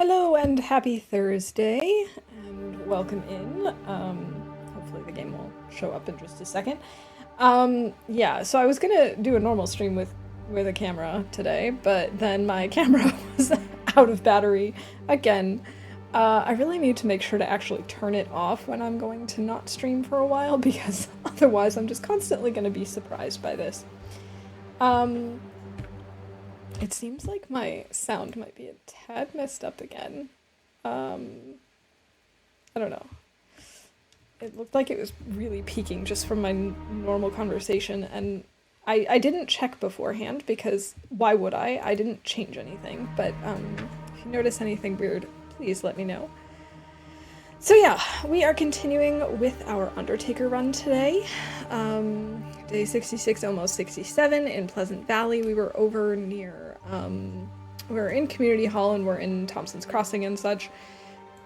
Hello and happy Thursday, and welcome in. Hopefully the game will show up in just a second. Yeah, so I was gonna do a normal stream with a camera today, but then my camera was out of battery again. I really need to make sure to actually turn it off when I'm going to not stream for a while, because otherwise I'm just constantly gonna be surprised by this. It seems like my sound might be a tad messed up again. I don't know. It looked like it was really peaking just from my normal conversation, and I didn't check beforehand because why would I? I didn't change anything, but if you notice anything weird, please let me know. So yeah, we are continuing with our Undertaker run today. Day 66, almost 67 in Pleasant Valley. We were over near, we're in Community Hall and we're in Thompson's Crossing and such.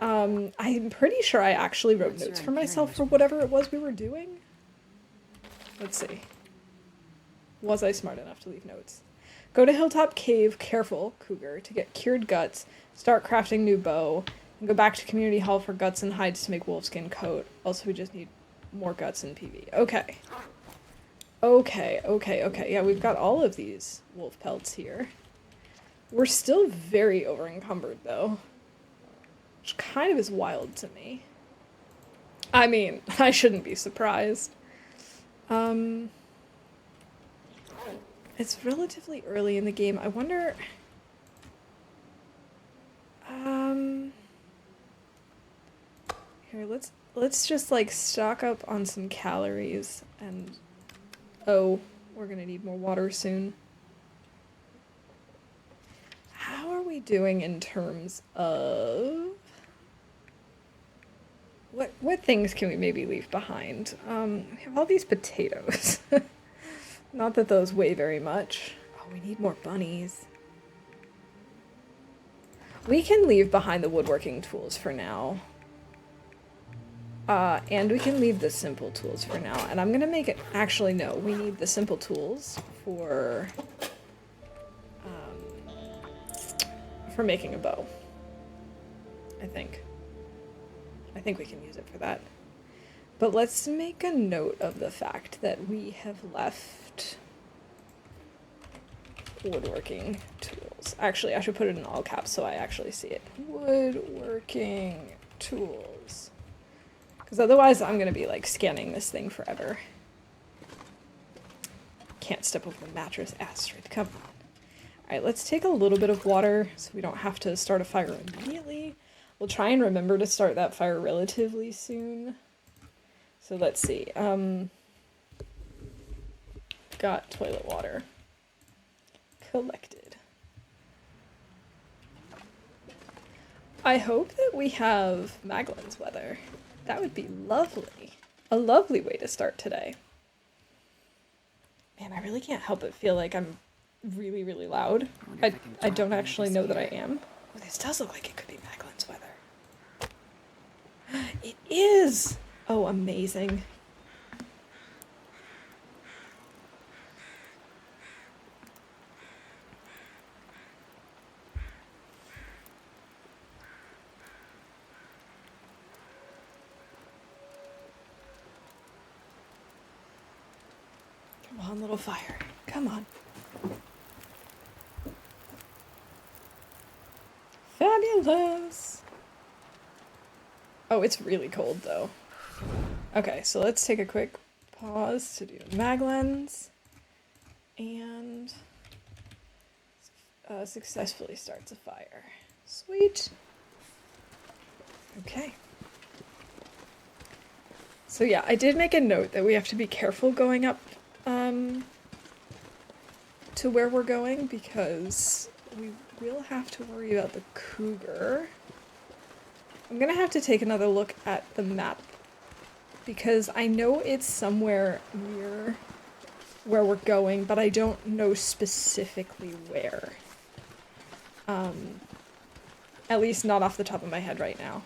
I'm pretty sure I actually wrote notes for myself for whatever it was we were doing. Let's see. Was I smart enough to leave notes? Go to Hilltop Cave, careful, Cougar, to get cured guts, start crafting new bow, and go back to Community Hall for guts and hides to make wolfskin coat. Also, we just need more guts and PV. Okay. Okay. Yeah, we've got all of these wolf pelts here. We're still very over-encumbered, though. Which kind of is wild to me. I mean, I shouldn't be surprised. It's relatively early in the game. I wonder... Here, let's just, like, stock up on some calories, and... Oh, we're gonna need more water soon. How are we doing in terms of... What things can we maybe leave behind? We have all these potatoes. Not that those weigh very much. Oh, we need more bunnies. We can leave behind the woodworking tools for now. And we can leave the simple tools for now. And I'm gonna make it... Actually, no. We need the simple tools for making a bow. I think we can use it for that. But let's make a note of the fact that we have left woodworking tools. Actually, I should put it in all caps so I actually see it. Woodworking tools. Because otherwise I'm going to be, like, scanning this thing forever. Can't step over the mattress. Astrid, come on. Alright, let's take a little bit of water so we don't have to start a fire immediately. We'll try and remember to start that fire relatively soon. So let's see. Got toilet water. Collected. I hope that we have Maglin's weather. That would be lovely. A lovely way to start today. Man, I really can't help but feel like I'm really, really loud. I don't actually know that I am. Oh, this does look like it could be Maglin's weather. It is! Oh, amazing. Come on, little fire. Come on. Fabulous! Oh, it's really cold, though. Okay, so let's take a quick pause to do Maglens. And... successfully starts a fire. Sweet! Okay. So yeah, I did make a note that we have to be careful going up, to where we're going, because we will have to worry about the cougar. I'm gonna have to take another look at the map, because I know it's somewhere near where we're going, but I don't know specifically where. At least not off the top of my head right now.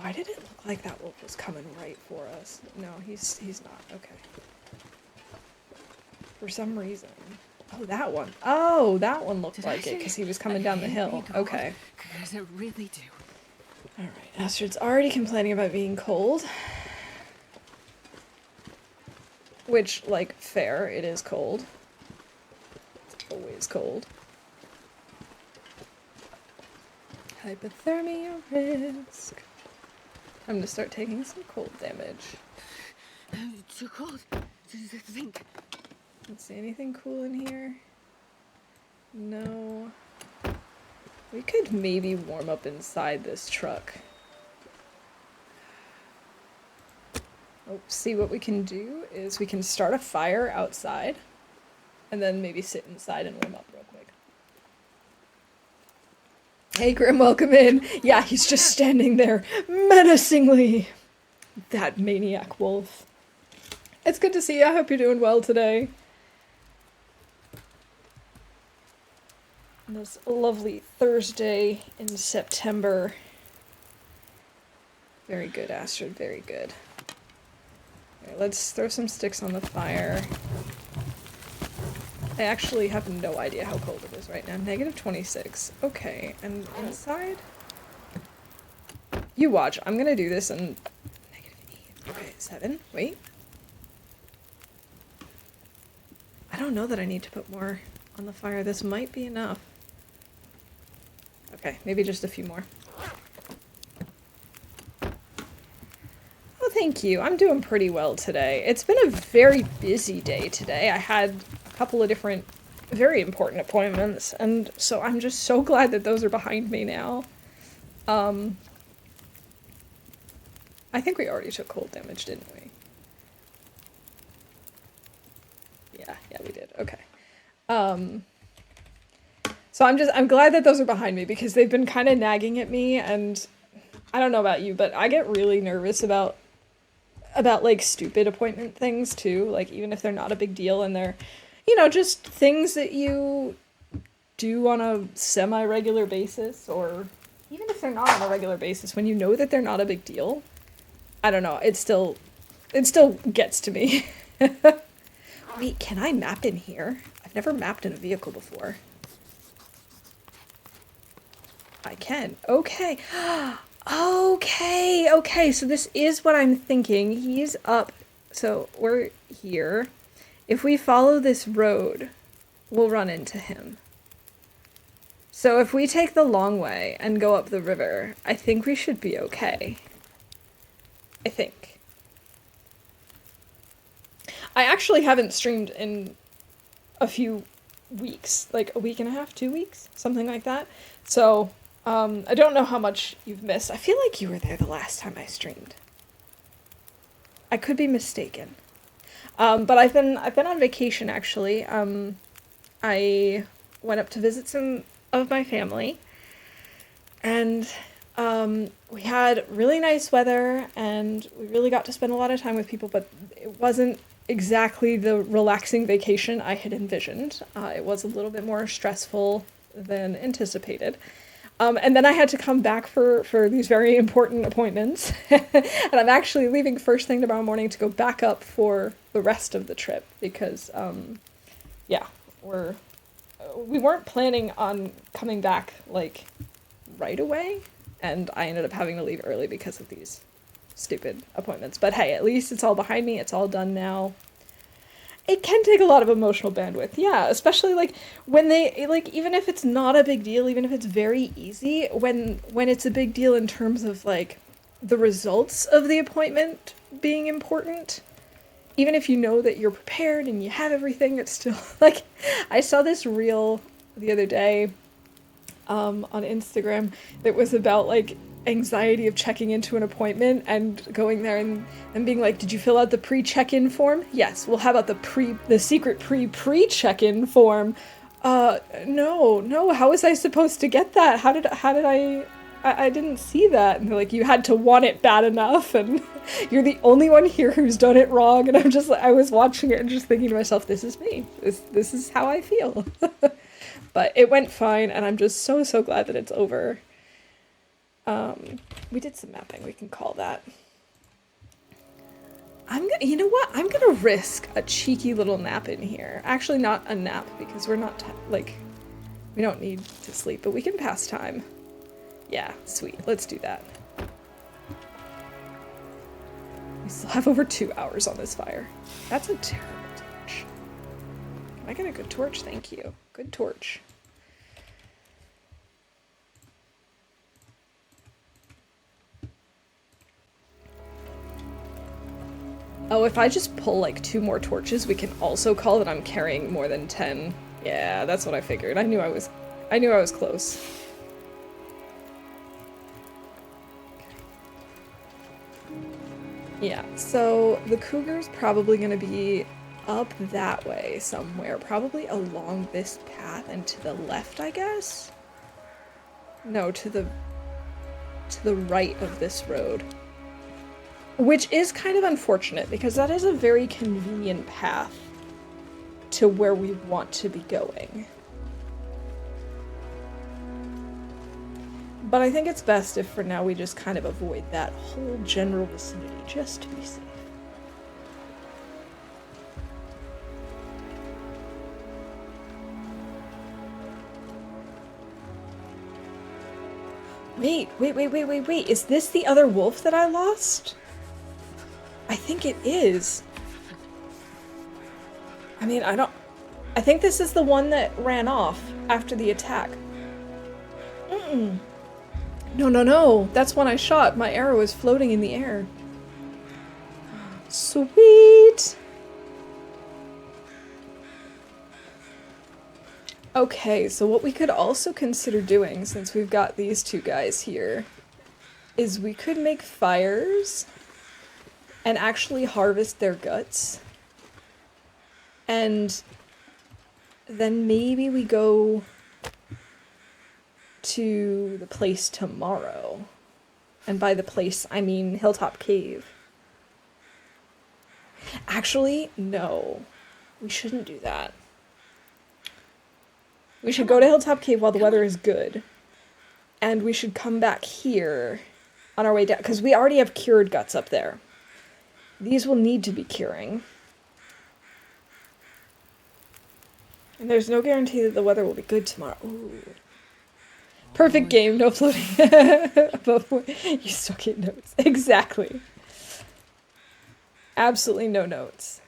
Why did it look like that wolf was coming right for us? No, he's not. Okay. For some reason. Oh, that one. Oh, that one looked Did like I it because he was coming down the hill. Okay. Because I really do. Alright, Astrid's already complaining about being cold. Which, like, fair, it is cold. It's always cold. Hypothermia risk. I'm gonna start taking some cold damage. Too cold to think. Let's see, anything cool in here? No. We could maybe warm up inside this truck. Oh, see, what we can do is we can start a fire outside and then maybe sit inside and warm up real quick. Hey, Grim, welcome in. Yeah, he's just standing there menacingly. That maniac wolf. It's good to see you. I hope you're doing well today. On this lovely Thursday in September. Very good, Astrid, very good. Okay, let's throw some sticks on the fire. I actually have no idea how cold it is right now. -26. Okay, and inside? You watch. I'm gonna do this in -8. Okay, 7. Wait. I don't know that I need to put more on the fire. This might be enough. Okay, maybe just a few more. Oh, thank you. I'm doing pretty well today. It's been a very busy day today. I had a couple of different very important appointments, and so I'm just so glad that those are behind me now. I think we already took cold damage, didn't we? Yeah, we did. Okay. So I'm glad that those are behind me because they've been kind of nagging at me, and I don't know about you, but I get really nervous about like stupid appointment things too, like even if they're not a big deal and they're, you know, just things that you do on a semi-regular basis, or even if they're not on a regular basis, when you know that they're not a big deal. I don't know, it still gets to me. Wait, can I map in here? I've never mapped in a vehicle before. I can. Okay. Okay, so this is what I'm thinking. He's up, so we're here. If we follow this road, we'll run into him. So if we take the long way and go up the river, I think we should be okay. I think. I actually haven't streamed in a few weeks, like a week and a half, 2 weeks, something like that. So, I don't know how much you've missed. I feel like you were there the last time I streamed. I could be mistaken. But I've been on vacation actually. I went up to visit some of my family, and we had really nice weather, and we really got to spend a lot of time with people, but it wasn't exactly the relaxing vacation I had envisioned. It was a little bit more stressful than anticipated. And then I had to come back for these very important appointments. And I'm actually leaving first thing tomorrow morning to go back up for the rest of the trip because, yeah, we weren't planning on coming back, like, right away. And I ended up having to leave early because of these stupid appointments. But hey, at least it's all behind me. It's all done now. It can take a lot of emotional bandwidth, yeah, especially, like, when they, like, even if it's not a big deal, even if it's very easy, when it's a big deal in terms of, like, the results of the appointment being important, even if you know that you're prepared and you have everything, it's still, like, I saw this reel the other day, on Instagram that was about, like, anxiety of checking into an appointment and going there and being like, did you fill out the pre-check-in form? Yes. Well, how about the secret pre-check-in form? No, how was I supposed to get that? How did I didn't see that. And they're like, you had to want it bad enough, and you're the only one here who's done it wrong. And I'm just like, I was watching it and just thinking to myself, this is me. This is how I feel. But it went fine, and I'm just so glad that it's over. We did some mapping, we can call that. You know what? I'm gonna risk a cheeky little nap in here. Actually, not a nap because we're not like we don't need to sleep, but we can pass time. Yeah, sweet. Let's do that. We still have over 2 hours on this fire. That's a terrible torch. Can I get a good torch? Thank you. Good torch. Oh, if I just pull like 2 more torches, we can also call that I'm carrying more than 10. Yeah, that's what I figured. I knew I was close. Yeah, so the cougar's probably gonna be up that way somewhere, probably along this path and to the left, I guess? No, to the right of this road. Which is kind of unfortunate because that is a very convenient path to where we want to be going. But I think it's best if for now we just kind of avoid that whole general vicinity just to be safe. Wait. Is this the other wolf that I lost? I think it is. I mean, I think this is the one that ran off after the attack. No. That's one I shot. My arrow is floating in the air. Sweet! Okay, so what we could also consider doing, since we've got these 2 guys here, is we could make fires and actually harvest their guts. And then maybe we go to the place tomorrow. And by the place, I mean Hilltop Cave. Actually, no. We shouldn't do that. We should go to Hilltop Cave while the weather is good. And we should come back here on our way down, because we already have cured guts up there. These will need to be curing. And there's no guarantee that the weather will be good tomorrow. Ooh. Perfect game, no floating. You still get notes. Exactly. Absolutely no notes.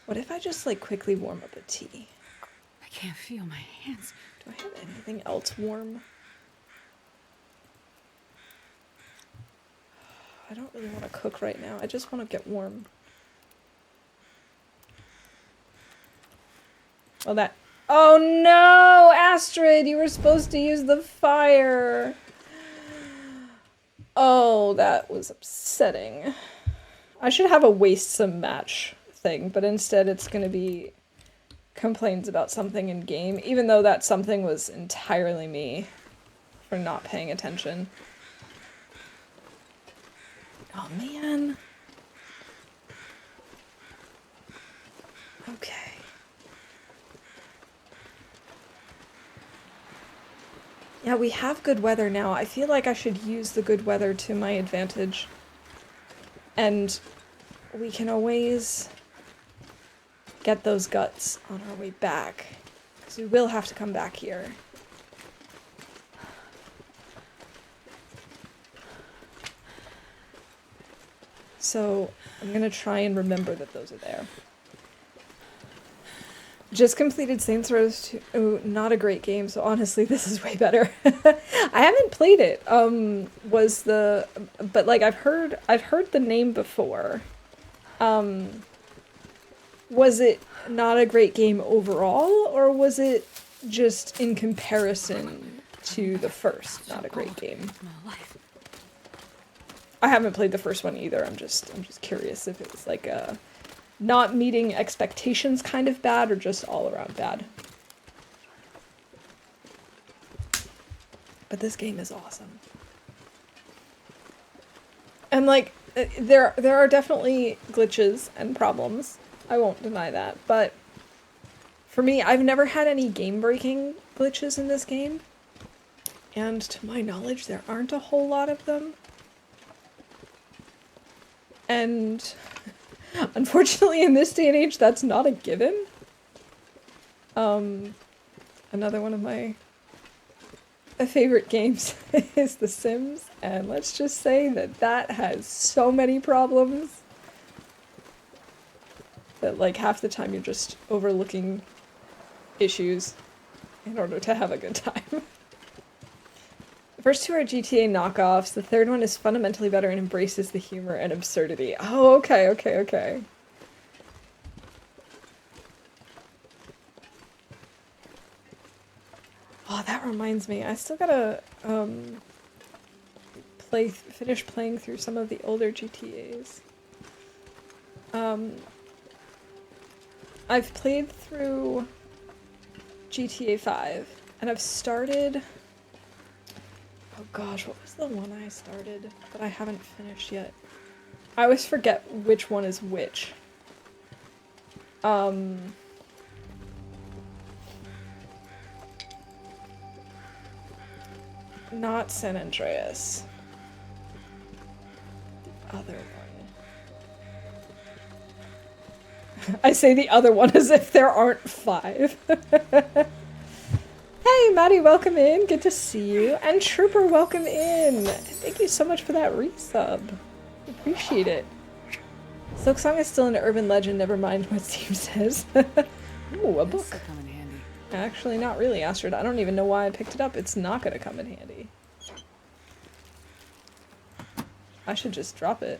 What if I just, like, quickly warm up a tea? I can't feel my hands. Do I have anything else warm? I don't really want to cook right now. I just want to get warm. Well, that... Oh no, Astrid, you were supposed to use the fire. Oh, that was upsetting. I should have a waste some match thing, but instead it's going to be complaints about something in game, even though that something was entirely me for not paying attention. Oh man. Okay. Yeah, we have good weather now. I feel like I should use the good weather to my advantage. And we can always get those guts on our way back. Because we will have to come back here. So I'm going to try and remember that those are there. Just completed Saints Row 2. Oh, not a great game, so honestly, this is way better. I haven't played it. But like I've heard the name before. Was it not a great game overall, or was it just in comparison to the first not a great game? I haven't played the first one either. I'm just curious if it was like a not meeting expectations kind of bad or just all around bad. But this game is awesome. And like there are definitely glitches and problems. I won't deny that, but for me, I've never had any game-breaking glitches in this game. And to my knowledge, there aren't a whole lot of them. And unfortunately in this day and age, that's not a given. Another one of my favorite games is The Sims, and let's just say that that has so many problems that like half the time you're just overlooking issues in order to have a good time. The first two are GTA knockoffs. The third one is fundamentally better and embraces the humor and absurdity. Oh, okay, okay, okay. Oh, that reminds me. I still gotta finish playing through some of the older GTAs. I've played through GTA 5, and I've started... Oh gosh, what was the one I started that I haven't finished yet? I always forget which one is which. Not San Andreas. The other one. I say the other one as if there aren't 5. Hey, Maddie, welcome in. Good to see you. And Trooper, welcome in. Thank you so much for that resub. Appreciate it. Silksong is still an urban legend, never mind what Steve says. Ooh, a book. This'll come in handy. Actually, not really, Astrid. I don't even know why I picked it up. It's not gonna come in handy. I should just drop it.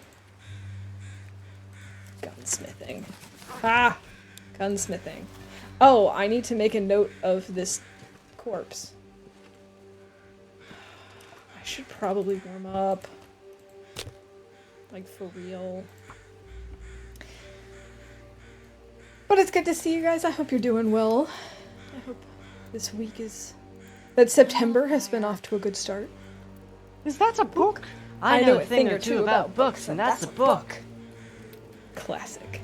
Gunsmithing. Ah! Gunsmithing. Oh, I need to make a note of this corpse. I should probably warm up. Like, for real. But it's good to see you guys. I hope you're doing well. I hope this week is... that September has been off to a good start. Is that a book? I know a thing or two about books, and that's a book. Classic.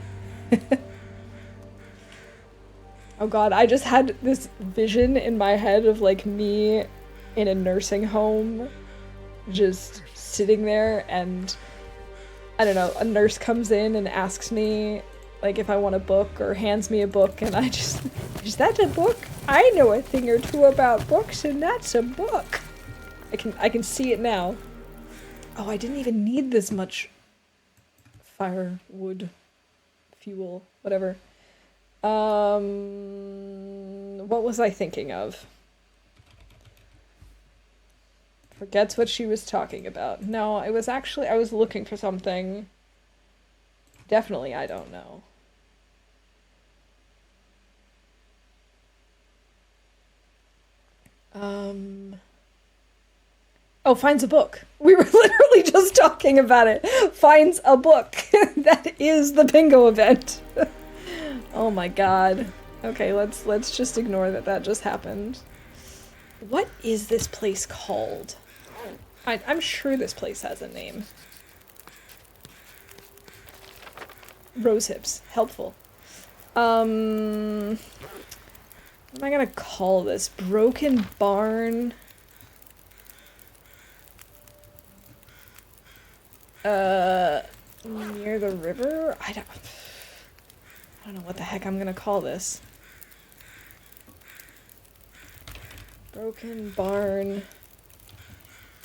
Oh god, I just had this vision in my head of like me in a nursing home, just sitting there, and I don't know, a nurse comes in and asks me like if I want a book or hands me a book, and I just, is that a book? I know a thing or two about books, and that's a book. I can see it now. Oh, I didn't even need this much firewood, fuel, whatever. What was I thinking of? Forgets what she was talking about. No, it was actually, I was looking for something. Definitely, I don't know. Oh, finds a book. We were literally just talking about it. Finds a book. That is the bingo event. Oh my god. Okay, let's just ignore that just happened. What is this place called? I'm sure this place has a name. Rose hips. Helpful. What am I gonna call this? Broken barn? Near the river? I don't know what the heck I'm gonna call this. Broken barn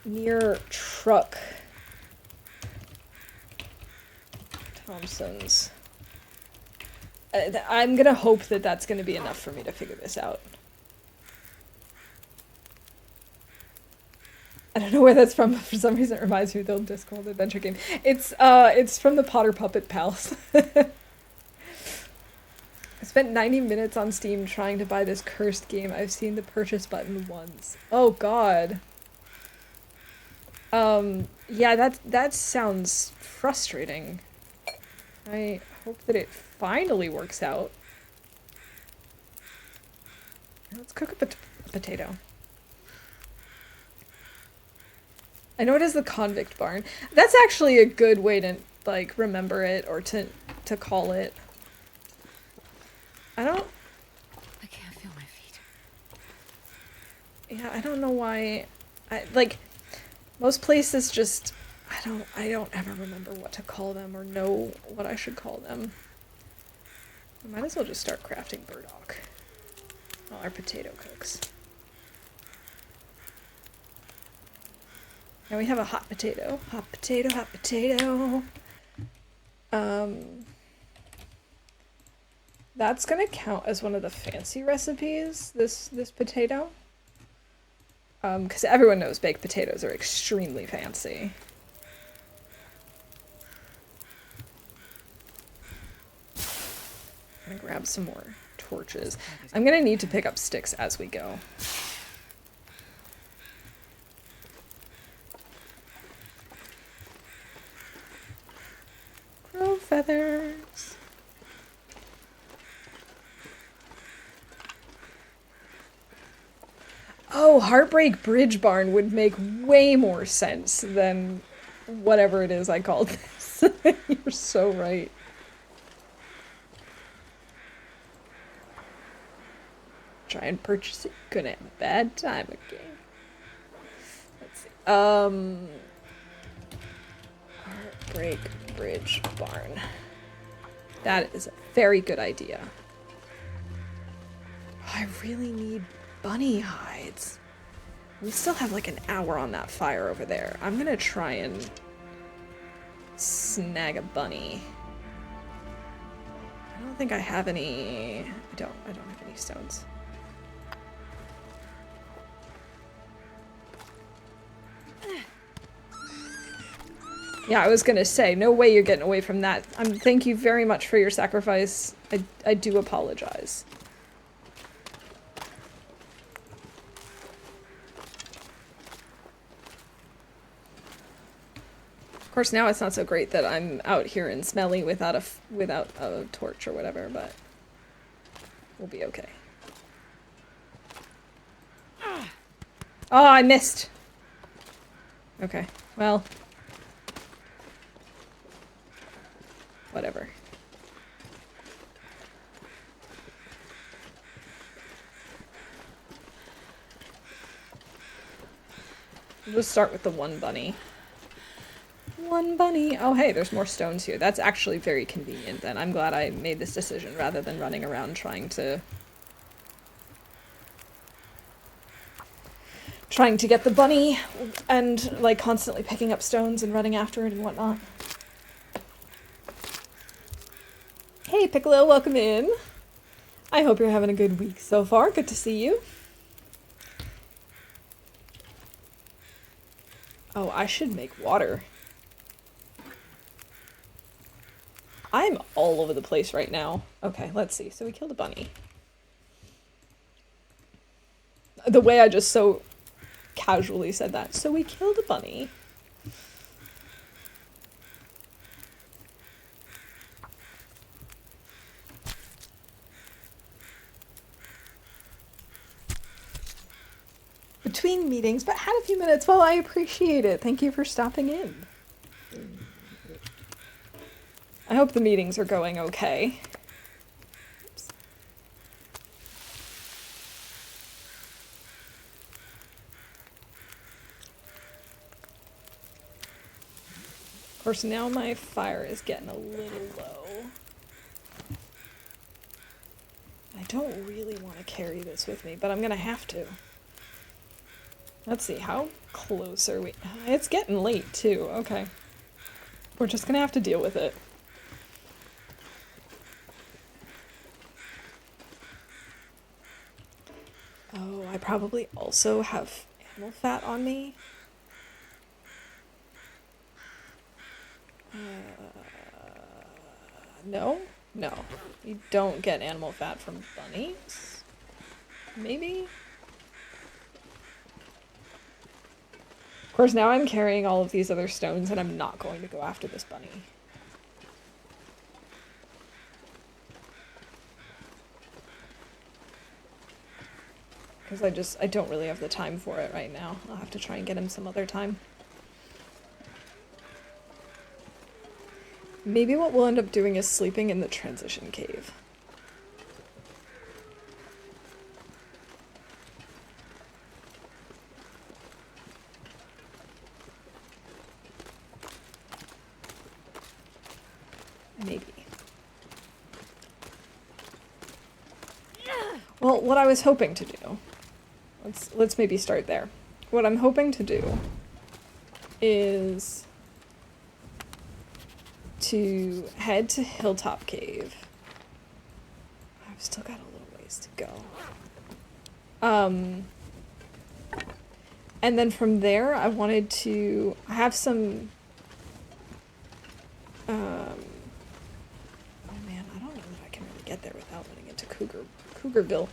near truck. Thompson's. I'm gonna hope that that's gonna be enough for me to figure this out. I don't know where that's from, but for some reason it reminds me of the old Discworld adventure game. It's from the Potter Puppet Pals. I spent 90 minutes on Steam trying to buy this cursed game. I've seen the purchase button once. Oh god. Yeah, that sounds frustrating. I hope that it finally works out. Let's cook up a potato. I know it is the convict barn. That's actually a good way to, like, remember it or to call it. I can't feel my feet. Yeah, I don't know why. Like, most places just, I I don't ever remember what to call them or know what I should call them. I might as well just start crafting burdock while our potato cooks. Now we have a hot potato. Hot potato, hot potato. That's gonna count as one of the fancy recipes, this potato. Because everyone knows baked potatoes are extremely fancy. I'm gonna grab some more torches. I'm gonna need to pick up sticks as we go. Crow feathers. Oh, Heartbreak Bridge Barn would make way more sense than whatever it is I called this. You're so right. Try and purchase it. Gonna have a bad time again. Let's see. Heartbreak Bridge Barn. That is a very good idea. I really need bunny hides. We still have like an hour on that fire over there. I'm gonna try and snag a bunny. I don't think I have any. I don't have any stones. Yeah, I was gonna say, no way you're getting away from that. Thank you very much for your sacrifice. I do apologize. Of course, now it's not so great that I'm out here and smelly without a torch or whatever, but we'll be okay. Oh, I missed. Okay, well, whatever. We'll just start with the one bunny. One bunny. Oh, hey, there's more stones here. That's actually very convenient, and I'm glad I made this decision rather than running around trying to get the bunny and, like, constantly picking up stones and running after it and whatnot. Hey, Piccolo, welcome in. I hope you're having a good week so far. Good to see you. Oh, I should make water. I'm all over the place right now. Okay, let's see. So we killed a bunny. The way I just so casually said that. So we killed a bunny. Between meetings, but had a few minutes. Well, I appreciate it. Thank you for stopping in. I hope the meetings are going okay. Oops. Of course, now my fire is getting a little low. I don't really want to carry this with me, but I'm gonna have to. Let's see, how close are we? It's getting late, too. Okay. We're just gonna have to deal with it. Oh, I probably also have animal fat on me. No? No. You don't get animal fat from bunnies? Maybe? Of course, now I'm carrying all of these other stones and I'm not going to go after this bunny. Because I don't really have the time for it right now. I'll have to try and get him some other time. Maybe what we'll end up doing is sleeping in the transition cave. Maybe. Well, what I was hoping to do, let's maybe start there. What I'm hoping to do is to head to Hilltop Cave. I've still got a little ways to go. And then from there, I wanted to have some. Oh man, I don't know that I can really get there without running into Cougarville.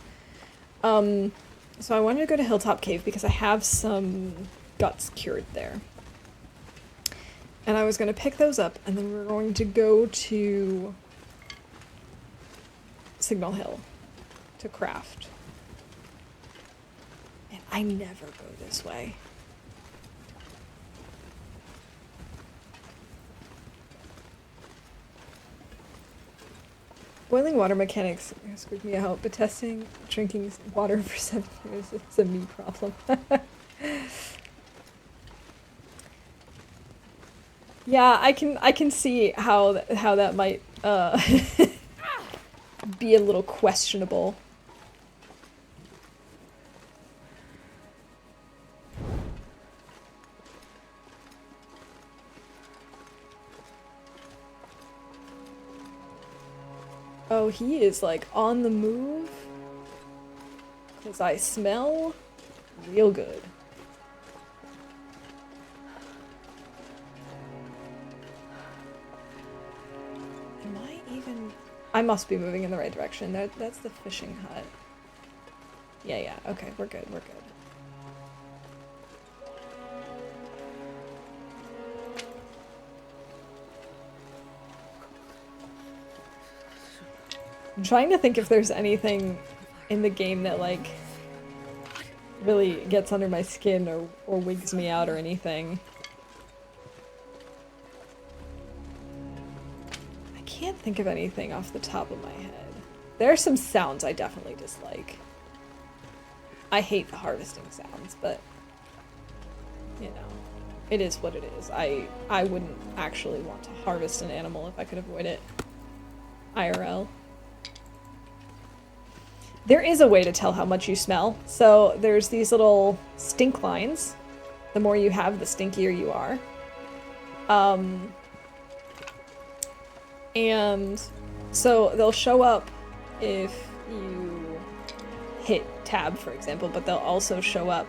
So I wanted to go to Hilltop Cave because I have some guts cured there. And I was going to pick those up, and then we were going to go to Signal Hill to craft. And I never go this way. Boiling water mechanics screwed me out, but testing drinking water for 7 years is a me problem. Yeah, I can see how that might be a little questionable. Oh, he is like on the move. 'Cause I smell real good. Am I even... I must be moving in the right direction. That's the fishing hut. Yeah, okay, we're good. I'm trying to think if there's anything in the game that, like, really gets under my skin or wigs me out or anything. I can't think of anything off the top of my head. There are some sounds I definitely dislike. I hate the harvesting sounds, but, you know, it is what it is. I wouldn't actually want to harvest an animal if I could avoid it. IRL. There is a way to tell how much you smell. So there's these little stink lines. The more you have, the stinkier you are. And so they'll show up if you hit tab, for example, but they'll also show up,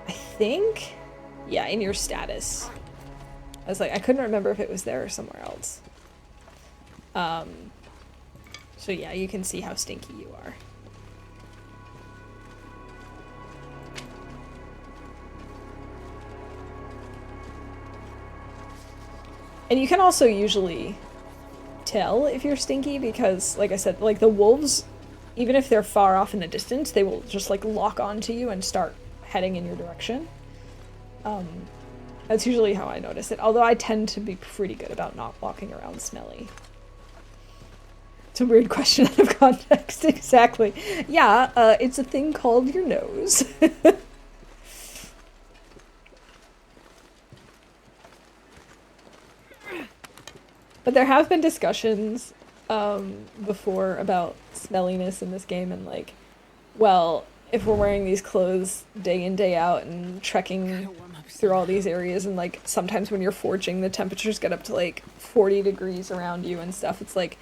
I think, yeah, in your status. I was like, I couldn't remember if it was there or somewhere else. So yeah, you can see how stinky you are. And you can also usually tell if you're stinky because, like I said, like the wolves, even if they're far off in the distance, they will just like lock onto you and start heading in your direction. That's usually how I notice it, although I tend to be pretty good about not walking around smelly. It's a weird question out of context, exactly. Yeah, it's a thing called your nose. But there have been discussions before about smelliness in this game and like, well, if we're wearing these clothes day in, day out and trekking through all these areas and like sometimes when you're forging the temperatures get up to like 40 degrees around you and stuff, it's like,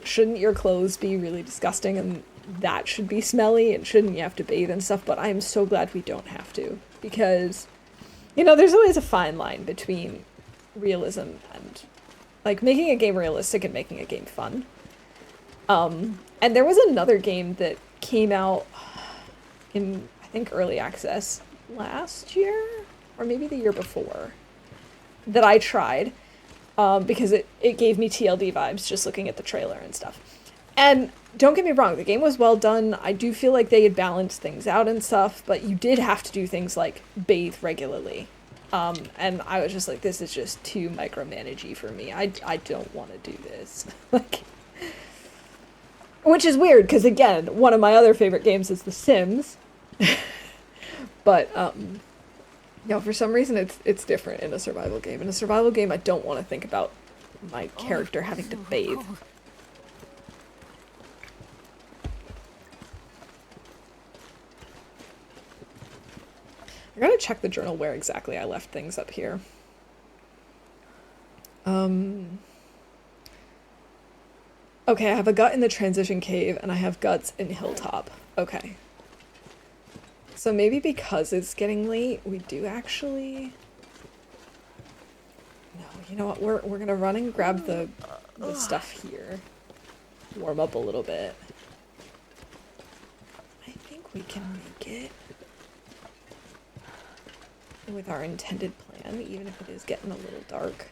shouldn't your clothes be really disgusting and that should be smelly and shouldn't you have to bathe and stuff? But I'm so glad we don't have to because, you know, there's always a fine line between realism and like making a game realistic and making a game fun. And there was another game that came out in, I think, early access last year or maybe the year before that I tried. Because it gave me TLD vibes just looking at the trailer and stuff. And don't get me wrong, the game was well done. I do feel like they had balanced things out and stuff, but you did have to do things like bathe regularly. And I was just like, this is just too micromanagey for me. I don't want to do this. Like, which is weird, because again, one of my other favorite games is The Sims. But, you know, for some reason it's different in a survival game. In a survival game, I don't want to think about my character having to bathe. I gotta check the journal where exactly I left things up here. Okay, I have a gut in the transition cave, and I have guts in Hilltop. Okay. So maybe because it's getting late, we do actually... No, you know what? We're gonna run and grab the stuff here. Warm up a little bit. I think we can make it with our intended plan, even if it is getting a little dark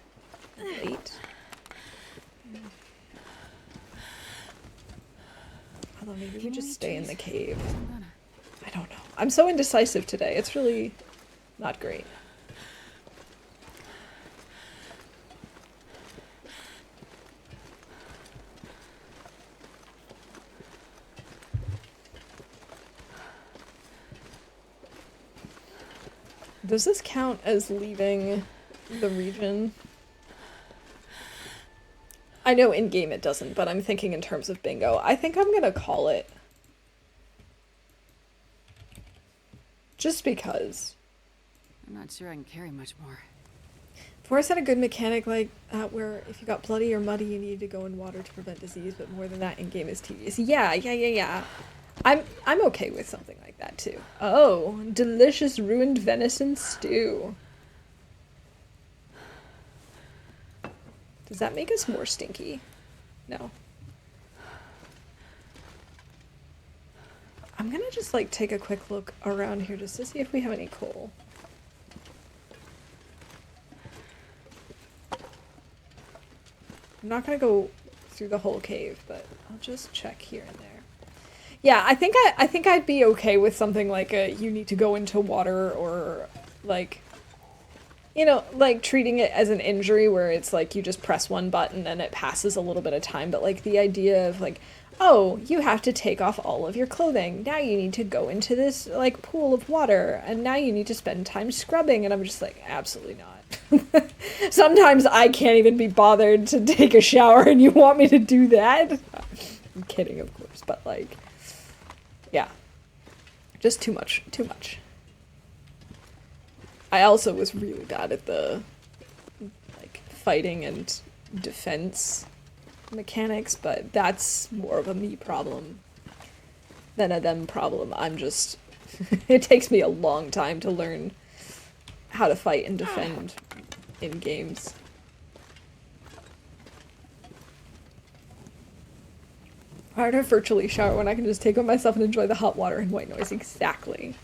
and late. Although maybe we just stay in the cave. I don't know. I'm so indecisive today. It's really not great. Does this count as leaving the region? I know in-game it doesn't, but I'm thinking in terms of bingo. I think I'm gonna call it. Just because. I'm not sure I can carry much more. Forest had a good mechanic like that where if you got bloody or muddy you needed to go in water to prevent disease, but more than that in-game is tedious. Yeah. I'm okay with something like that too. Oh, delicious ruined venison stew. Does that make us more stinky? No. I'm gonna just like take a quick look around here just to see if we have any coal. I'm not gonna go through the whole cave, but I'll just check here and there. Yeah, I think I'd be okay with something like a you need to go into water, or like, you know, like treating it as an injury where it's like you just press one button and it passes a little bit of time, but like the idea of like, oh, you have to take off all of your clothing. Now you need to go into this like pool of water and now you need to spend time scrubbing, and I'm just like, absolutely not. Sometimes I can't even be bothered to take a shower and you want me to do that? I'm kidding, of course, but like, yeah. Just too much. I also was really bad at the like fighting and defense mechanics, but that's more of a me problem than a them problem. I'm just it takes me a long time to learn how to fight and defend in games. Why do I virtually shower when I can just take on myself and enjoy the hot water and white noise? Exactly.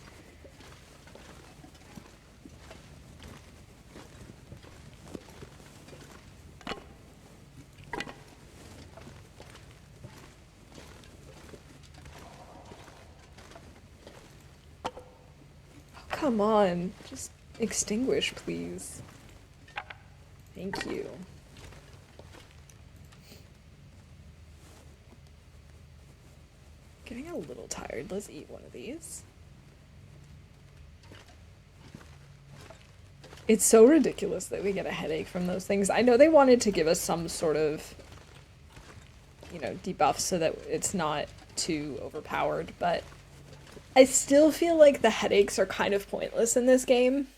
Come on, just extinguish, please. Thank you. Getting a little tired. Let's eat one of these. It's so ridiculous that we get a headache from those things. I know they wanted to give us some sort of, you know, debuff so that it's not too overpowered, but I still feel like the headaches are kind of pointless in this game.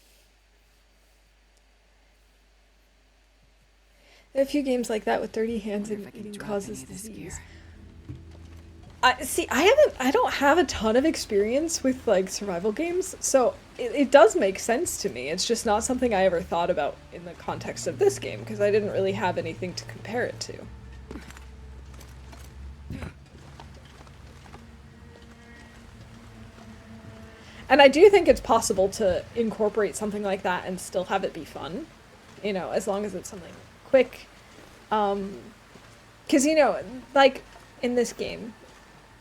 There are a few games like that with dirty hands and eating causes disease. I don't have a ton of experience with like survival games, so it does make sense to me. It's just not something I ever thought about in the context of this game because I didn't really have anything to compare it to. And I do think it's possible to incorporate something like that and still have it be fun, you know, as long as it's something quick. 'Cause, you know, like in this game,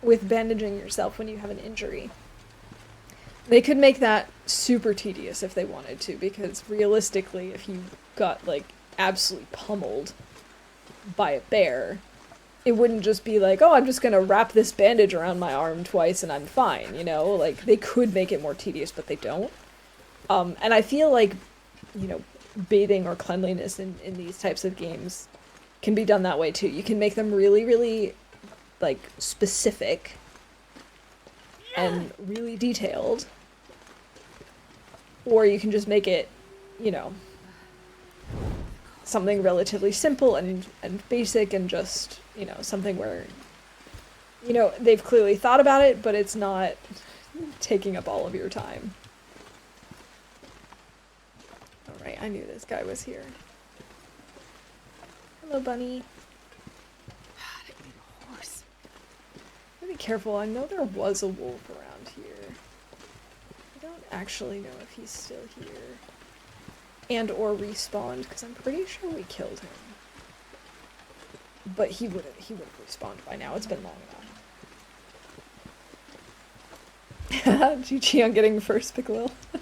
with bandaging yourself when you have an injury, they could make that super tedious if they wanted to, because realistically, if you got, like, absolutely pummeled by a bear, it wouldn't just be like, oh, I'm just gonna wrap this bandage around my arm twice and I'm fine, you know? Like, they could make it more tedious, but they don't. And I feel like, you know, bathing or cleanliness in these types of games can be done that way too. You can make them really, really, like, specific and really detailed. Or you can just make it, you know, something relatively simple and basic and just, you know, something where, you know, they've clearly thought about it, but it's not taking up all of your time. Alright, I knew this guy was here. Hello, bunny. God, I need a horse. Be careful, I know there was a wolf around here. I don't actually know if he's still here. And or respawned, because I'm pretty sure we killed him. But he would have respawned by now, it's been long enough. GG on getting first Piccolo. Damn,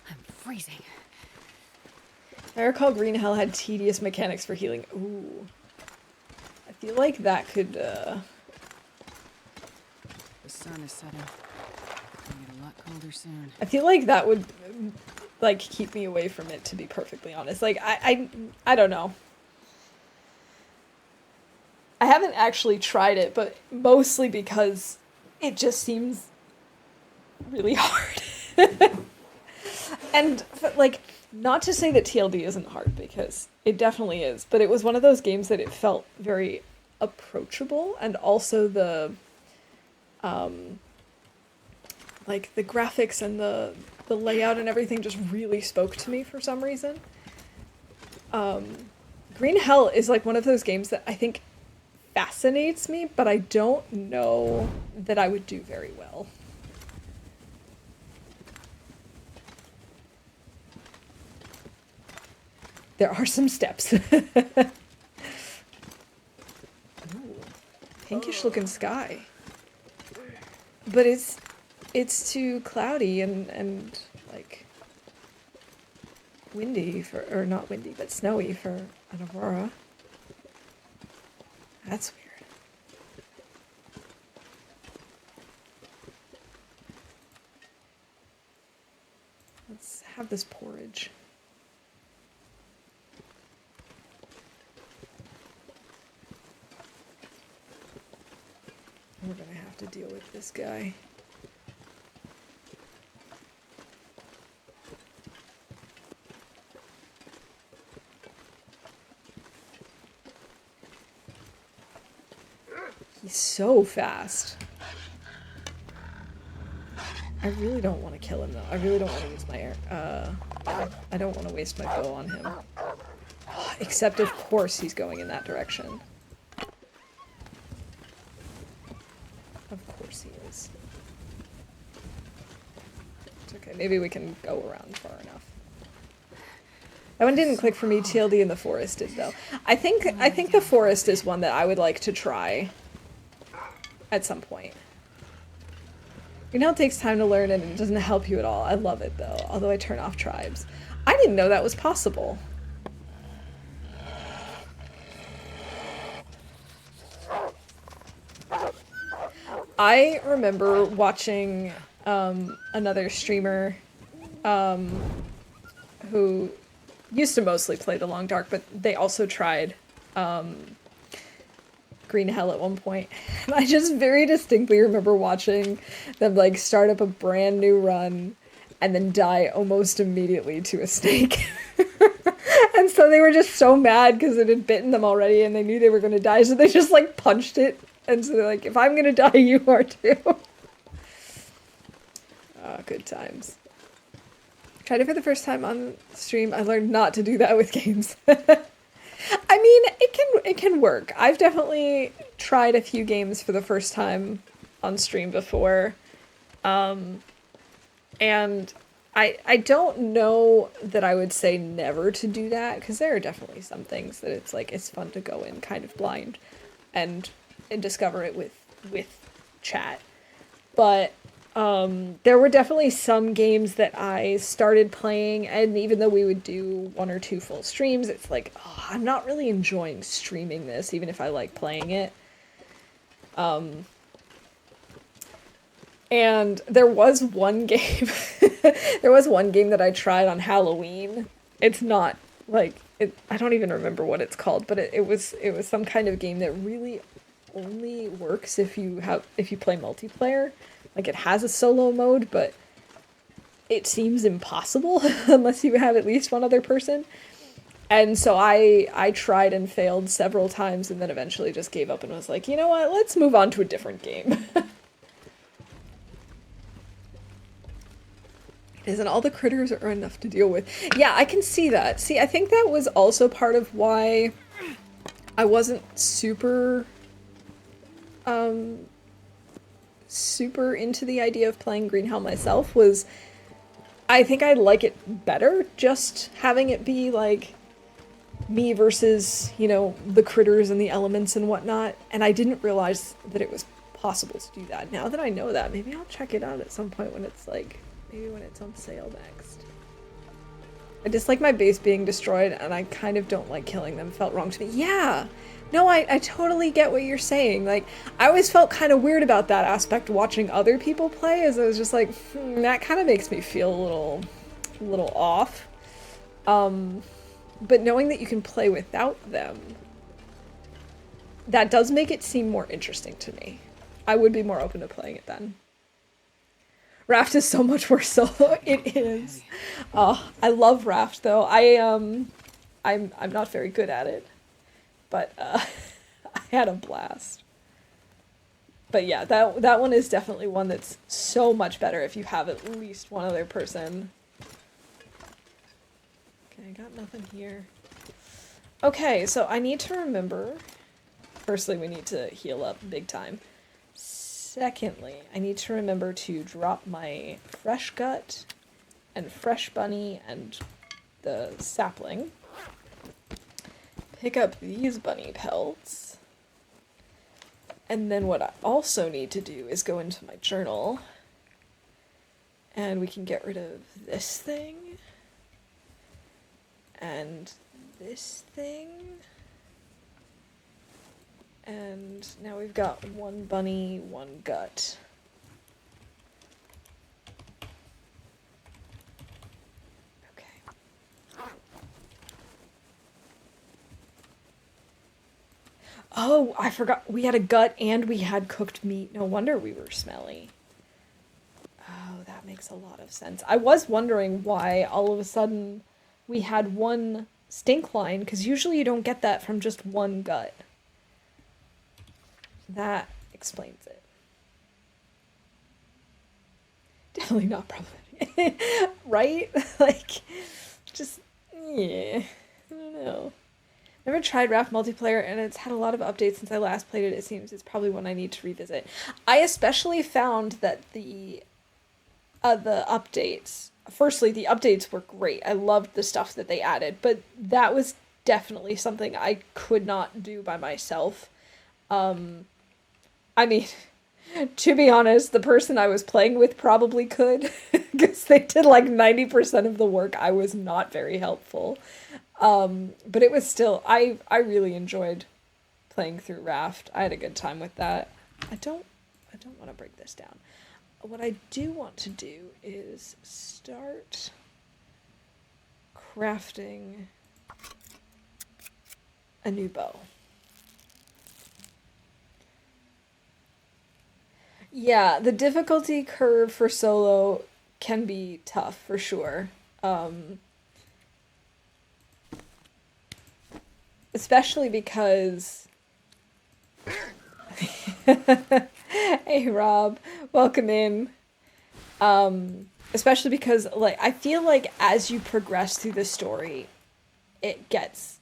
I'm freezing. I recall Green Hell had tedious mechanics for healing. Ooh. I feel like that could, The sun is setting. It'll get a lot colder soon. I feel like that would, like, keep me away from it, to be perfectly honest. Like, I don't know. I haven't actually tried it, but mostly because it just seems really hard. And, like, not to say that TLD isn't hard, because it definitely is, but it was one of those games that it felt very approachable, and also the, like, the graphics and the layout and everything just really spoke to me for some reason. Green Hell is, like, one of those games that I think fascinates me, but I don't know that I would do very well. There are some steps. Ooh, pinkish looking sky. But it's too cloudy and like windy for, or not windy, but snowy for an aurora. That's weird. Let's have this porridge. We're gonna have to deal with this guy. He's so fast. I really don't want to kill him though. I really don't want to use my air. I don't want to waste my bow on him. Except of course he's going in that direction. Of course he is. It's okay, maybe we can go around far enough. That one didn't click for me. TLD in the forest did though. I think the forest is one that I would like to try at some point. You know, it takes time to learn and it doesn't help you at all. I love it though, although I turn off tribes. I didn't know that was possible. I remember watching another streamer who used to mostly play the Long Dark, but they also tried Green Hell at one point. And I just very distinctly remember watching them like start up a brand new run and then die almost immediately to a snake. And so they were just so mad because it had bitten them already and they knew they were going to die, so they just like punched it. And so they're like, if I'm gonna die, you are too. Good times. Tried it for the first time on stream. I learned not to do that with games. I mean, it can work. I've definitely tried a few games for the first time on stream before. And I don't know that I would say never to do that, because there are definitely some things that it's like, it's fun to go in kind of blind and discover it with chat. But there were definitely some games that I started playing, and even though we would do 1 or 2 full streams, it's like, oh, I'm not really enjoying streaming this, even if I like playing it. And there was one game, there was one game that I tried on Halloween. It's not, like, I don't even remember what it's called, but it was some kind of game that really only works if you play multiplayer. Like, it has a solo mode, but it seems impossible unless you have at least one other person. And so I tried and failed several times, and then eventually just gave up and was like, you know what, let's move on to a different game. Isn't all the critters are enough to deal with? Yeah, I can see that. See, I think that was also part of why I wasn't super super into the idea of playing Green Hell myself. Was I think I like it better just having it be like me versus, you know, the critters and the elements and whatnot, and I didn't realize that it was possible to do that. Now that I know that, maybe I'll check it out at some point when it's like, maybe when it's on sale next. I dislike my base being destroyed, and I kind of don't like killing them. Felt wrong to me. Yeah! No, I totally get what you're saying. Like, I always felt kind of weird about that aspect watching other people play, as I was just like, that kind of makes me feel a little off. But knowing that you can play without them, that does make it seem more interesting to me. I would be more open to playing it then. Raft is so much worse solo. It is. Oh, I love Raft though. I'm not very good at it, but I had a blast. But yeah, that one is definitely one that's so much better if you have at least one other person. Okay, I got nothing here. Okay, so I need to remember. Firstly, we need to heal up big time. Secondly, I need to remember to drop my fresh gut and fresh bunny and the sapling. Pick up these bunny pelts. And then what I also need to do is go into my journal. And we can get rid of this thing. And this thing. And now we've got one bunny, one gut. Okay. Oh, I forgot. We had a gut and we had cooked meat. No wonder we were smelly. Oh, that makes a lot of sense. I was wondering why all of a sudden we had one stink line, because usually you don't get that from just one gut. That explains it. Definitely not problematic. Right? Like, just, yeah. I don't know. Never tried Raft multiplayer, and it's had a lot of updates since I last played it. It seems it's probably one I need to revisit. I especially found that the updates, firstly, the updates were great. I loved the stuff that they added, but that was definitely something I could not do by myself. I mean, to be honest, the person I was playing with probably could, because they did like 90% of the work. I was not very helpful. But it was still, I really enjoyed playing through Raft. I had a good time with that. I don't want to break this down. What I do want to do is start crafting a new bow. Yeah, the difficulty curve for solo can be tough for sure. Especially because hey Rob, welcome in. Especially because like I feel like as you progress through the story, it gets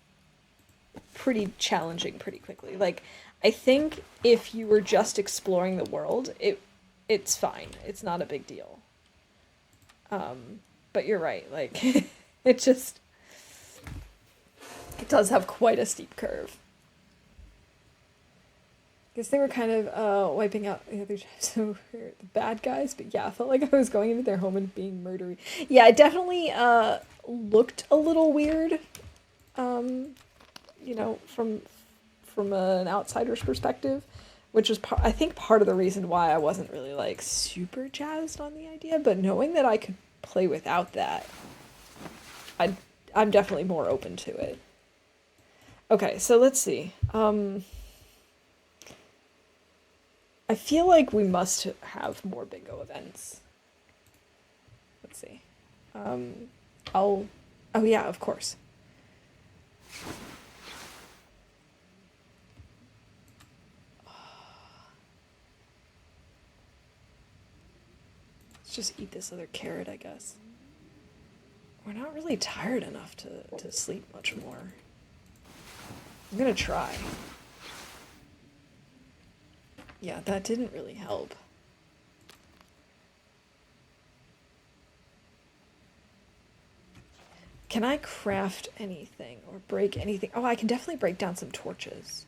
pretty challenging pretty quickly. Like I think if you were just exploring the world, it's fine. It's not a big deal. But you're right, like it does have quite a steep curve. Guess they were kind of wiping out the other types of the bad guys, but yeah, I felt like I was going into their home and being murdery. Yeah, it definitely looked a little weird, you know, from an outsider's perspective, which was I think part of the reason why I wasn't really like super jazzed on the idea. But knowing that I could play without that, I'm definitely more open to it. Okay, so let's see. I feel like we must have more bingo events. Let's see. I'll. Oh yeah, of course. Let's just eat this other carrot, I guess. We're not really tired enough to sleep much more. I'm gonna try. Yeah, that didn't really help. Can I craft anything or break anything? Oh, I can definitely break down some torches.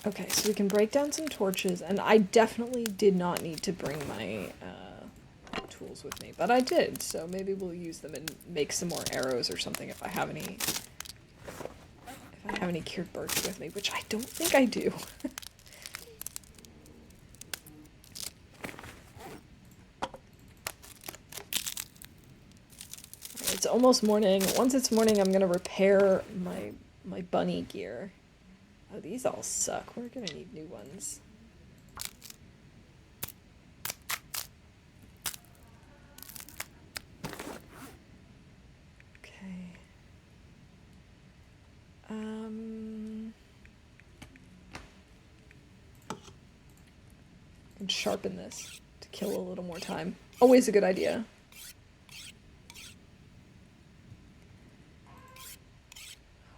Okay, so we can break down some torches, and I definitely did not need to bring my tools with me, but I did, so maybe we'll use them and make some more arrows or something if I have any cured birch with me, which I don't think I do. It's almost morning. Once it's morning, I'm gonna repair my bunny gear. Oh, these all suck. We're gonna need new ones. Okay. And sharpen this to kill a little more time. Always a good idea.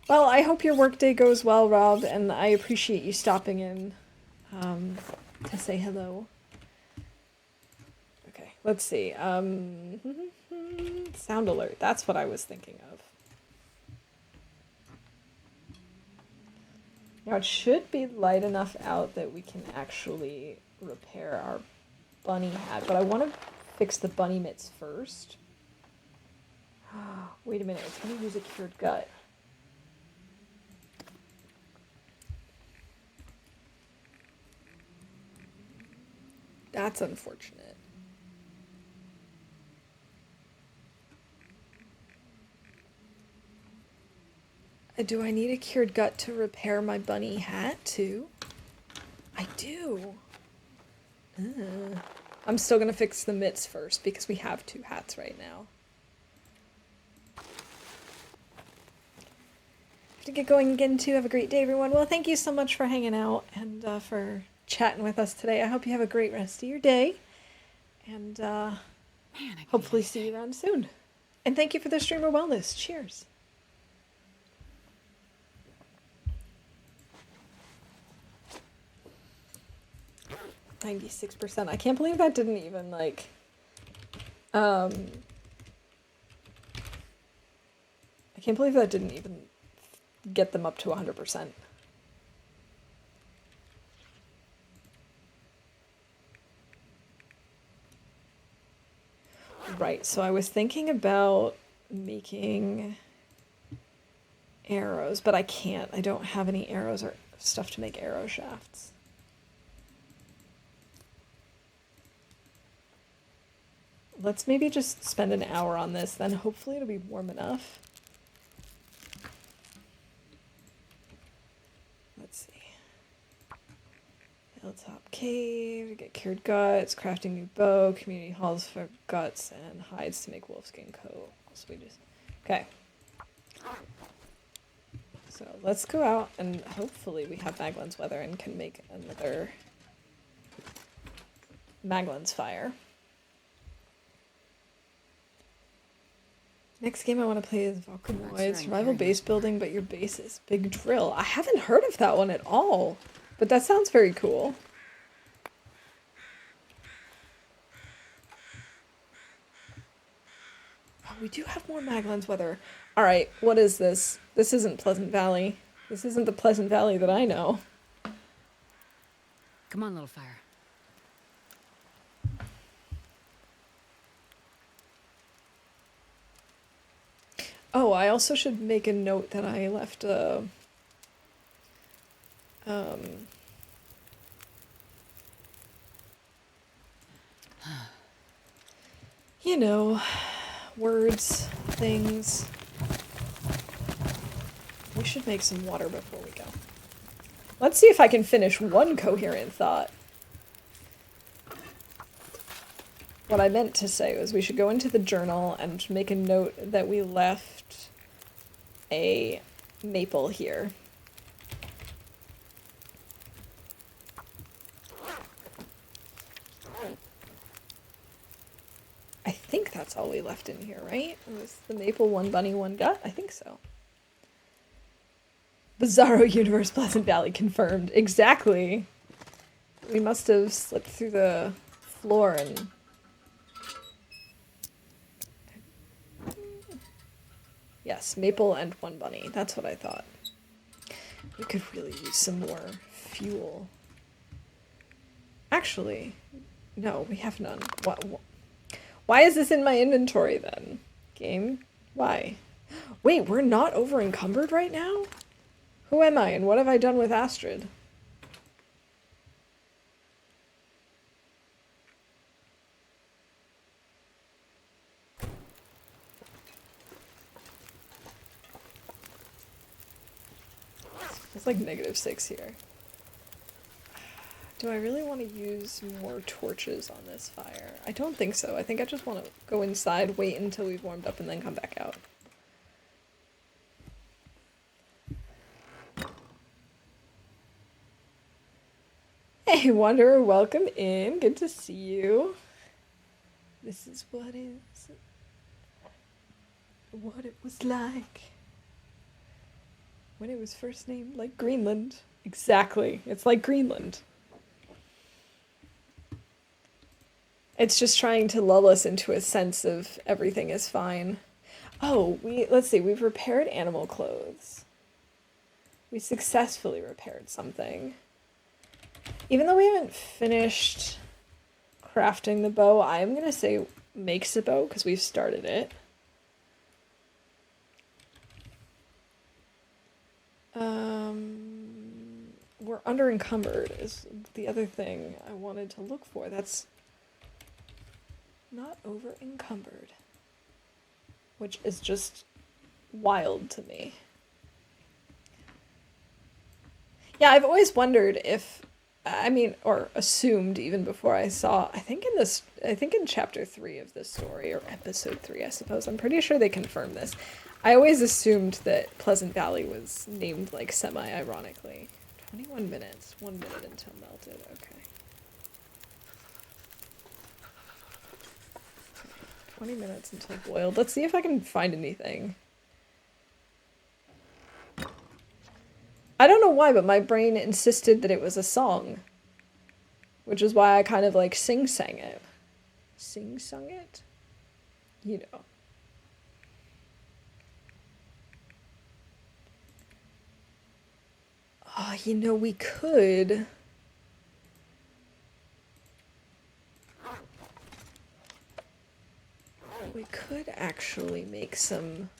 Well, I hope your workday goes well, Rob, and I appreciate you stopping in to say hello. Okay, let's see. Sound alert. That's what I was thinking of. Now it should be light enough out that we can actually repair our bunny hat, but I want to fix the bunny mitts first. Wait a minute, it's going to use a cured gut. That's unfortunate. Do I need a cured gut to repair my bunny hat too? I do. I'm still gonna fix the mitts first because we have 2 hats right now. Have to get going again too. Have a great day, everyone. Well, thank you so much for hanging out and for chatting with us today. I hope you have a great rest of your day, and hopefully see you around soon. And thank you for the streamer wellness. Cheers. 96%. I can't believe that didn't even, like, I can't believe that didn't even get them up to 100%. Right, so I was thinking about making arrows, but I can't. I don't have any arrows or stuff to make arrow shafts. Let's maybe just spend an hour on this, then hopefully it'll be warm enough. Let's see. Hilltop Cave, get cured guts, crafting new bow, community halls for guts and hides to make wolfskin coat. So we just... Okay. So let's go out and hopefully we have Maglin's weather and can make another Maglin's fire. Next game I want to play is Valkanoid, survival base building, but your base is big drill. I haven't heard of that one at all, but that sounds very cool. Oh, we do have more Maglin's weather. All right, what is this? This isn't Pleasant Valley. This isn't the Pleasant Valley that I know. Come on, little fire. Oh, I also should make a note that I left You know, words, things. We should make some water before we go. Let's see if I can finish one coherent thought. What I meant to say was we should go into the journal and make a note that we left a maple here. I think that's all we left in here, right? It was the maple, one bunny, one gut? I think so. Bizarro Universe Pleasant Valley confirmed. Exactly. We must have slipped through the floor and... Yes, maple and one bunny. That's what I thought. We could really use some more fuel. Actually, no, we have none. Why is this in my inventory then? Game? Why? Wait, we're not over encumbered right now? Who am I and what have I done with Astrid? It's like -6 here. Do I really want to use more torches on this fire? I don't think so. I think I just want to go inside, wait until we've warmed up, and then come back out. Hey, Wanderer, welcome in. Good to see you. This is what it was like when it was first named like Greenland. Exactly. It's like Greenland. It's just trying to lull us into a sense of everything is fine. Oh, let's see. We've repaired animal clothes. We successfully repaired something. Even though we haven't finished crafting the bow, I'm going to say makes a bow because we've started it. We're under encumbered is the other thing I wanted to look for. That's not over encumbered, which is just wild to me. Yeah, I've always wondered if, I mean, or assumed even before I saw, I think in chapter 3 of this story, or episode 3, I suppose, I'm pretty sure they confirmed this. I always assumed that Pleasant Valley was named, like, semi-ironically. 21 minutes, 1 minute until melted, okay. 20 minutes until boiled. Let's see if I can find anything. I don't know why, but my brain insisted that it was a song. Which is why I kind of like sing-sang it. Sing-sung it? You know. Oh, you know, we could... We could actually make some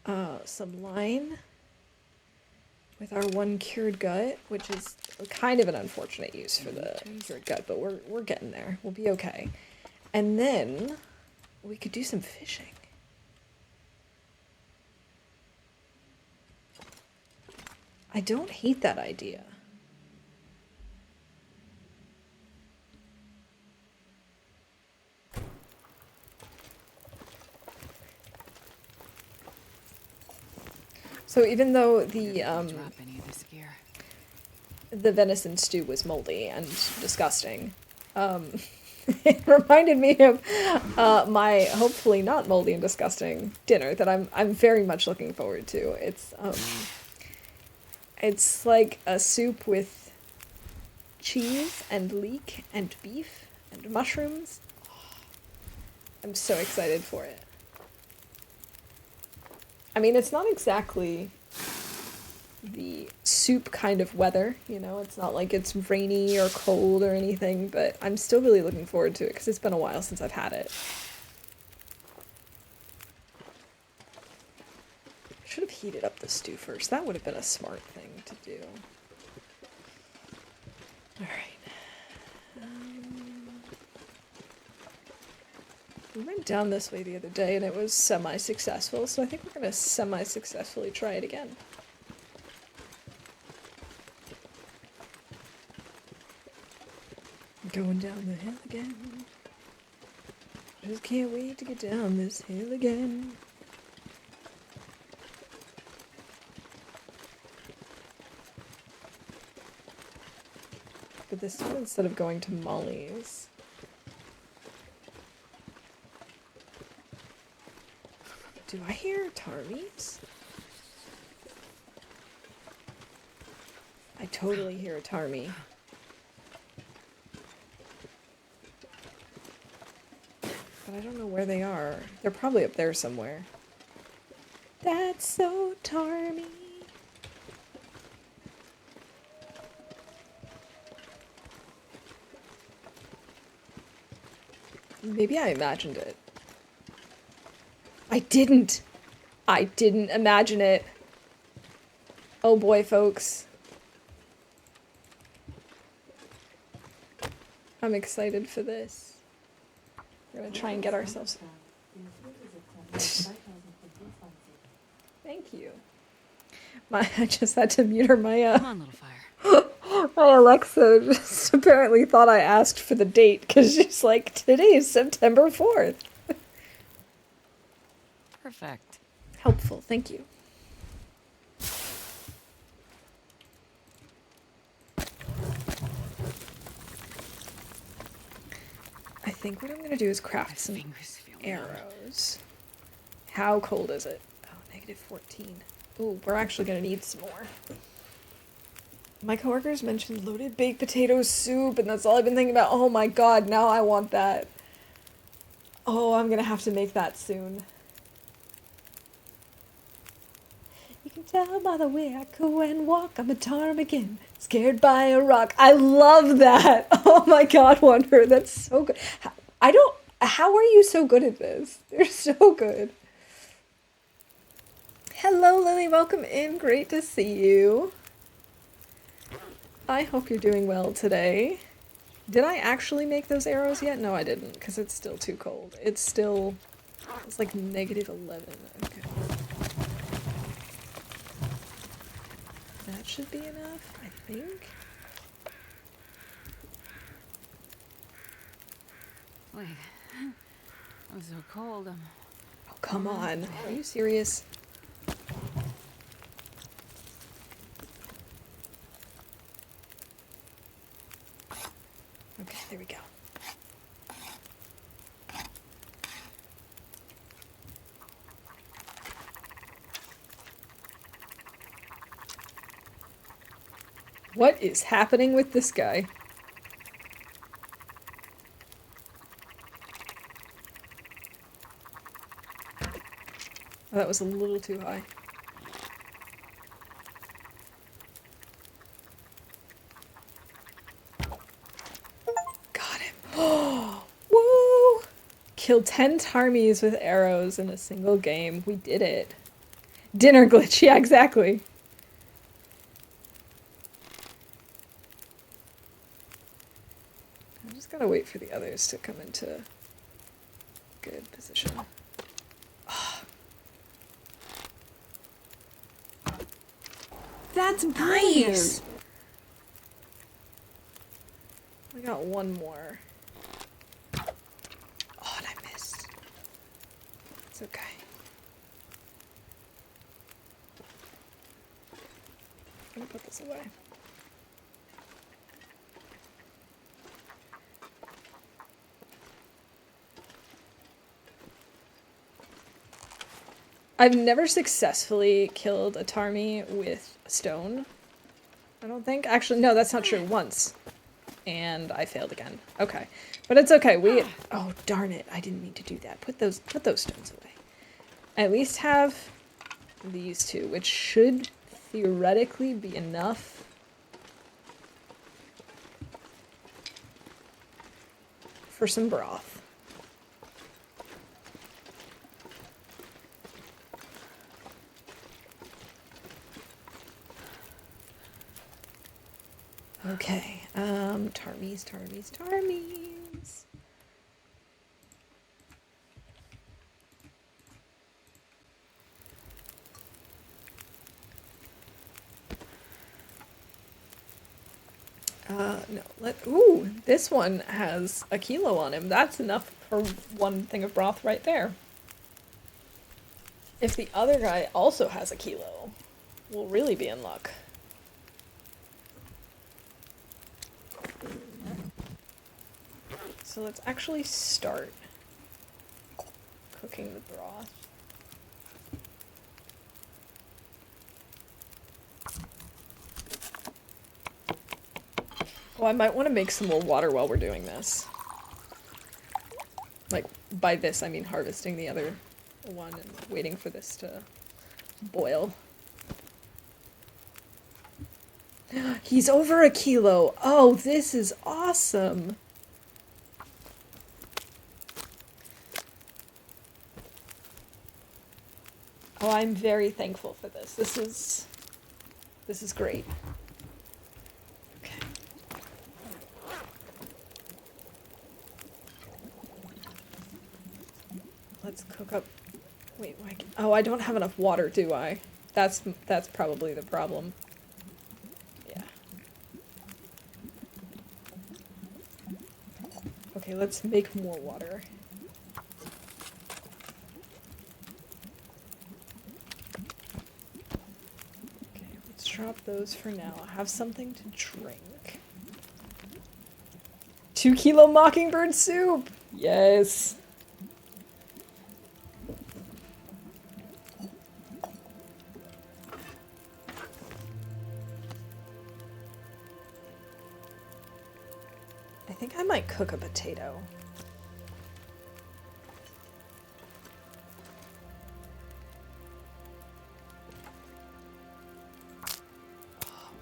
line with our one cured gut, which is kind of an unfortunate use for the cured gut, but we're getting there. We'll be okay. And then we could do some fishing. I don't hate that idea. So even though the venison stew was moldy and disgusting, it reminded me of my hopefully not moldy and disgusting dinner that I'm very much looking forward to. It's like a soup with cheese and leek and beef and mushrooms. I'm so excited for it. I mean, it's not exactly the soup kind of weather, you know? It's not like it's rainy or cold or anything, but I'm still really looking forward to it because it's been a while since I've had it. Should have heated up the stew first. That would have been a smart thing to do. All right. We went down this way the other day and it was semi-successful, so I think we're gonna semi-successfully try it again. Going down the hill again. Just can't wait to get down this hill again. But this time, instead of going to Molly's, do I hear Tarmies? I totally hear a Tarmy. But I don't know where they are. They're probably up there somewhere. That's so Tarmy. Maybe I imagined it. I didn't imagine it. Oh boy, folks. I'm excited for this. We're gonna try and get ourselves... Thank you. I just had to mute her. Come on, little fire. My Alexa just apparently thought I asked for the date because she's like, today is September 4th. Perfect. Helpful, thank you. I think what I'm gonna do is craft some arrows. How cold is it? Oh, -14. Ooh, we're actually gonna need some more. My coworkers mentioned loaded baked potato soup, and that's all I've been thinking about. Oh my god, now I want that. Oh, I'm gonna have to make that soon. You can tell by the way I go and walk, I'm a ptarmigan, scared by a rock. I love that! Oh my god, Wonder, that's so good. How are you so good at this? You're so good. Hello, Lily, welcome in. Great to see you. I hope you're doing well today. Did I actually make those arrows yet? No, I didn't, because it's still too cold. It's like -11. Okay. That should be enough, I think. Wait. I'm so cold. Oh, come on. Are you serious? Okay, there we go. What is happening with this guy? Oh, that was a little too high. Got him. Oh, woo! Killed 10 Tarmies with arrows in a single game. We did it. Dinner glitch. Yeah, exactly. I'm just gotta wait for the others to come into good position. That's nice. We got one more. Oh, and I missed. It's okay. I'm gonna put this away. I've never successfully killed a Tarmy with a stone. I don't think. Actually, no, that's not true. Once. And I failed again. Okay. But it's okay. Oh, darn it. I didn't mean to do that. Put those stones away. I at least have these two, which should theoretically be enough. For some broth. Okay, Tarmies. No. Ooh, this one has a kilo on him. That's enough for one thing of broth right there. If the other guy also has a kilo, we'll really be in luck. So let's actually start cooking the broth. Oh, I might want to make some more water while we're doing this. Like, by this I mean harvesting the other one and waiting for this to boil. He's over a kilo! Oh, this is awesome! Oh, I'm very thankful for this. This is great. Okay. Let's cook up. Wait, oh, I don't have enough water, do I? That's probably the problem. Yeah. Okay, let's make more water. Drop those for now. I'll have something to drink. 2 kilo mockingbird soup! Yes! I think I might cook a potato.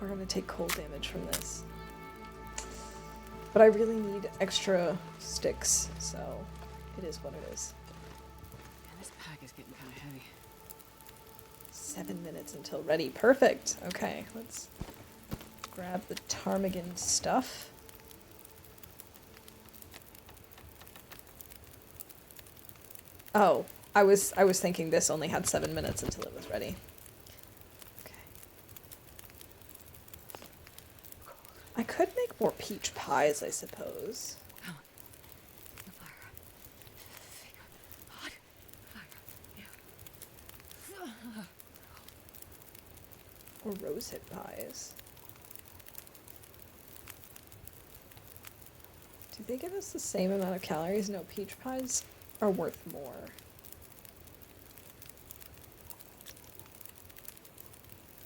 We're gonna take cold damage from this. But I really need extra sticks, so it is what it is. Man, this pack is getting kind of heavy. 7 minutes until ready. Perfect! Okay, let's grab the ptarmigan stuff. Oh, I was thinking this only had 7 minutes until it was ready. I could make more peach pies, I suppose. Come on. The fire. Hot fire. Yeah. Or rosehip pies. Do they give us the same amount of calories? No, peach pies are worth more.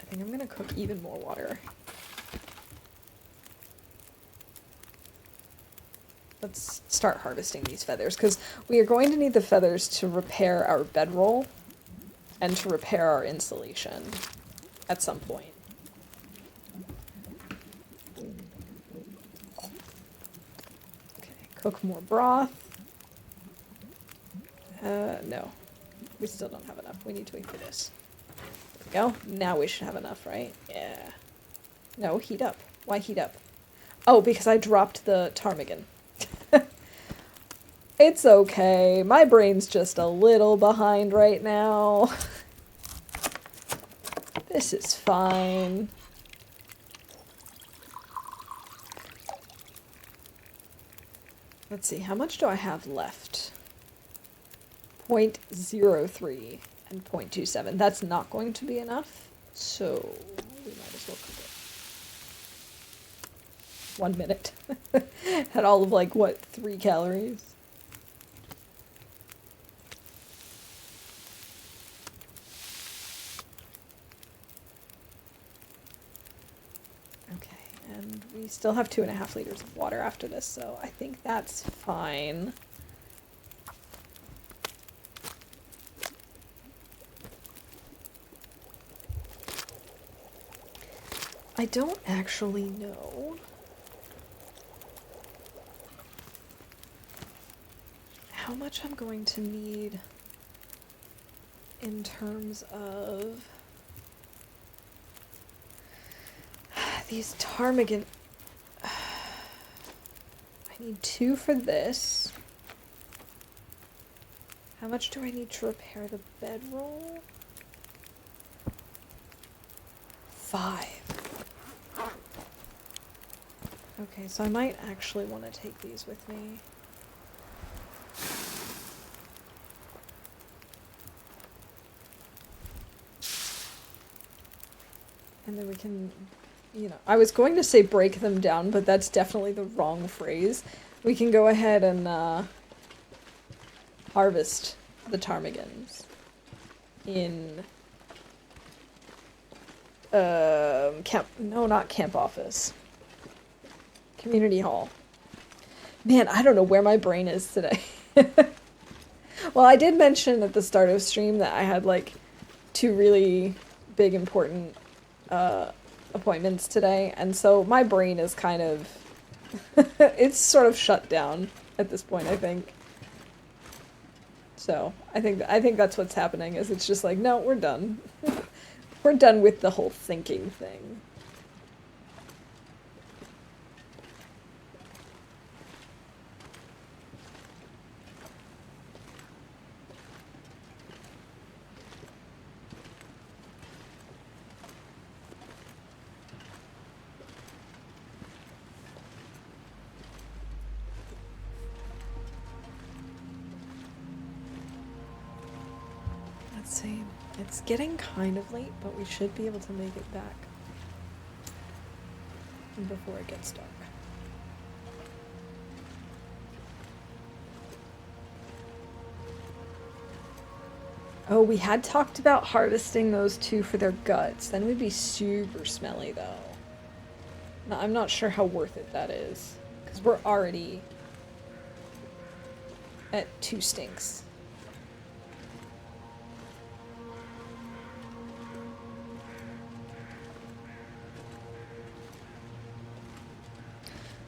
I think I'm gonna cook even more water. Let's start harvesting these feathers, because we are going to need the feathers to repair our bedroll and to repair our insulation at some point. Okay, cook more broth. No. We still don't have enough. We need to wait for this. There we go. Now we should have enough, right? Yeah. No, heat up. Why heat up? Oh, because I dropped the ptarmigan. It's okay. My brain's just a little behind right now. This is fine. Let's see, how much do I have left? 0.03 and 0.27. That's not going to be enough, so we might as well cook it. 1 minute. Had all of, like, what, 3 calories? Okay, and we still have 2.5 liters of water after this, so I think that's fine. I don't actually know how much I'm going to need in terms of these ptarmigan. I need 2 for this. How much do I need to repair the bedroll? 5. Okay, so I might actually want to take these with me. And then we can, you know, I was going to say break them down, but that's definitely the wrong phrase. We can go ahead and harvest the ptarmigans in camp, no, not camp office. Community hall. Man, I don't know where my brain is today. Well, I did mention at the start of stream that I had like 2 really big important appointments today, and so my brain is kind of it's sort of shut down at this point, I think. So I think that's what's happening, is it's just like, no, we're done. We're done with the whole thinking thing. Let's see. It's getting kind of late, but we should be able to make it back before it gets dark. Oh, we had talked about harvesting those 2 for their guts. Then we'd be super smelly, though. No, I'm not sure how worth it that is, because we're already at 2 stinks.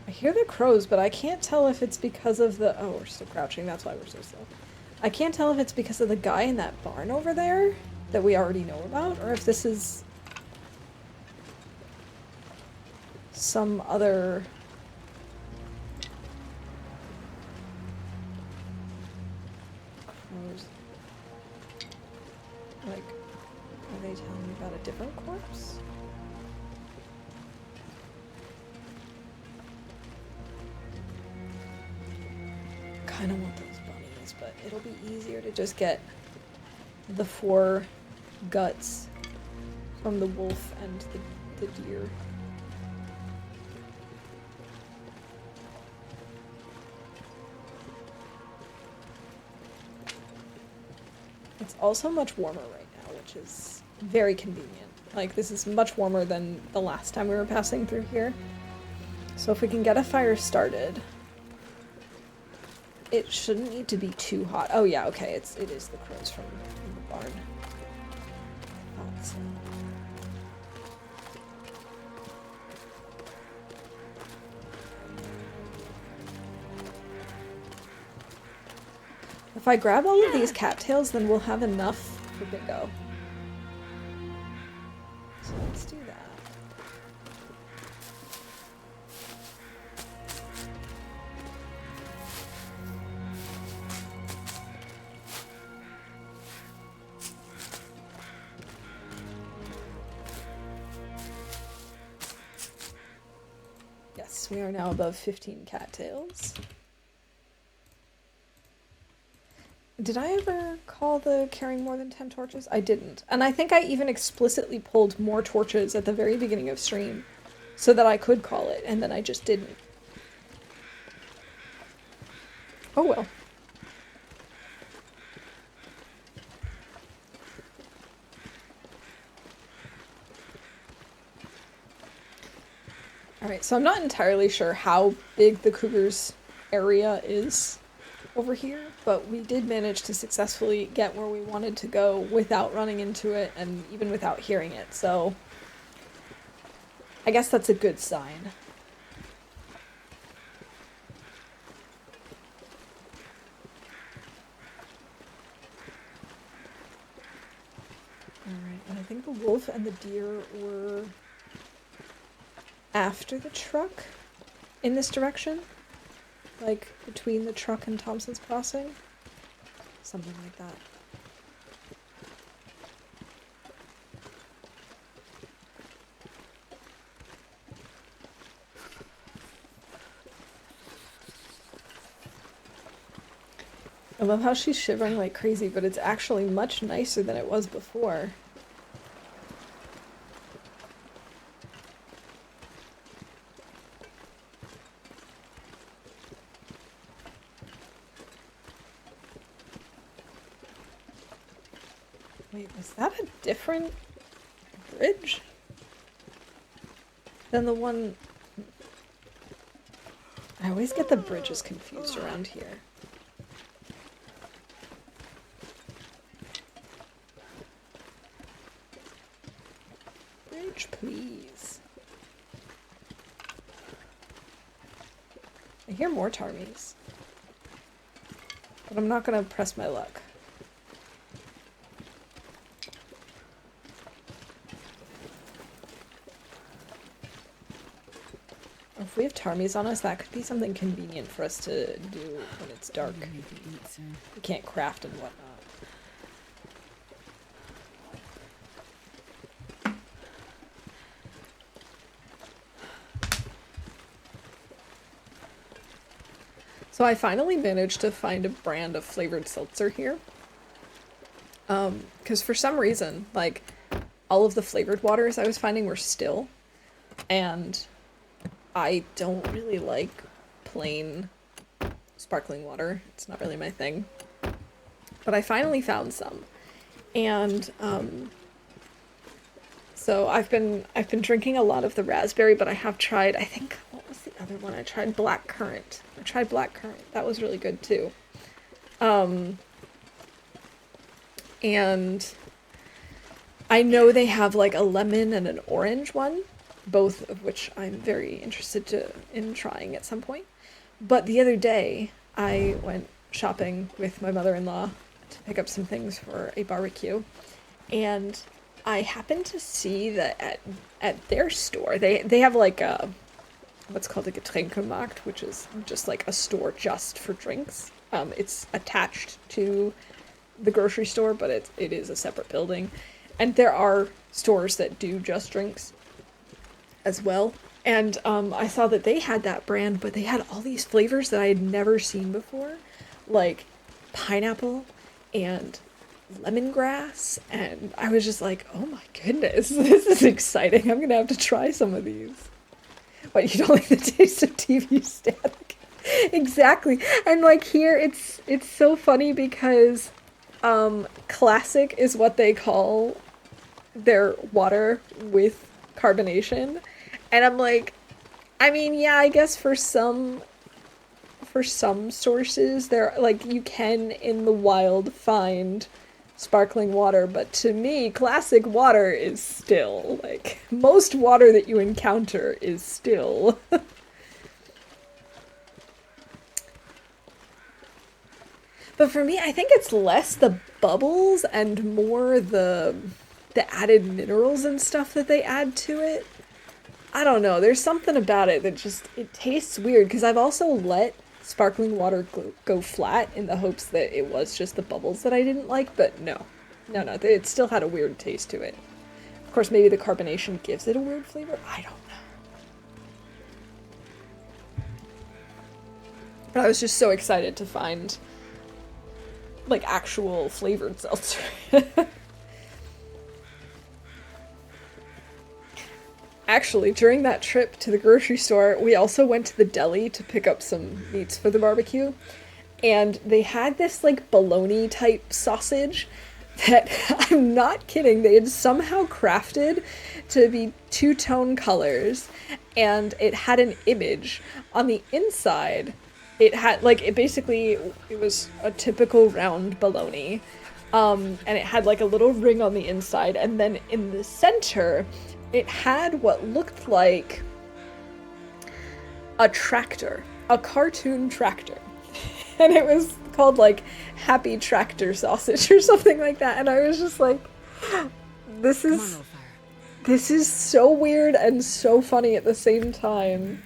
I hear the crows, but I can't tell if it's because of the... Oh, we're still crouching. That's why we're so slow. I can't tell if it's because of the guy in that barn over there that we already know about, or if this is some other... crows. Like, are they telling me about a different corpse? Kind of want those bunnies, but it'll be easier to just get the 4 guts from the wolf and the deer. It's also much warmer right now, which is very convenient. Like, this is much warmer than the last time we were passing through here. So if we can get a fire started... It shouldn't need to be too hot. Oh yeah, okay, it is the crows from the barn. So. If I grab all of these cattails, then we'll have enough for bingo. So let's do that. Yes, we are now above 15 cattails. Did I ever call the carrying more than 10 torches? I didn't. And I think I even explicitly pulled more torches at the very beginning of stream so that I could call it, and then I just didn't. Oh well. Alright, so I'm not entirely sure how big the cougar's area is over here, but we did manage to successfully get where we wanted to go without running into it and even without hearing it, so I guess that's a good sign. Alright, and I think the wolf and the deer were after the truck in this direction, like between the truck and Thompson's Crossing, something like that. love how she's shivering like crazy, but it's actually much nicer than it was before. Wait, was that a different bridge than the one? I always get the bridges confused around here. Bridge, please. I hear more Tarmies, but I'm not gonna press my luck. If we have Tarmies on us, that could be something convenient for us to do when it's dark. We can't craft and whatnot. So I finally managed to find a brand of flavored seltzer here. Because for some reason, like, all of the flavored waters I was finding were still. And I don't really like plain sparkling water. It's not really my thing. But I finally found some. And so I've been drinking a lot of the raspberry, but I have tried, I think, what was the other one? I tried black currant. That was really good too. And I know they have like a lemon and an orange one, both of which I'm very interested in trying at some point. But the other day, I went shopping with my mother-in-law to pick up some things for a barbecue, and I happened to see that at their store, they have like a what's called a Getränkemarkt, which is just like a store just for drinks. It's attached to the grocery store, but it is a separate building. And there are stores that do just drinks as well. And I saw that they had that brand, but they had all these flavors that I had never seen before, like pineapple and lemongrass. And I was just like, oh my goodness, this is exciting. I'm gonna have to try some of these. But you don't like the taste of TV static. Exactly. And like here, it's so funny because classic is what they call their water with carbonation. And I'm like, I mean, yeah, I guess for some sources there, like, you can in the wild find sparkling water, but to me, classic water is still, like, most water that you encounter is still. But for me, I think it's less the bubbles and more the added minerals and stuff that they add to it. I don't know, there's something about it that just, it tastes weird, because I've also let sparkling water go flat in the hopes that it was just the bubbles that I didn't like, but no, it still had a weird taste to it. Of course, maybe the carbonation gives it a weird flavor, I don't know. But I was just so excited to find, like, actual flavored seltzer. Actually, during that trip to the grocery store, we also went to the deli to pick up some meats for the barbecue. And they had this, like, bologna type sausage that, I'm not kidding, they had somehow crafted to be two-tone colors. And it had an image on the inside. It had, like, it was a typical round bologna. And it had, like, a little ring on the inside. And then in the center, it had what looked like a tractor, a cartoon tractor. And it was called, like, Happy Tractor Sausage or something like that. And I was just like, this is so weird and so funny at the same time.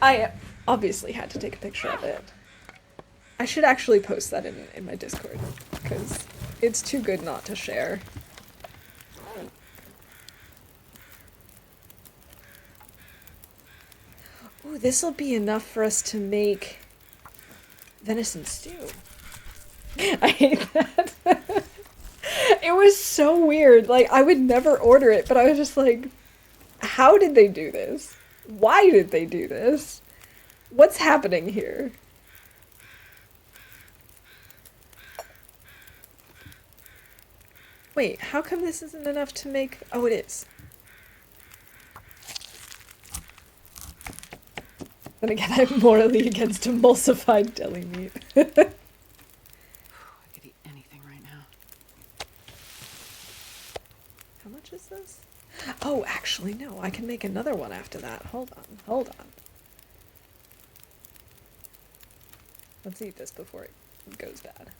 I obviously had to take a picture of it. I should actually post that in my Discord, because it's too good not to share. Ooh, this'll be enough for us to make Venison stew. I hate that. It was so weird. Like, I would never order it, but I was just like, how did they do this? Why did they do this? What's happening here? Wait, how come this isn't enough to make... Oh, it is. Then again, I'm morally against emulsified deli meat. I could eat anything right now. How much is this? Oh, actually, no. I can make another one after that. Hold on. Hold on. Let's eat this before it goes bad.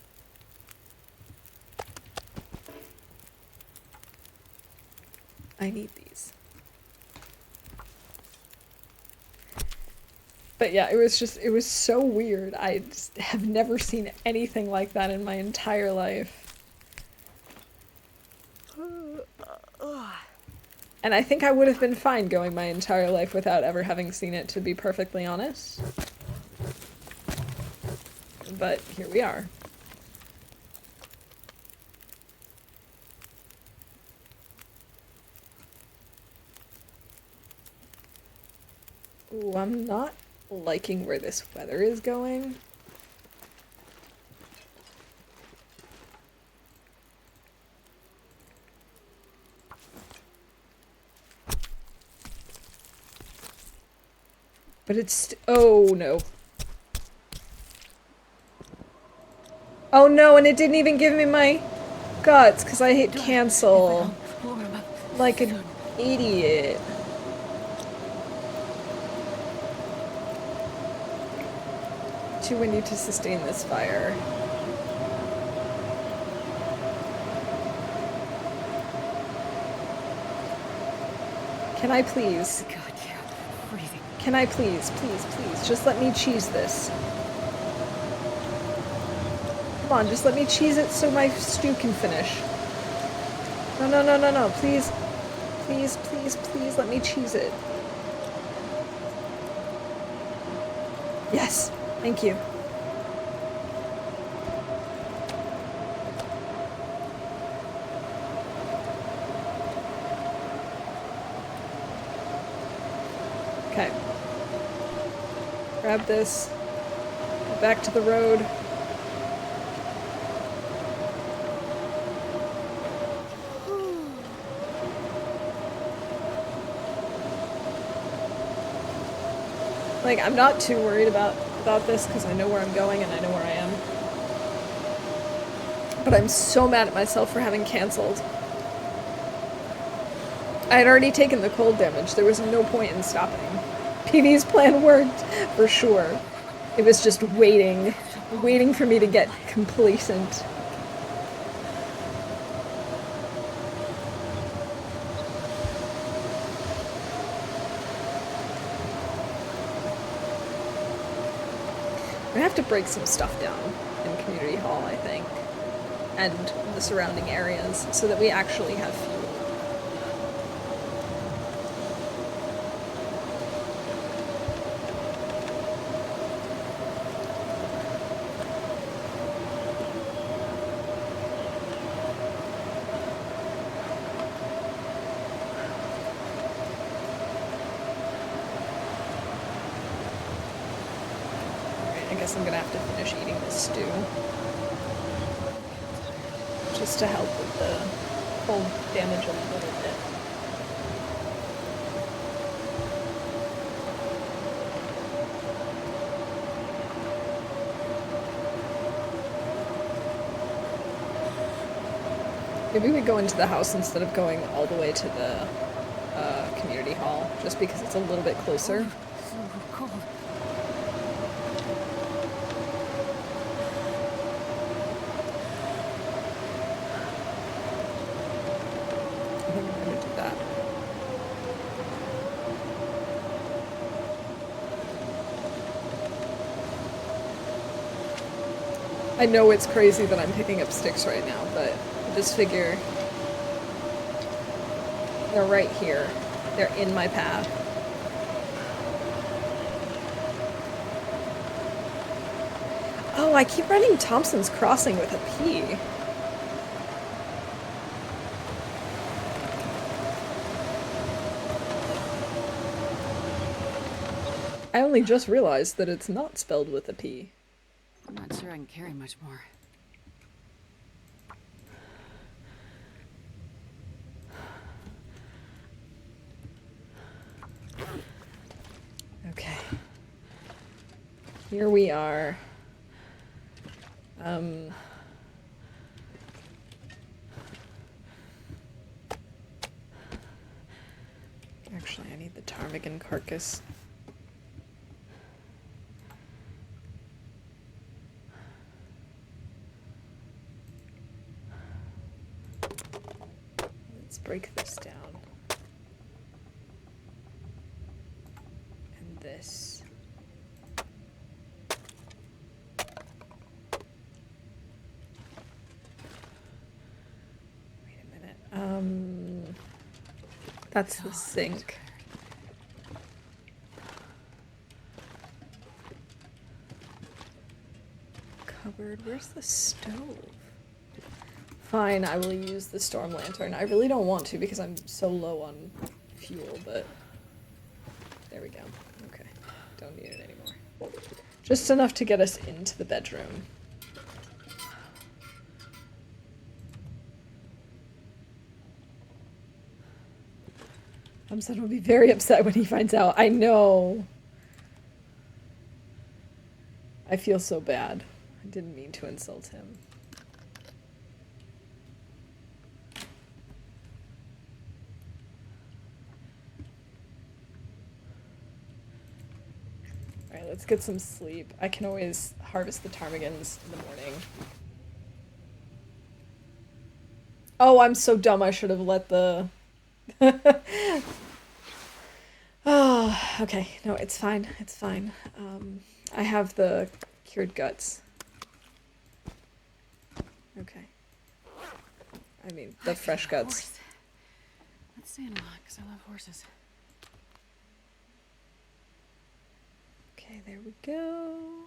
I need these. But yeah, it was so weird. I just have never seen anything like that in my entire life. And I think I would have been fine going my entire life without ever having seen it, to be perfectly honest. But here we are. Ooh, I'm not liking where this weather is going. But it's... Oh, no. Oh, no, and it didn't even give me my guts, because I hit cancel. Like an idiot. Too windy to sustain this fire. Can I please? God, yeah. Freezing. Can I please, just let me cheese this. Come on, just let me cheese it so my stew can finish. No, please. Please, let me cheese it. Yes, thank you. Okay. Grab this. Go back to the road. Like, I'm not too worried about this because I know where I'm going and I know where I am. But I'm so mad at myself for having canceled. I had already taken the cold damage. There was no point in stopping. PV's plan worked, for sure. It was just waiting for me to get complacent. We're gonna have to break some stuff down in Community Hall, I think, and the surrounding areas, so that we actually have fuel. I guess I'm gonna have to finish eating this stew. Just to help with the cold damage a little bit. Maybe we go into the house instead of going all the way to the community hall, just because it's a little bit closer. So cold. I think I'm gonna do that. I know it's crazy that I'm picking up sticks right now, but I just figure they're right here. They're in my path. Oh, I keep running Thompson's Crossing with a P. I only just realized that it's not spelled with a P. I'm not sure I can carry much more. Okay. Here we are. Actually, I need the ptarmigan carcass. Let's break this down. And this. Wait a minute. That's the sink. Cupboard. Where's the stove? Fine, I will use the storm lantern. I really don't want to because I'm so low on fuel, but there we go. Okay, don't need it anymore. Just enough to get us into the bedroom. Thompson will be very upset when he finds out. I know. I feel so bad. I didn't mean to insult him. Alright, let's get some sleep. I can always harvest the ptarmigans in the morning. Oh, I'm so dumb. I should have let the... Oh, okay. No, it's fine. It's fine. I have the cured guts. Okay. I mean, the fresh guts. Horse. Let's stay in a lot, because I love horses. Okay, there we go.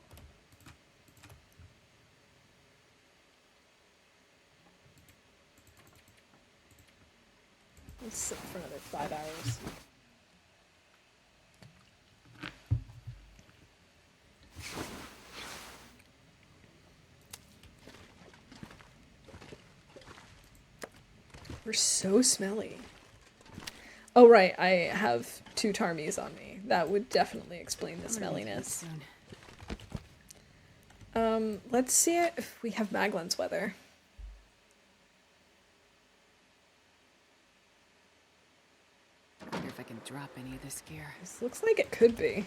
Let's sit for another 5 hours. We're so smelly. Oh, right, I have 2 tarmies on me. That would definitely explain the smelliness. Let's see if we have Maglin's weather. I wonder if I can drop any of this gear. This looks like it could be.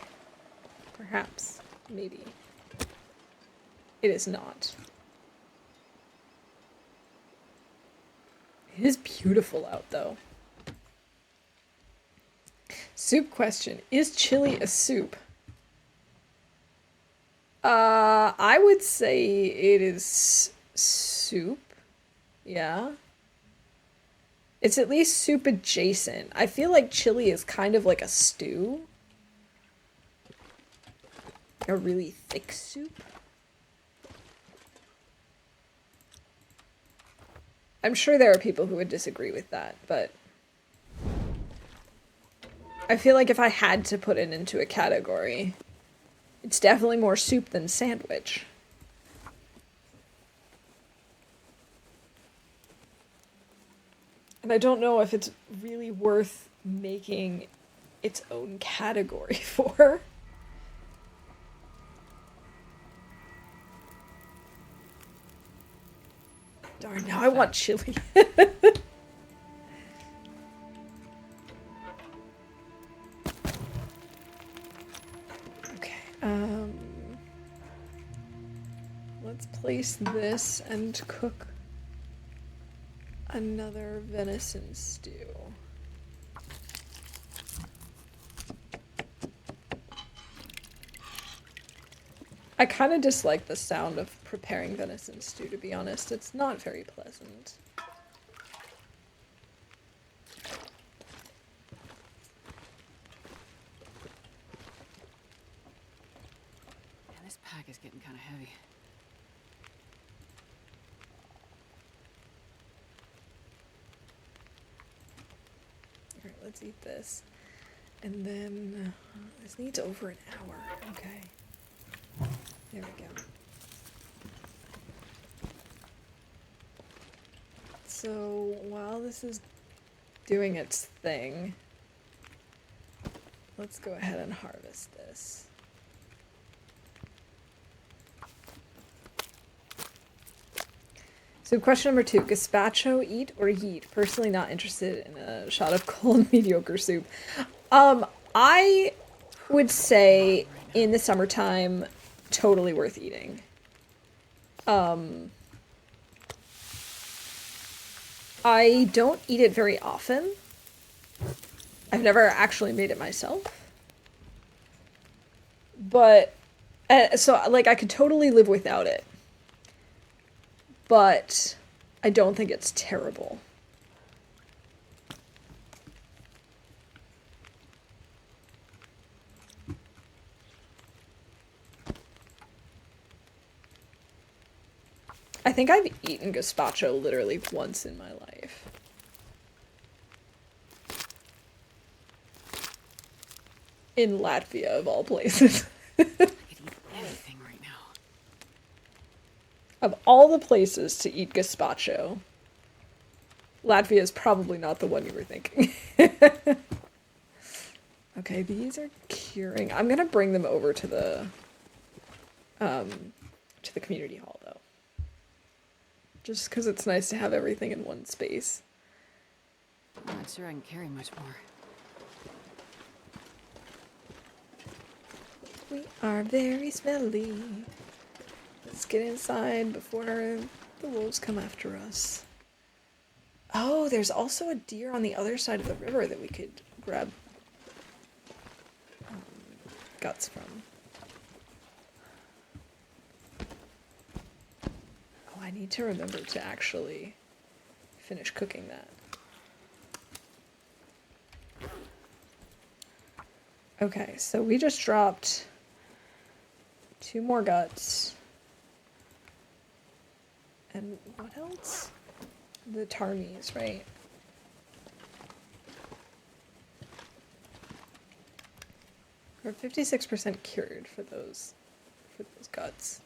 Perhaps. Maybe. It is not. It is beautiful out, though. Soup question. Is chili a soup? I would say it is soup. Yeah. It's at least soup adjacent. I feel like chili is kind of like a stew. A really thick soup. I'm sure there are people who would disagree with that, but I feel like if I had to put it into a category, it's definitely more soup than sandwich. And I don't know if it's really worth making its own category for. Darn, now I want chili. Okay, let's place this and cook another venison stew. I kind of dislike the sound of preparing venison stew, to be honest. It's not very pleasant. Yeah, this pack is getting kind of heavy. Alright, let's eat this. And then, this needs over an hour. Okay. There we go. So, while this is doing its thing, let's go ahead and harvest this. So question number 2, gazpacho, eat or yeet? Personally not interested in a shot of cold mediocre soup. I would say in the summertime, totally worth eating. I don't eat it very often. I've never actually made it myself. But, so, like, I could totally live without it. But I don't think it's terrible. I think I've eaten gazpacho literally once in my life. In Latvia, of all places. I could eat anything right now. Of all the places to eat gazpacho, Latvia is probably not the one you were thinking. Okay, these are curing. I'm gonna bring them over to the community hall, though. Just because it's nice to have everything in one space. I'm not sure I can carry much more. We are very smelly. Let's get inside before the wolves come after us. Oh, there's also a deer on the other side of the river that we could grab guts from. Oh, I need to remember to actually finish cooking that. Okay, so we just dropped 2 more guts. And what else? The tarmies, right? We're 56% cured for those guts.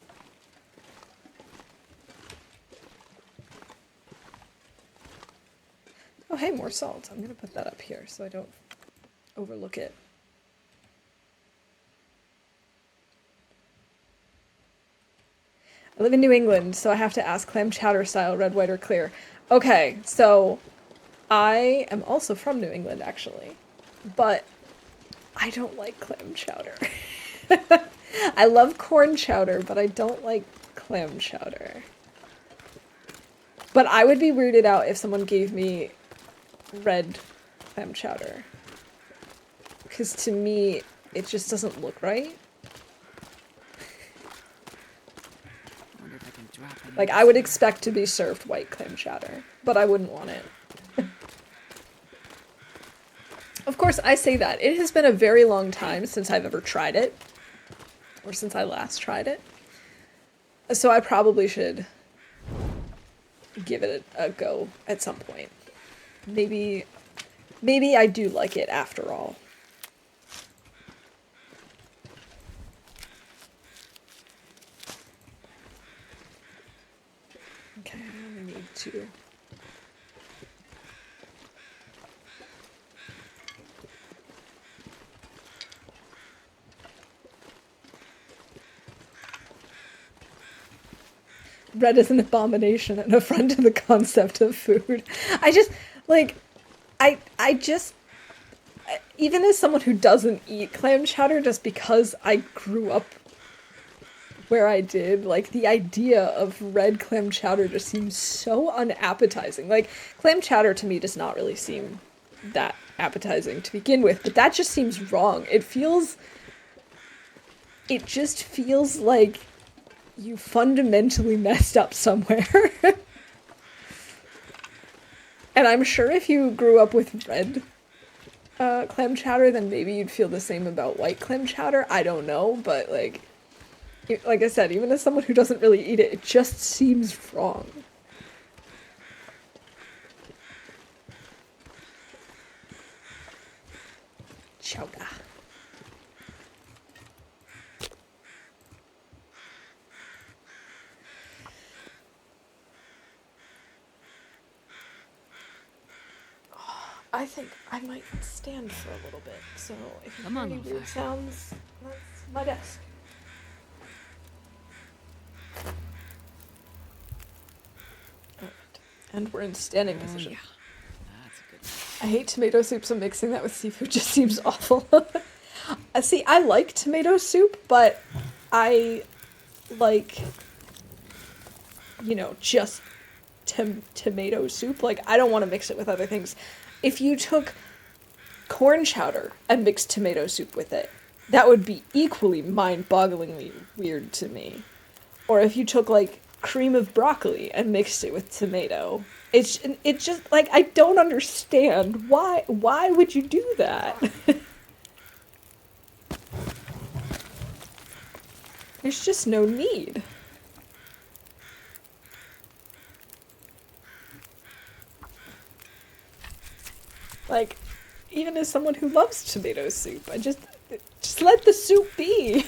Oh, hey, more salt. I'm gonna put that up here so I don't overlook it. I live in New England, so I have to ask clam chowder style, red, white, or clear. Okay, so I am also from New England, actually, but I don't like clam chowder. I love corn chowder, but I don't like clam chowder. But I would be weirded out if someone gave me red clam chowder. Because to me, it just doesn't look right. Like, I would expect to be served white clam chowder, but I wouldn't want it. Of course, I say that. It has been a very long time since I've ever tried it, or since I last tried it. So I probably should give it a go at some point. Maybe I do like it after all. Okay, I only need 2. Red is an abomination and affront to the concept of food. I just, like, I just, even as someone who doesn't eat clam chowder, just because I grew up where I did, like, the idea of red clam chowder just seems so unappetizing. Like, clam chowder to me does not really seem that appetizing to begin with, but that just seems wrong. It just feels like you fundamentally messed up somewhere. And I'm sure if you grew up with red clam chowder, then maybe you'd feel the same about white clam chowder. I don't know, but like I said, even as someone who doesn't really eat it, it just seems wrong. chowder. I think I might stand for a little bit, so if you Come hear on, any Loper. weird sounds, that's my desk. Alright. And we're in standing position. Yeah. That's a good one. I hate tomato soup, so mixing that with seafood just seems awful. See, I like tomato soup, but I like, just tomato soup. Like, I don't want to mix it with other things. If you took corn chowder and mixed tomato soup with it, that would be equally mind-bogglingly weird to me. Or if you took, like, cream of broccoli and mixed it with tomato. It's just, like, I don't understand. Why would you do that? There's just no need. Like, even as someone who loves tomato soup, I just let the soup be.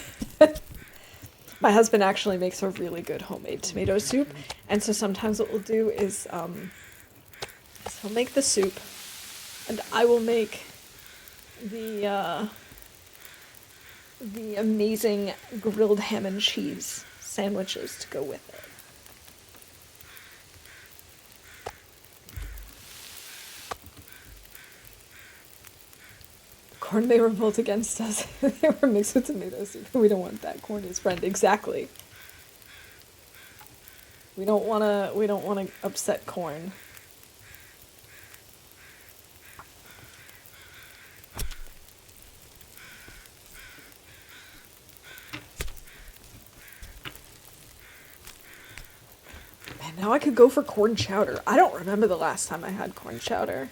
My husband actually makes a really good homemade tomato soup, and so sometimes what we'll do is he'll make the soup, and I will make the amazing grilled ham and cheese sandwiches to go with it. Corn may revolt against us. They were mixed with tomato soup. We don't want that. Corn is friend. Exactly. We don't wanna upset corn. Man, now I could go for corn chowder. I don't remember the last time I had corn chowder.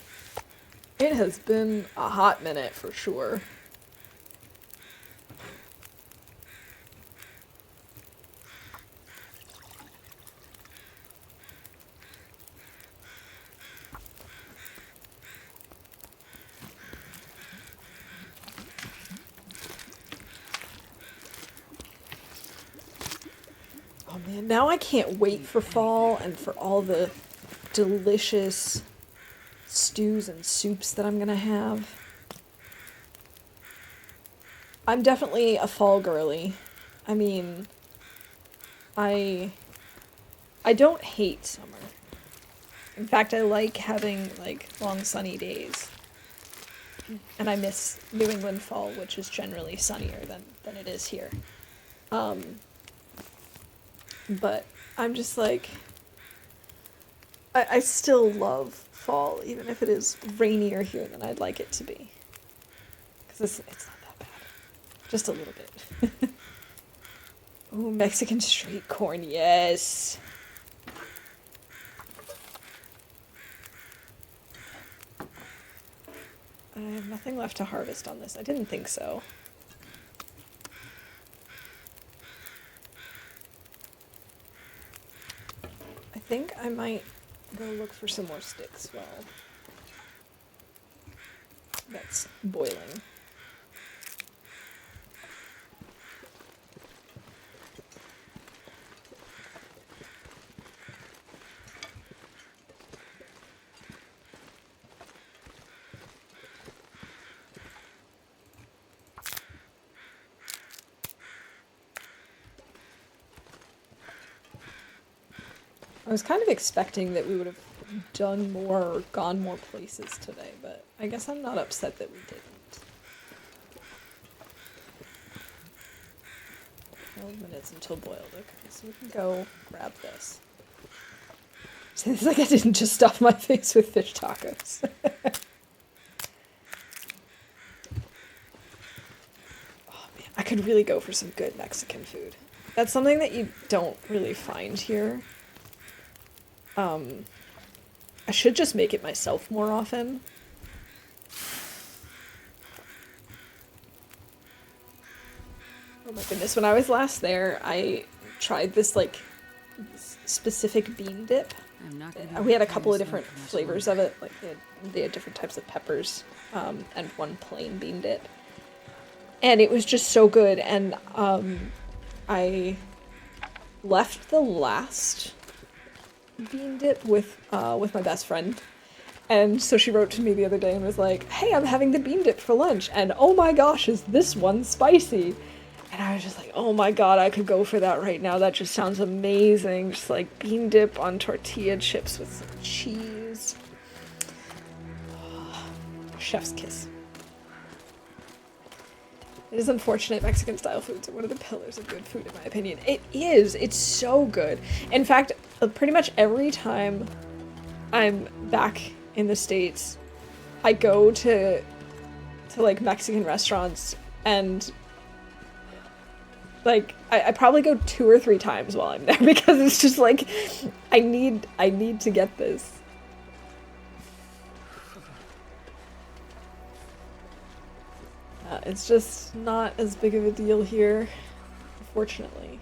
It has been a hot minute for sure. Oh man, now I can't wait for fall and for all the delicious stews and soups that I'm gonna have. I'm definitely a fall girly. I mean, I don't hate summer. In fact, I like having like long sunny days. And I miss New England fall, which is generally sunnier than it is here. But I'm just like, I still love fall, even if it is rainier here than I'd like it to be. Because it's not that bad. Just a little bit. Ooh, Mexican street corn, yes. I have nothing left to harvest on this. I didn't think so. I think I might go look for some more sticks while that's boiling. I was kind of expecting that we would have done more or gone more places today, but I guess I'm not upset that we didn't. 12 minutes until boiled. Okay, so we can go grab this. So it's like I didn't just stuff my face with fish tacos. Oh man, I could really go for some good Mexican food. That's something that you don't really find here. I should just make it myself more often. Oh my goodness, when I was last there, I tried this, like, specific bean dip. We had a couple of different flavors of it. Like, they had different types of peppers, and one plain bean dip. And it was just so good. And I left the last bean dip with my best friend. And so she wrote to me the other day and was like, hey, I'm having the bean dip for lunch. And oh my gosh, is this one spicy? And I was just like, oh my god, I could go for that right now. That just sounds amazing. Just like bean dip on tortilla chips with some cheese. Chef's kiss. It is unfortunate Mexican style foods are one of the pillars of good food in my opinion. It is. It's so good. In fact, pretty much every time I'm back in the States, I go to like Mexican restaurants and like I probably go 2 or 3 times while I'm there because it's just like I need to get this. It's just not as big of a deal here, unfortunately.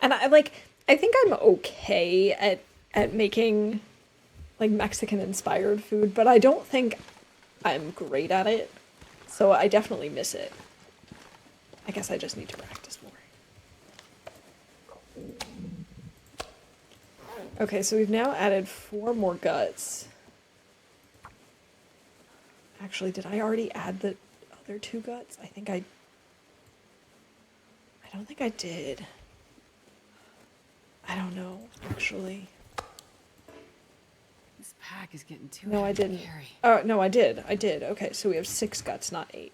And I think I'm okay at making like Mexican inspired food, but I don't think I'm great at it. So I definitely miss it. I guess I just need to practice more. Okay, so we've now added 4 more guts. Actually, did I already add the other 2 guts? I don't think I did. I don't know, actually. This pack is getting too No, I heavy to didn't. carry. Oh, no, I did. Okay, so we have 6 guts, not 8.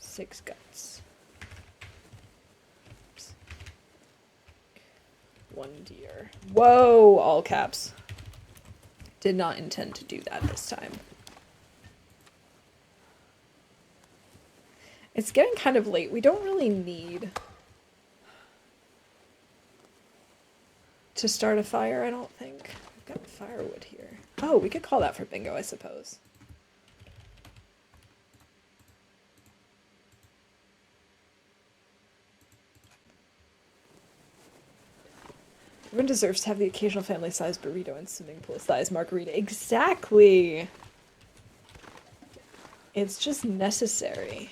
6 guts. Oops. 1 deer. Whoa, all caps. Did not intend to do that this time. It's getting kind of late. We don't really need to start a fire, I don't think. We've got firewood here. Oh, we could call that for bingo, I suppose. Everyone deserves to have the occasional family-sized burrito and swimming pool-sized margarita. Exactly! It's just necessary.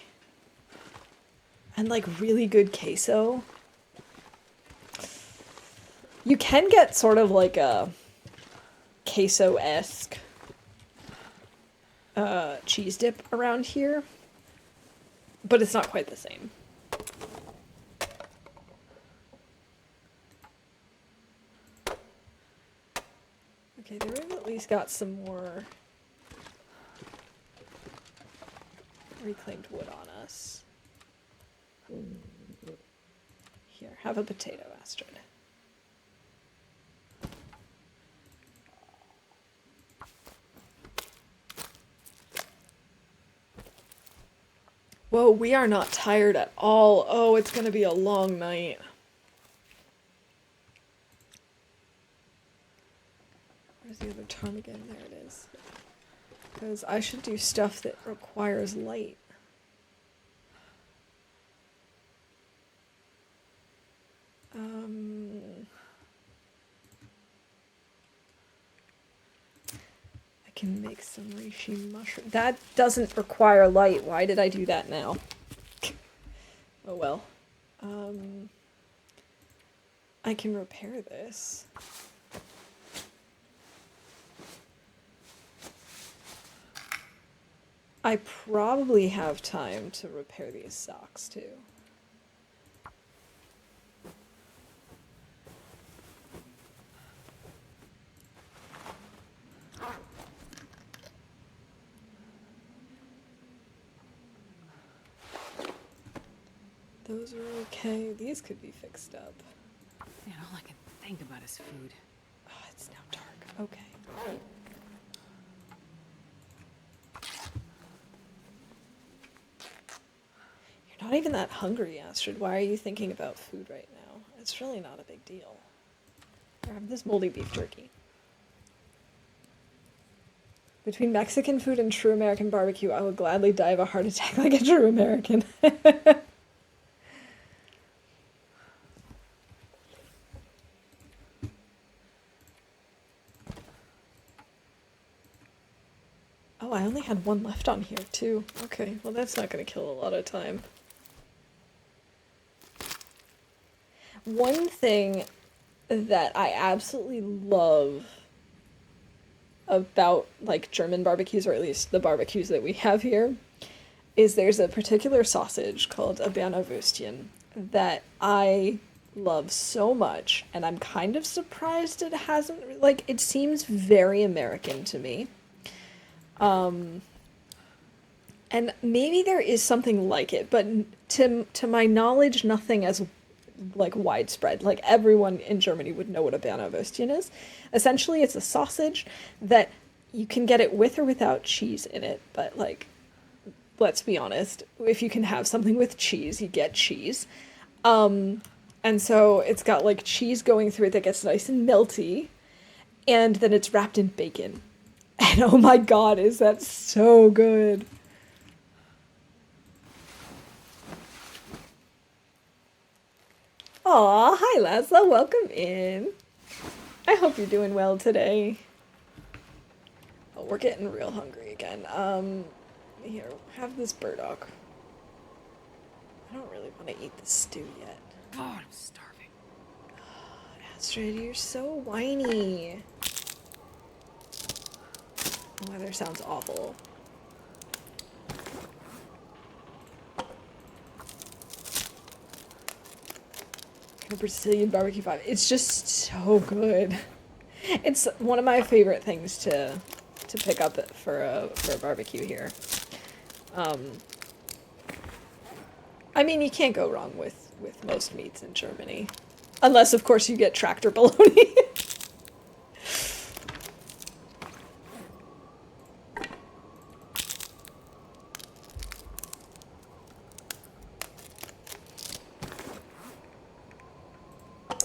And like really good queso. You can get sort of like a queso-esque cheese dip around here, but it's not quite the same. Okay, there we've at least got some more reclaimed wood on us. Here, have a potato, Astrid. Whoa, we are not tired at all. Oh, it's gonna be a long night. Where's the other ptarmigan? There it is. Because I should do stuff that requires light. I can make some reishi mushroom. That doesn't require light. Why did I do that now? Oh well. I can repair this. I probably have time to repair these socks too. Those are okay. These could be fixed up. Man, all I can think about is food. Oh, it's now dark. Okay. You're not even that hungry, Astrid. Why are you thinking about food right now? It's really not a big deal. Grab this moldy beef jerky. Between Mexican food and true American barbecue, I will gladly die of a heart attack like a true American. Oh, I only had one left on here, too. Okay, well that's not gonna kill a lot of time. One thing that I absolutely love about, like, German barbecues, or at least the barbecues that we have here, is there's a particular sausage called a Berner Würstchen that I love so much, and I'm kind of surprised it hasn't, like, it seems very American to me. And maybe there is something like it, but to my knowledge, nothing as like widespread. Like everyone in Germany would know what a Berner Würstchen is. Essentially, it's a sausage that you can get it with or without cheese in it, but like, let's be honest, if you can have something with cheese, you get cheese. And so it's got like cheese going through it that gets nice and melty, and then it's wrapped in bacon. And oh my god, is that so good! Aw, hi Laszlo, welcome in. I hope you're doing well today. Oh, we're getting real hungry again. Here, have this burdock. I don't really want to eat the stew yet. God, I'm starving. Astrid, you're so whiny. The weather sounds awful. Brazilian barbecue vibe. It's just so good. It's one of my favorite things to pick up for a barbecue here. I mean, you can't go wrong with most meats in Germany, unless of course you get tractor bologna.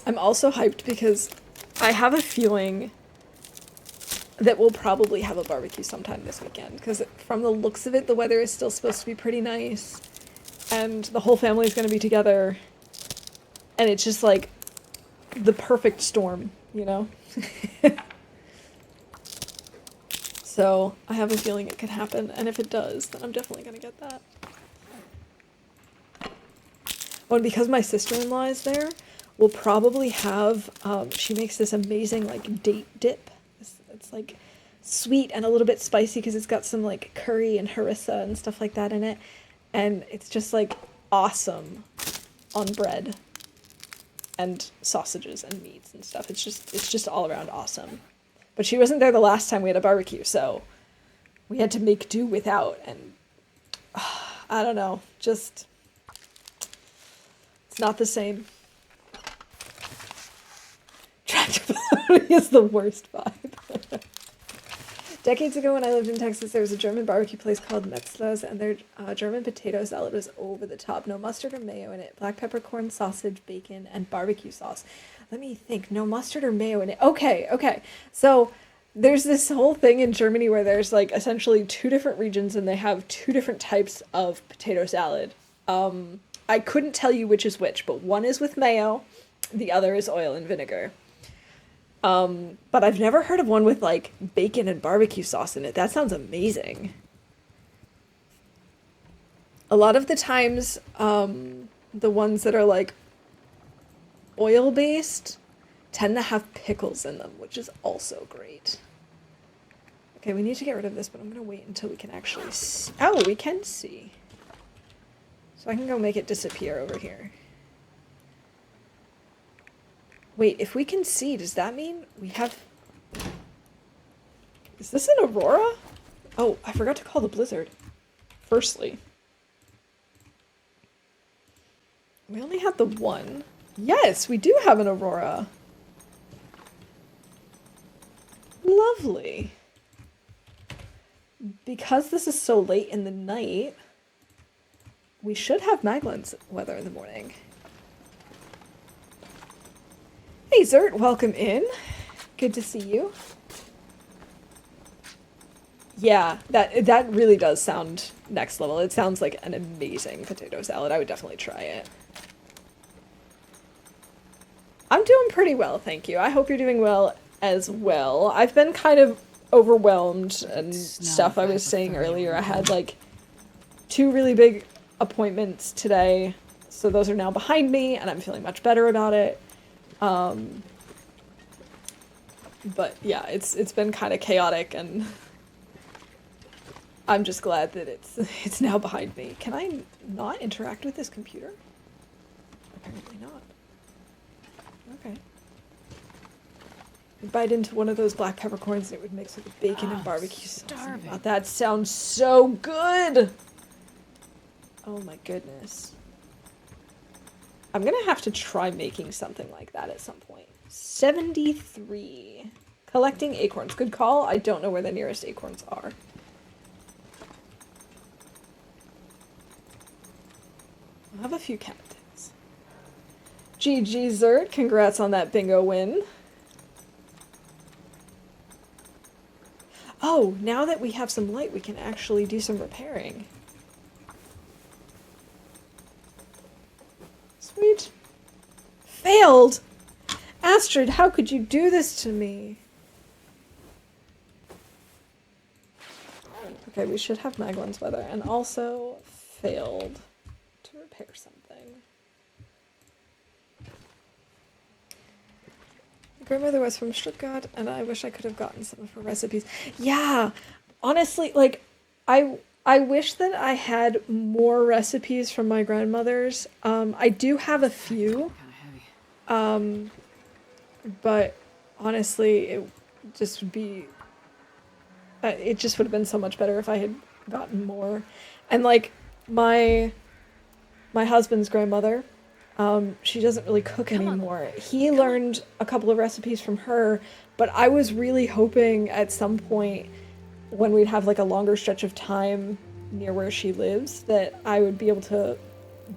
I'm also hyped because I have a feeling that we'll probably have a barbecue sometime this weekend, because from the looks of it, the weather is still supposed to be pretty nice, and the whole family is going to be together, and it's just like the perfect storm, you know? So I have a feeling it could happen, and if it does, then I'm definitely going to get that. Oh, and because my sister-in-law is there, we'll probably have, she makes this amazing, like, date dip. It's like, sweet and a little bit spicy because it's got some, like, curry and harissa and stuff like that in it. And it's just, like, awesome on bread and sausages and meats and stuff. It's just all around awesome. But she wasn't there the last time we had a barbecue, so we had to make do without, and I don't know, just, it's not the same. Tractor bologna is the worst vibe. Decades ago when I lived in Texas, there was a German barbecue place called Metzler's, and their German potato salad was over the top. No mustard or mayo in it. Black peppercorn, sausage, bacon, and barbecue sauce. Let me think. No mustard or mayo in it. Okay. So there's this whole thing in Germany where there's like essentially two different regions and they have two different types of potato salad. I couldn't tell you which is which, but one is with mayo, the other is oil and vinegar. But I've never heard of one with, like, bacon and barbecue sauce in it. That sounds amazing. A lot of the times, the ones that are, like, oil-based tend to have pickles in them, which is also great. Okay, we need to get rid of this, but I'm gonna wait until we can actually see. Oh, we can see. So I can go make it disappear over here. Wait, if we can see, does that mean we have... Is this an aurora? Oh, I forgot to call the blizzard. Firstly. We only had the one. Yes, we do have an aurora. Lovely. Because this is so late in the night, we should have Maglins weather in the morning. Hey Zert, welcome in. Good to see you. Yeah, that really does sound next level. It sounds like an amazing potato salad. I would definitely try it. I'm doing pretty well, thank you. I hope you're doing well as well. I've been kind of overwhelmed and It's not stuff. I a was saying earlier, I hypothermia. had like 2 really big appointments today, so those are now behind me, and I'm feeling much better about it. But yeah, it's been kind of chaotic, and I'm just glad that it's now behind me. Can I not interact with this computer? Apparently not. Okay. I'd bite into one of those black peppercorns and it would mix with the bacon and barbecue sauce. starving. Oh, that sounds so good! Oh my goodness. I'm gonna have to try making something like that at some point. 73. Collecting acorns. Good call. I don't know where the nearest acorns are. I'll have a few cactus. GG Zert, congrats on that bingo win. Oh, now that we have some light, we can actually do some repairing. Sweet. Failed! Astrid, how could you do this to me? Okay, we should have Maglun's weather, and also failed to repair something. My grandmother was from Stuttgart, and I wish I could have gotten some of her recipes. Yeah, honestly, like, I wish that I had more recipes from my grandmother's. I do have a few, Kind of heavy. but honestly, it just would be... it just would have been so much better if I had gotten more. And, like, my husband's grandmother, she doesn't really cook anymore. He learned a couple of recipes from her, but I was really hoping at some point when we'd have like a longer stretch of time near where she lives that I would be able to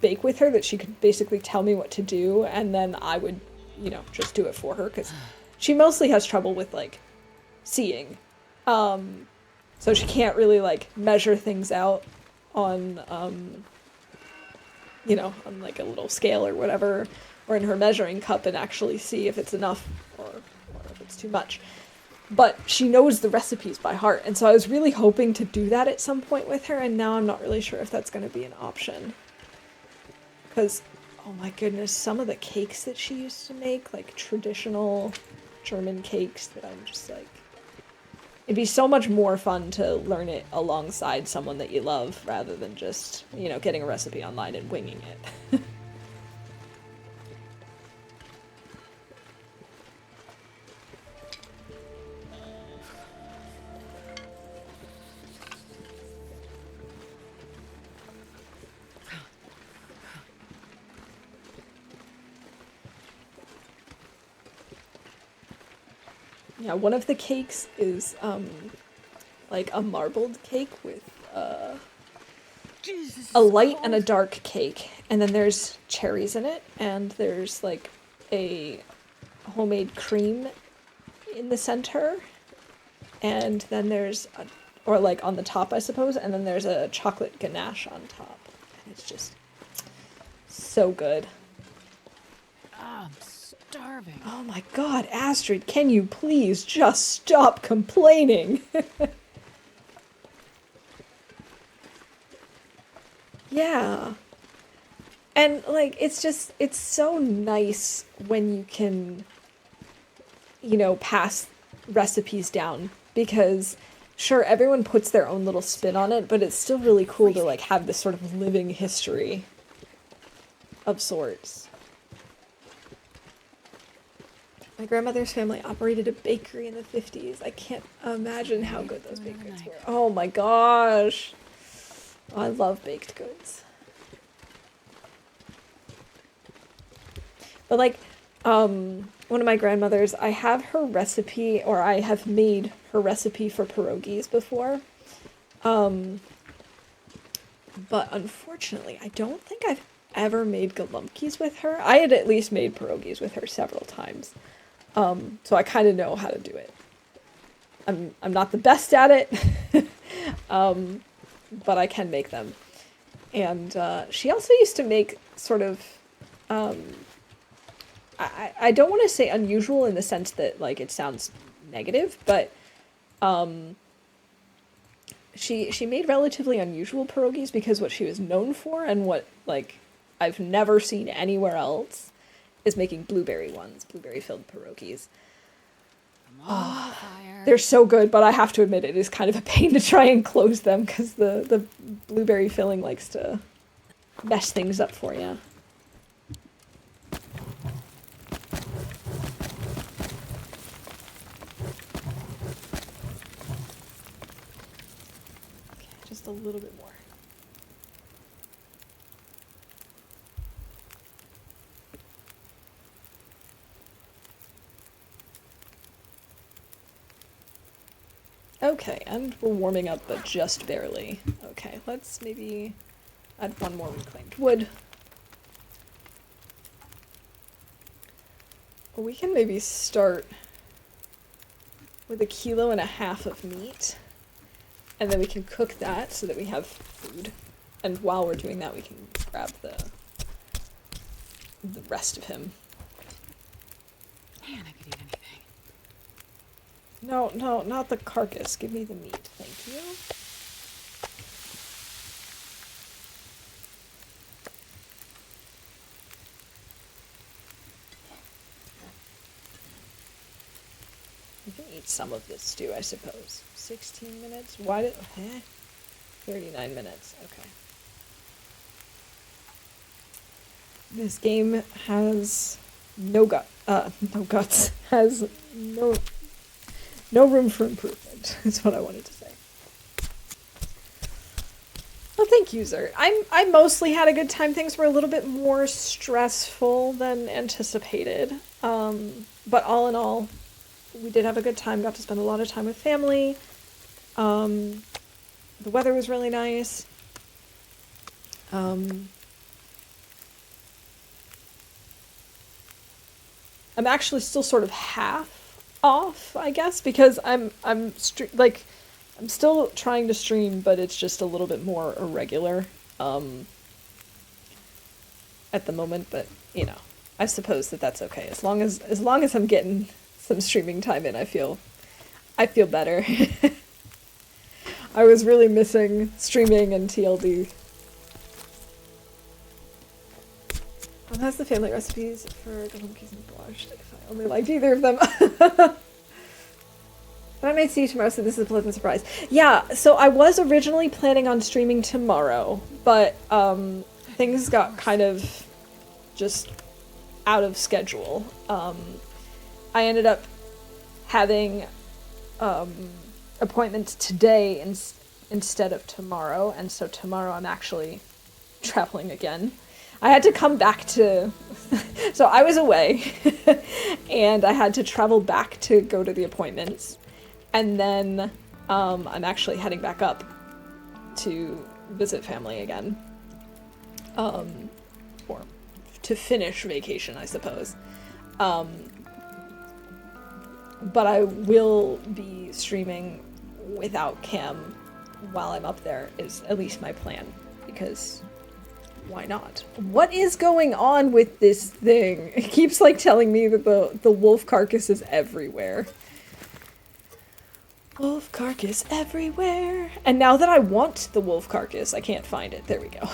bake with her, that she could basically tell me what to do and then I would, you know, just do it for her, because she mostly has trouble with like seeing. So she can't really like measure things out on you know, on like a little scale or whatever, or in her measuring cup and actually see if it's enough or if it's too much. But she knows the recipes by heart, and so I was really hoping to do that at some point with her, and now I'm not really sure if that's going to be an option. Because, oh my goodness, some of the cakes that she used to make, like traditional German cakes, that I'm just like... It'd be so much more fun to learn it alongside someone that you love, rather than just, you know, getting a recipe online and winging it. Yeah, one of the cakes is, like a marbled cake with, a light and a dark cake. And then there's cherries in it, and there's, like, a homemade cream in the center. And then there's, or, like, on the top, I suppose, and then there's a chocolate ganache on top. And it's just so good. I'm starving. Oh my god, Astrid, can you please just stop complaining? Yeah. And, like, it's just, it's so nice when you can, you know, pass recipes down. Because, sure, everyone puts their own little spin on it, but it's still really cool to, like, have this sort of living history of sorts. My grandmother's family operated a bakery in the 50s. I can't imagine how good those baked goods were. Oh my gosh. Oh, I love baked goods. But like, one of my grandmothers, I have her recipe, or I have made her recipe for pierogies before. But unfortunately, I don't think I've ever made galumkis with her. I had at least made pierogies with her several times. So I kind of know how to do it. I'm not the best at it, but I can make them. And she also used to make sort of, I don't want to say unusual in the sense that like it sounds negative, but She made relatively unusual pierogies because what she was known for and what, like, I've never seen anywhere else is making blueberry ones, blueberry-filled pierogies. I'm on fire. They're so good, but I have to admit it is kind of a pain to try and close them because the blueberry filling likes to mess things up for you. Okay, just a little bit more. Okay, and we're warming up, but just barely. Okay, let's maybe add one more reclaimed wood. We can maybe start with 1.5 kilos of meat, and then we can cook that so that we have food. And while we're doing that, we can grab the rest of him. Man, I could eat anything. No, not the carcass. Give me the meat, thank you. We can eat some of this stew, I suppose. 16 minutes? Why did... 39 minutes, okay. This game has no guts, has no room for improvement, is what I wanted to say. Well, thank you, Zert. I mostly had a good time. Things were a little bit more stressful than anticipated. But all in all, we did have a good time. Got to spend a lot of time with family. The weather was really nice. I'm actually still sort of half off, I guess, because I'm still trying to stream, but it's just a little bit more irregular at the moment. But you know, I suppose that's okay as long as I'm getting some streaming time in. I feel better. I was really missing streaming and TLD. That's the family recipes for golden cookies and goulash. If I only liked either of them. But I might see you tomorrow, so this is a pleasant surprise. Yeah, so I was originally planning on streaming tomorrow, but things got kind of just out of schedule. I ended up having appointments today instead of tomorrow, and so tomorrow I'm actually traveling again. I had to come back to... So I was away, and I had to travel back to go to the appointments. And then I'm actually heading back up to visit family again. Or to finish vacation, I suppose. But I will be streaming without Cam while I'm up there, is at least my plan. Because... why not? What is going on with this thing? It keeps like telling me that the wolf carcass is everywhere. Wolf carcass everywhere. And now that I want the wolf carcass, I can't find it. There we go.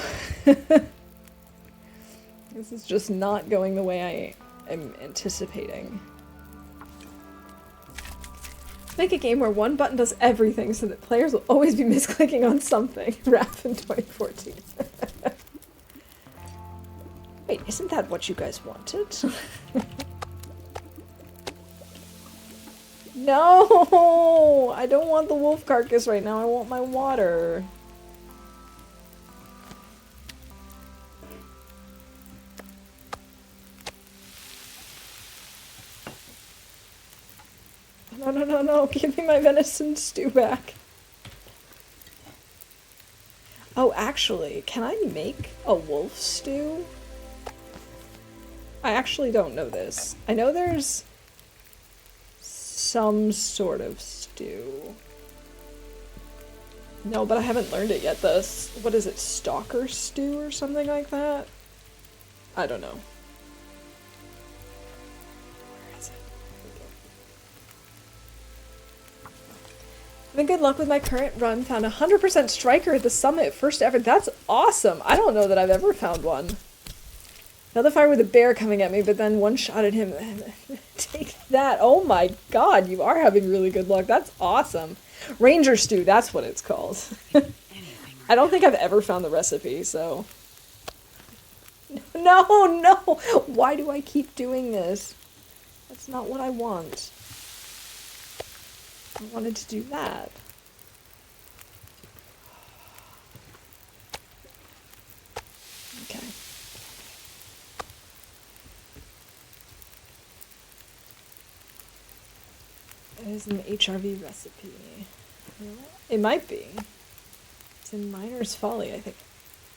This is just not going the way I am anticipating. Make a game where one button does everything so that players will always be misclicking on something. Rap in 2014. Wait, isn't that what you guys wanted? No! I don't want the wolf carcass right now. I want my water. No. Give me my venison stew back. Oh, actually, can I make a wolf stew? I actually don't know this. I know there's some sort of stew. No, but I haven't learned it yet. What is it, stalker stew or something like that? I don't know. Where is it? Then good luck with my current run. Found 100% striker at the summit, first ever. That's awesome. I don't know that I've ever found one. Another fire with a bear coming at me, but then one shot at him. Take that. Oh my god, you are having really good luck. That's awesome. Ranger stew, that's what it's called. I don't think I've ever found the recipe, so... No, no! Why do I keep doing this? That's not what I want. I wanted to do that. Okay. It is an HRV recipe. It might be. It's in Miner's Folly, I think.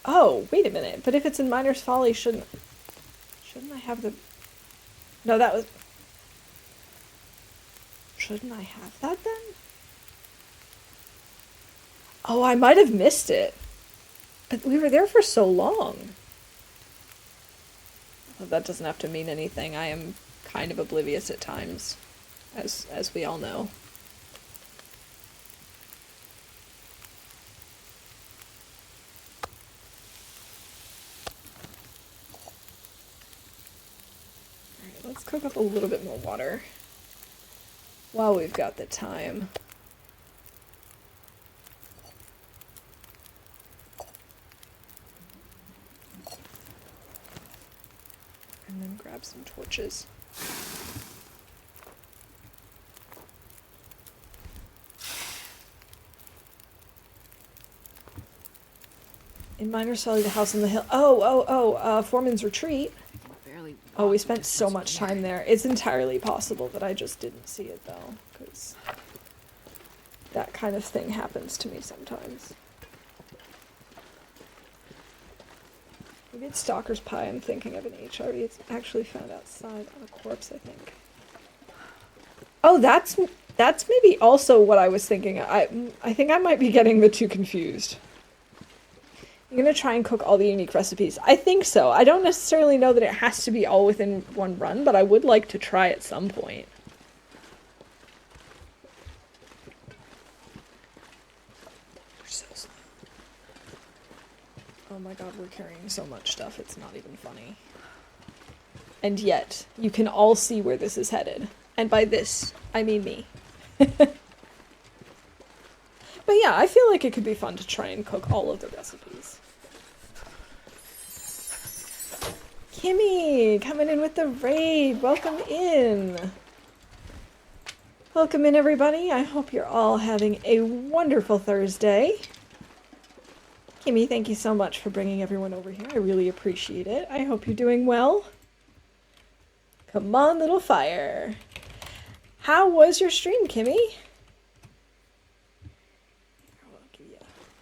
Oh, wait a minute. But if it's in Miner's Folly, shouldn't I have the... No, that was... Shouldn't I have that then? Oh, I might have missed it. But we were there for so long. Well, that doesn't have to mean anything. I am kind of oblivious at times, as we all know. Alright, let's cook up a little bit more water while we've got the time. And then grab some torches. In Miner's Folly, the house on the hill. Foreman's Retreat. Oh, we spent so much time there. It's entirely possible that I just didn't see it, though, because that kind of thing happens to me sometimes. Maybe it's Stalker's Pie I'm thinking of in HRV. It's actually found outside on a corpse, I think. Oh, that's maybe also what I was thinking. I think I might be getting the two confused. I'm gonna try and cook all the unique recipes. I think so. I don't necessarily know that it has to be all within one run, but I would like to try at some point. We're so slow. Oh my god, we're carrying so much stuff, it's not even funny. And yet, you can all see where this is headed. And by this, I mean me. But yeah, I feel like it could be fun to try and cook all of the recipes. Kimmy, coming in with the raid. Welcome in. Welcome in, everybody. I hope you're all having a wonderful Thursday. Kimmy, thank you so much for bringing everyone over here. I really appreciate it. I hope you're doing well. Come on, little fire. How was your stream, Kimmy?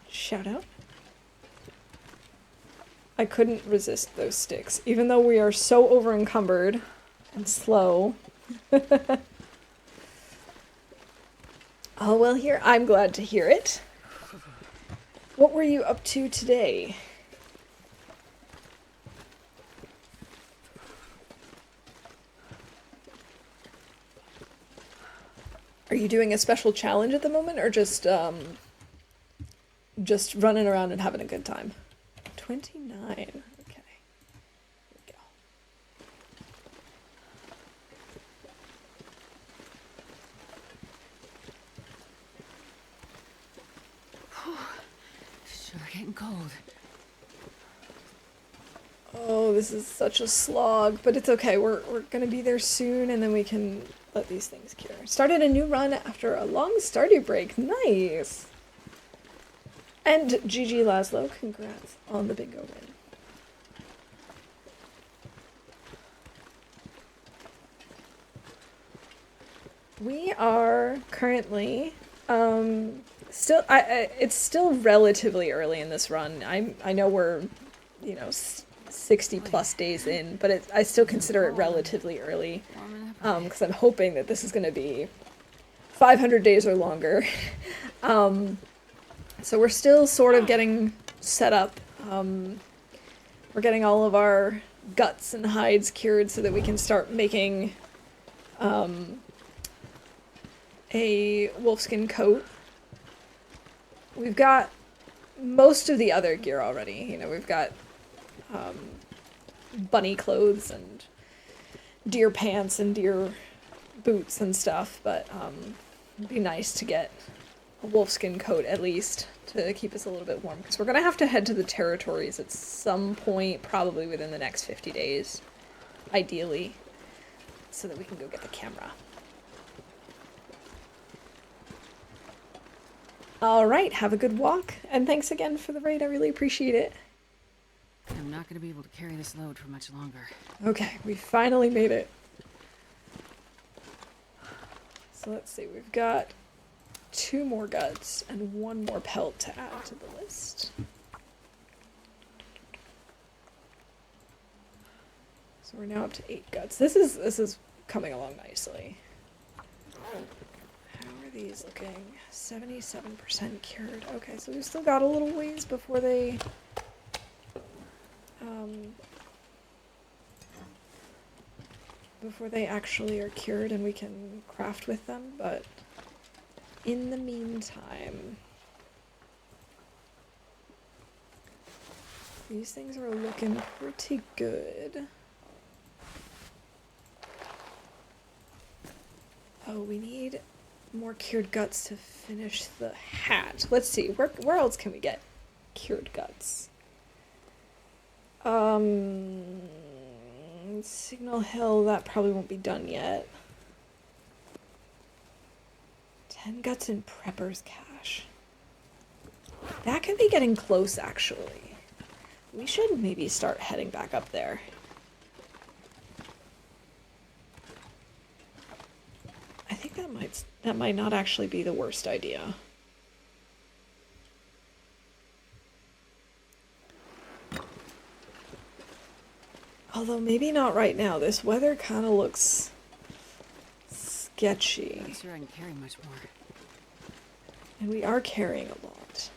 Shout out. I couldn't resist those sticks, even though we are so over encumbered and slow. Oh, well, here, I'm glad to hear it. What were you up to today? Are you doing a special challenge at the moment, or just running around and having a good time? 29. Okay. Here we go. Sure getting cold. Oh, this is such a slog, but it's okay. We're gonna be there soon, and then we can let these things cure. Started a new run after a long Stardew break. Nice! And GG Laszlo, congrats on the bingo win. We are currently still it's still relatively early in this run. I know we're 60 plus days in, but I still consider it relatively early because I'm hoping that this is going to be 500 days or longer. So we're still sort of getting set up. We're getting all of our guts and hides cured so that we can start making a wolfskin coat we've got most of the other gear already. You know, we've got bunny clothes and deer pants and deer boots and stuff, but it'd be nice to get a wolfskin coat at least to keep us a little bit warm, because we're going to have to head to the territories at some point, probably within the next 50 days, ideally, so that we can go get the camera. All right, have a good walk, and thanks again for the raid. I really appreciate it. I'm not going to be able to carry this load for much longer. Okay, we finally made it. So let's see, we've got 2 more guts and 1 more pelt to add to the list. So we're now up to 8 guts. This is coming along nicely. How are these looking? 77% cured. Okay, so we've still got a little ways before they actually are cured and we can craft with them, but in the meantime, these things are looking pretty good. Oh, we need more cured guts to finish the hat. Let's see, where else can we get cured guts? Signal Hill, that probably won't be done yet. 10 guts in Prepper's Cache. That could be getting close, actually. We should maybe start heading back up there. I think that might not actually be the worst idea. Although maybe not right now. This weather kind of looks sketchy. I'm not sure I can carry much more. And we are carrying a lot.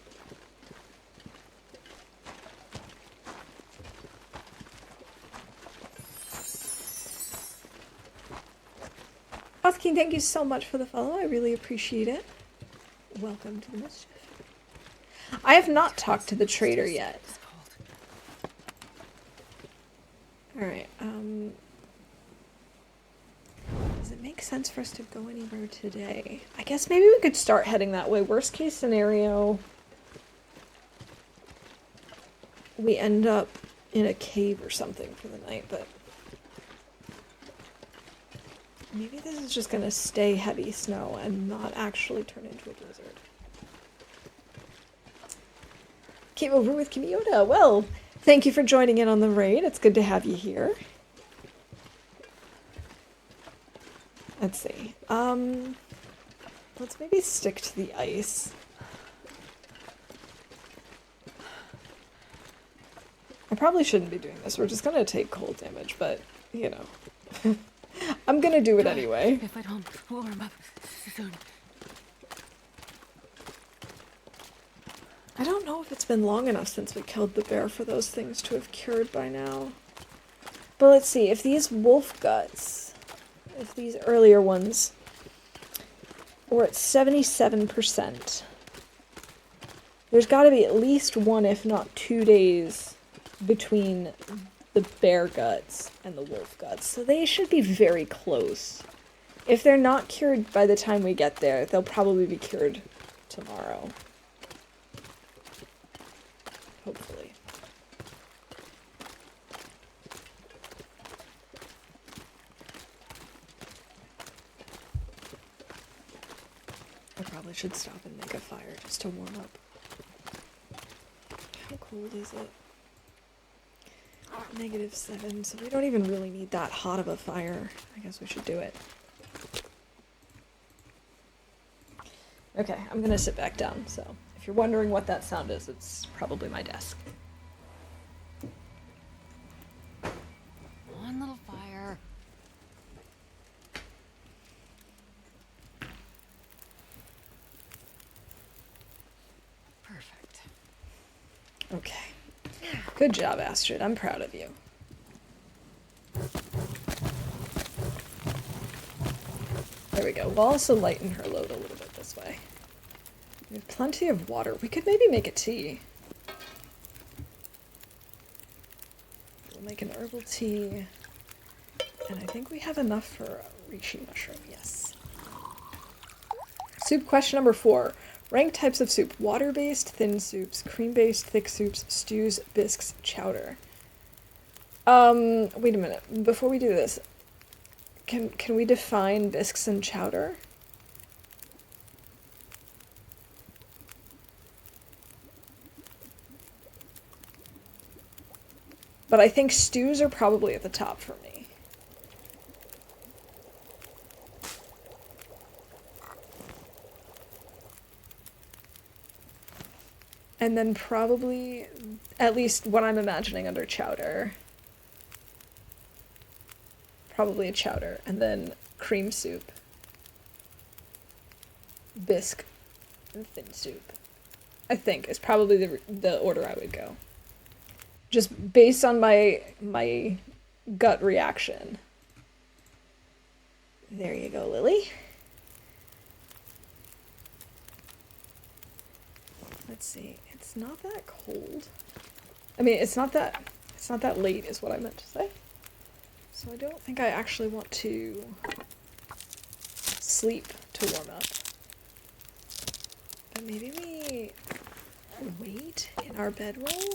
King, thank you so much for the follow. I really appreciate it. Welcome to the mischief. I have not talked to the trader yet. Alright, does it make sense for us to go anywhere today? I guess maybe we could start heading that way. Worst case scenario, we end up in a cave or something for the night, but maybe this is just gonna stay heavy snow and not actually turn into a blizzard. Came over with Kimiyota. Well, thank you for joining in on the raid. It's good to have you here. Let's see. Let's maybe stick to the ice. I probably shouldn't be doing this. We're just gonna take cold damage, but, you know. I'm gonna do it anyway. If I don't warm up soon. I don't know if it's been long enough since we killed the bear for those things to have cured by now. But let's see, if these wolf guts, if these earlier ones were at 77%, there's got to be at least 1, if not 2 days between the bear guts and the wolf guts. So they should be very close. If they're not cured by the time we get there, they'll probably be cured tomorrow. Hopefully. I probably should stop and make a fire just to warm up. How cold is it? -7, so we don't even really need that hot of a fire. I guess we should do it. Okay, I'm gonna sit back down, so if you're wondering what that sound is, it's probably my desk. One little fire. Perfect. Okay. Good job, Astrid. I'm proud of you. There we go. We'll also lighten her load a little bit this way. We have plenty of water. We could maybe make a tea. We'll make an herbal tea. And I think we have enough for a reishi mushroom, yes. Soup question number 4. Rank types of soup. Water-based, thin soups, cream-based, thick soups, stews, bisques, chowder. Wait a minute. Before we do this, can we define bisques and chowder? But I think stews are probably at the top for me. And then probably, at least what I'm imagining under chowder, probably a chowder, and then cream soup, bisque, and thin soup. I think is probably the order I would go. Just based on my gut reaction. There you go, Lily. Let's see. It's not that cold. I mean, it's not that late is what I meant to say. So I don't think I actually want to sleep to warm up. But maybe we wait in our bedroll?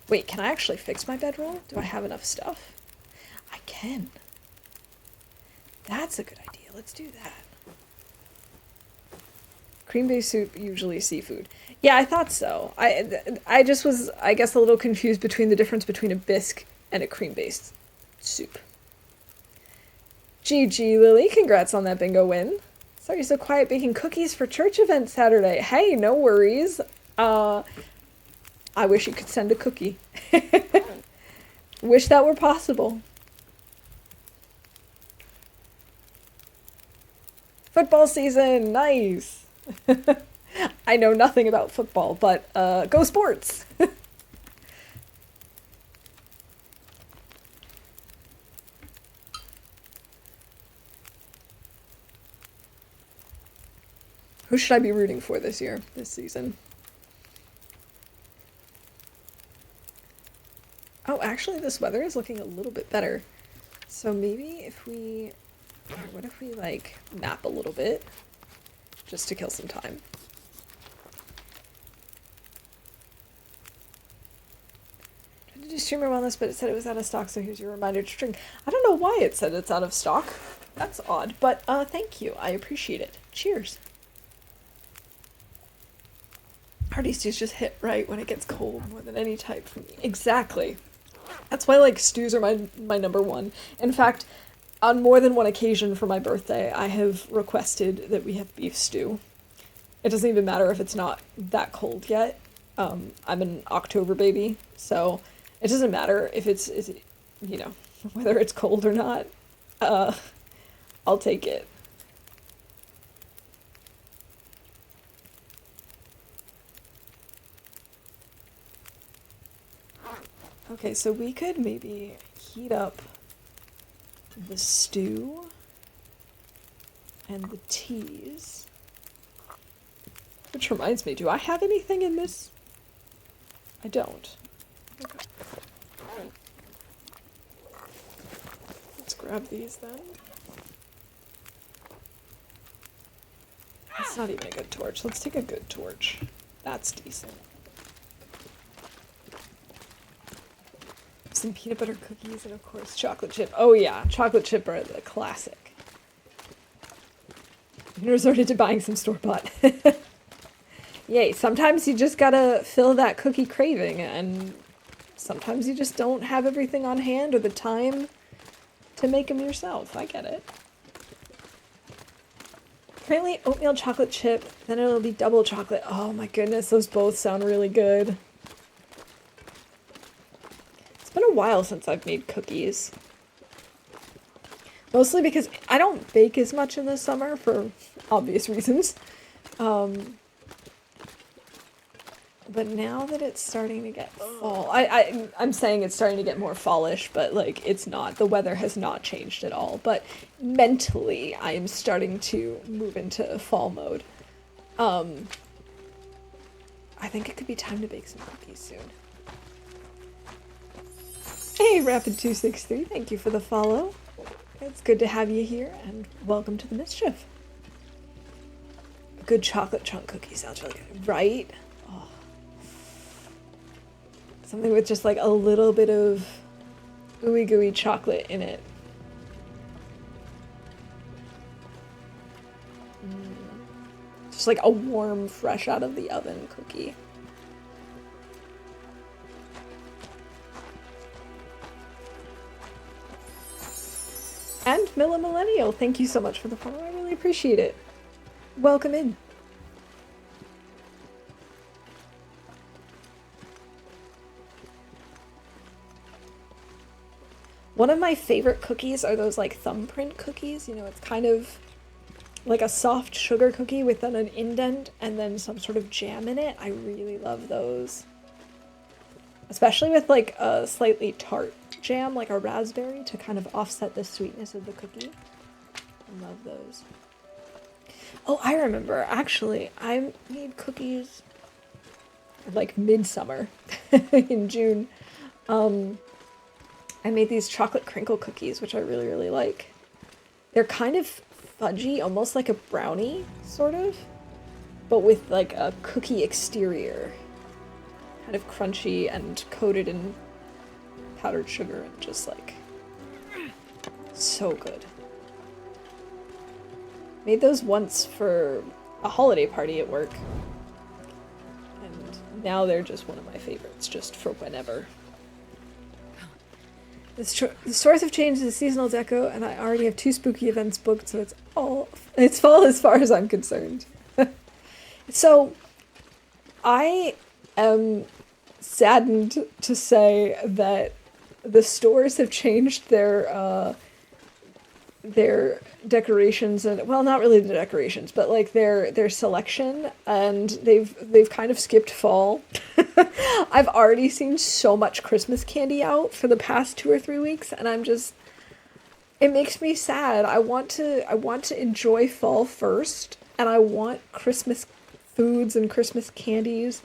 Wait, can I actually fix my bedroll? Do I have enough stuff? I can. That's a good idea. Let's do that. Cream-based soup, usually seafood. Yeah, I thought so. I just was, I guess, a little confused between the difference between a bisque and a cream-based soup. GG, Lily. Congrats on that bingo win. Sorry you're so quiet baking cookies for church event Saturday. Hey, no worries. I wish you could send a cookie. Wish that were possible. Football season, nice. I know nothing about football, but go sports. Who should I be rooting for this season? Oh, actually, this weather is looking a little bit better. So maybe if we... What if we, like, nap a little bit? Just to kill some time. Tried to do streamer wellness, but it said it was out of stock, so here's your reminder to drink. I don't know why it said it's out of stock. That's odd, but thank you. I appreciate it. Cheers. Hearty stews just hit right when it gets cold more than any type for me. Exactly. That's why, like, stews are my number one. In fact, on more than one occasion for my birthday, I have requested that we have beef stew. It doesn't even matter if it's not that cold yet. I'm an October baby, so it doesn't matter if it's you know, whether it's cold or not. I'll take it. Okay, so we could maybe heat up the stew and the teas. Which reminds me, do I have anything in this? I don't. Okay. Let's grab these then. That's not even a good torch. Let's take a good torch. That's decent. Some peanut butter cookies and, of course, chocolate chip. Oh, yeah. Chocolate chip are the classic. You resorted to buying some store-bought. Yay. Sometimes you just gotta fill that cookie craving, and sometimes you just don't have everything on hand or the time to make them yourself. I get it. Currently, oatmeal chocolate chip, then it'll be double chocolate. Oh my goodness, those both sound really good. It's been a while since I've made cookies. Mostly because I don't bake as much in the summer for obvious reasons. But now that it's starting to get fall, I'm saying it's starting to get more fallish, but like it's not. The weather has not changed at all. But mentally, I am starting to move into fall mode. I think it could be time to bake some cookies soon. Hey, Rapid263, thank you for the follow. It's good to have you here, and welcome to the mischief. A good chocolate chunk cookie sounds really good, right? Oh. Something with just like a little bit of ooey gooey chocolate in it. Just like a warm, fresh out of the oven cookie. And Milla Millennial, thank you so much for the follow. I really appreciate it. Welcome in. One of my favorite cookies are those like thumbprint cookies. You know, it's kind of like a soft sugar cookie with then an indent and then some sort of jam in it. I really love those. Especially with like a slightly tart jam, like a raspberry, to kind of offset the sweetness of the cookie. I love those. Oh, I remember. Actually, I made cookies like midsummer in June. I made these chocolate crinkle cookies, which I really, really like. They're kind of fudgy, almost like a brownie, sort of, but with like a cookie exterior. Kind of crunchy and coated in powdered sugar and just like so good. Made those once for a holiday party at work. And now they're just one of my favorites, just for whenever. The stores have changed to seasonal deco, and I already have 2 spooky events booked, so it's fall as far as I'm concerned. So, I am saddened to say that the stores have changed their decorations, and well, not really the decorations, but like their selection, and they've kind of skipped fall. I've already seen so much Christmas candy out for the past 2 or 3 weeks, and it makes me sad. I want to enjoy fall first, and I want Christmas foods and Christmas candies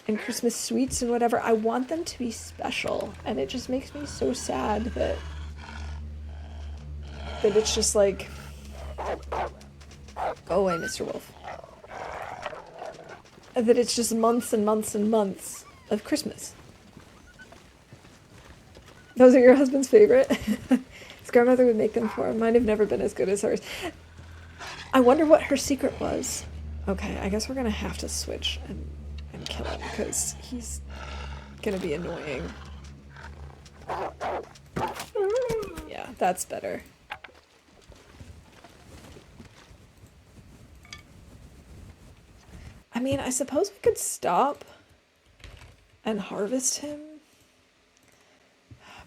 and Christmas sweets and whatever. I want them to be special, and it just makes me so sad that it's just like, go away, Mr. Wolf. That it's just months and months and months of Christmas. Those are your husband's favorite? His grandmother would make them for him. Mine have never been as good as hers. I wonder what her secret was. Okay, I guess we're gonna have to switch and kill him, because he's gonna be annoying. Yeah, that's better. I mean, I suppose we could stop and harvest him,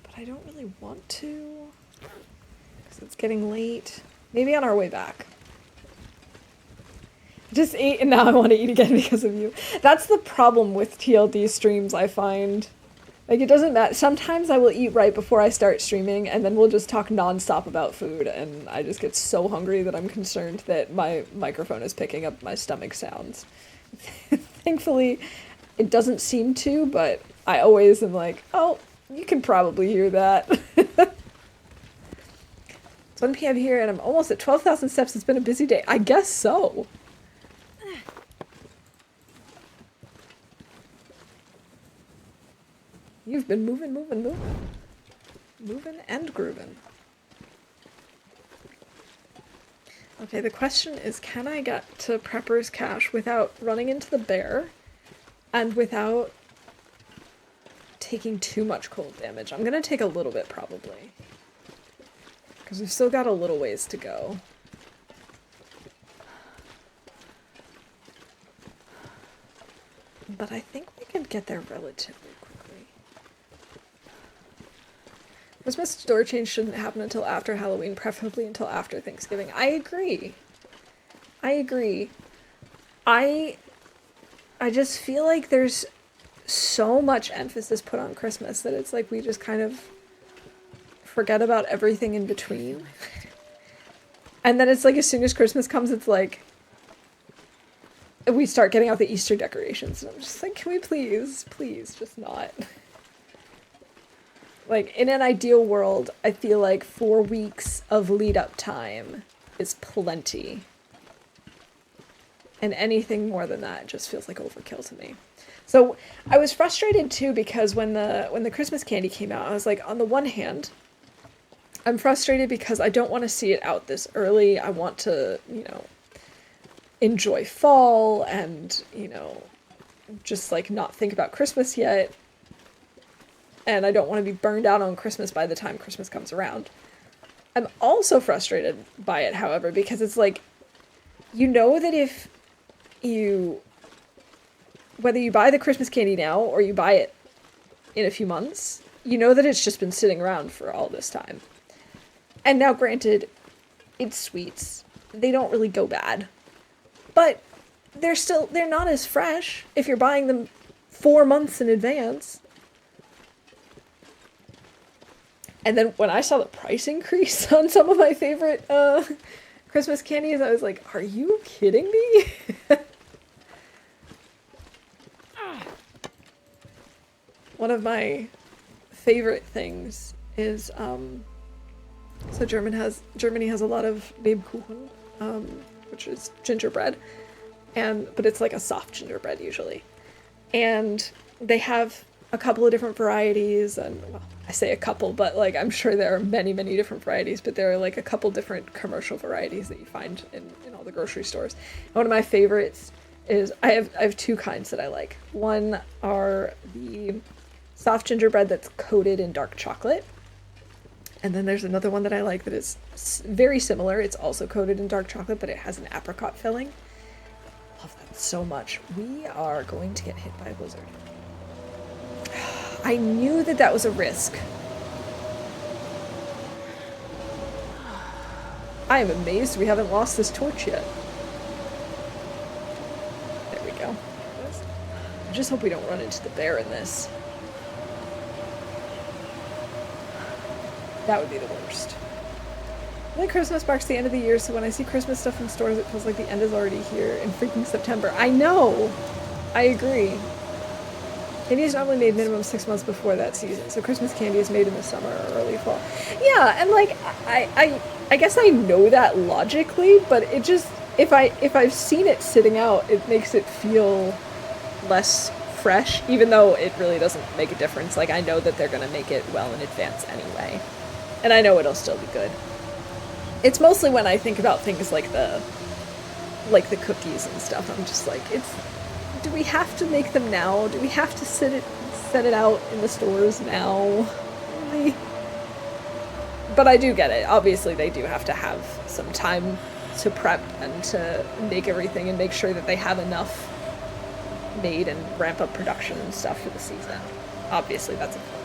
but I don't really want to, because it's getting late. Maybe on our way back. Just ate and now I want to eat again because of you. That's the problem with TLD streams, I find. Like, it doesn't matter. Sometimes I will eat right before I start streaming, and then we'll just talk nonstop about food, and I just get so hungry that I'm concerned that my microphone is picking up my stomach sounds. Thankfully, it doesn't seem to, but I always am like, oh, you can probably hear that. It's 1 p.m. here, and I'm almost at 12,000 steps. It's been a busy day. I guess so. You've been moving. Moving and grooving. Okay, the question is, can I get to Prepper's Cache without running into the bear and without taking too much cold damage? I'm gonna take a little bit, probably. Because we've still got a little ways to go. But I think we can get there relatively quickly. Christmas store change shouldn't happen until after Halloween, preferably until after Thanksgiving. I agree. I just feel like there's so much emphasis put on Christmas that it's like we just kind of forget about everything in between. And then it's like as soon as Christmas comes, it's like we start getting out the Easter decorations. And I'm just like, can we please just not. Like, in an ideal world, I feel like 4 weeks of lead-up time is plenty. And anything more than that just feels like overkill to me. So I was frustrated, too, because when the Christmas candy came out, I was like, on the one hand, I'm frustrated because I don't want to see it out this early. I want to, enjoy fall and, just, like, not think about Christmas yet. And I don't want to be burned out on Christmas by the time Christmas comes around. I'm also frustrated by it, however, because it's like, that if whether you buy the Christmas candy now or you buy it in a few months, that it's just been sitting around for all this time. And now, granted, it's sweets. They don't really go bad. But they're not as fresh if you're buying them 4 months in advance. And then when I saw the price increase on some of my favorite Christmas candies, I was like, are you kidding me? One of my favorite things is, so Germany has a lot of Lebkuchen, which is gingerbread, but it's like a soft gingerbread usually. And they have a couple of different varieties, and well, I say a couple, but like I'm sure there are many, many different varieties, but there are like a couple different commercial varieties that you find in all the grocery stores. And one of my favorites is I have 2 kinds that I like. One are the soft gingerbread that's coated in dark chocolate. And then there's another one that I like that is very similar. It's also coated in dark chocolate, but it has an apricot filling. Love that so much. We are going to get hit by a blizzard. I knew that was a risk. I am amazed we haven't lost this torch yet. There we go. I just hope we don't run into the bear in this. That would be the worst. I think Christmas marks the end of the year, so when I see Christmas stuff in stores, it feels like the end is already here in freaking September. I know! I agree. Candy is normally made minimum 6 months before that season, so Christmas candy is made in the summer or early fall. Yeah, and like, I guess I know that logically, but it just, if I've seen it sitting out, it makes it feel less fresh, even though it really doesn't make a difference. Like, I know that they're gonna make it well in advance anyway. And I know it'll still be good. It's mostly when I think about things like the cookies and stuff, I'm just like, do we have to make them now? Do we have to set it out in the stores now? Really? But I do get it. Obviously, they do have to have some time to prep and to make everything and make sure that they have enough made and ramp up production and stuff for the season. Obviously, that's important.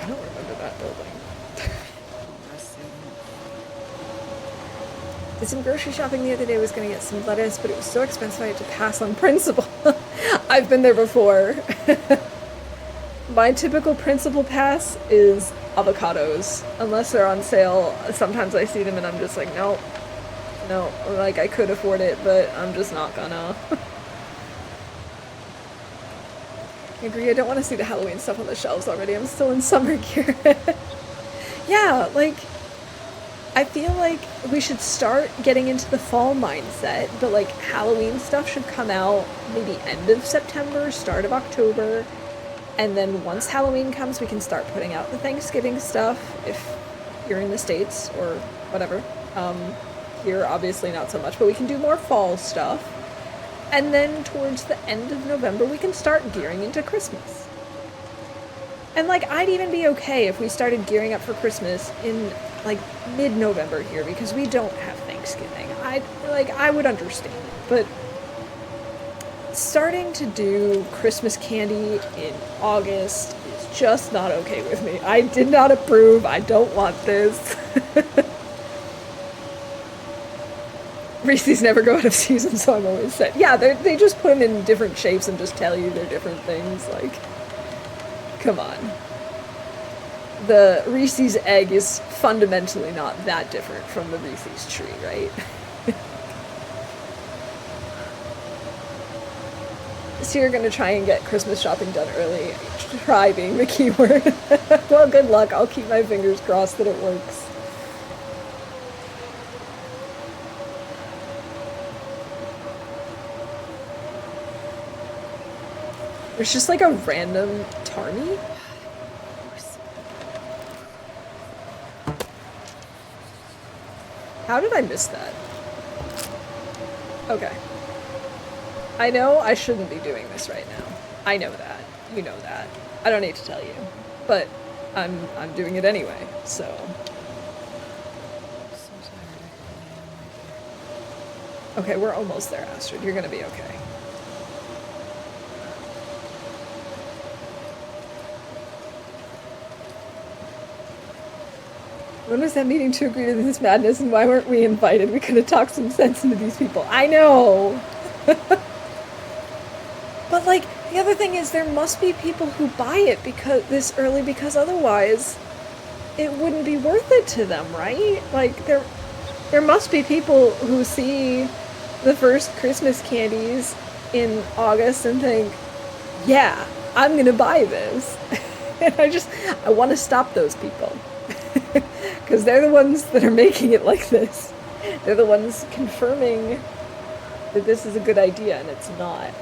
I don't remember that building. Did some grocery shopping the other day. Was going to get some lettuce, but it was so expensive I had to pass on principle. I've been there before. My typical principal pass is avocados. Unless they're on sale, sometimes I see them and I'm just like, no, like I could afford it, but I'm just not gonna. I agree, I don't want to see the Halloween stuff on the shelves already. I'm still in summer gear. Yeah, like, I feel like we should start getting into the fall mindset, but like Halloween stuff should come out maybe end of September, start of October, and then once Halloween comes, we can start putting out the Thanksgiving stuff if you're in the States or whatever. Here, obviously not so much, but we can do more fall stuff. And then towards the end of November, we can start gearing into Christmas. And like, I'd even be okay if we started gearing up for Christmas in like mid-November here, because we don't have Thanksgiving. I would understand it, but starting to do Christmas candy in August is just not okay with me. I did not approve. I don't want this. Reese's never go out of season, so I'm always set. Yeah, they just put them in different shapes and just tell you they're different things. Like, come on. The Reese's egg is fundamentally not that different from the Reese's tree, right? So you're gonna try and get Christmas shopping done early. Try being the keyword. Well, good luck. I'll keep my fingers crossed that it works. There's just like a random Tarmy. How did I miss that? Okay. I know I shouldn't be doing this right now. I know that. You know that. I don't need to tell you. But I'm doing it anyway, so. I'm so tired. I Okay, we're almost there, Astrid. You're gonna be okay. When was that meeting to agree to this madness, and why weren't we invited? We could have talked some sense into these people. I know! But, like, the other thing is there must be people who buy it because this early, because otherwise it wouldn't be worth it to them, right? Like, there must be people who see the first Christmas candies in August and think, yeah, I'm gonna buy this. And I want to stop those people. Because they're the ones that are making it like this. They're the ones confirming that this is a good idea, and it's not.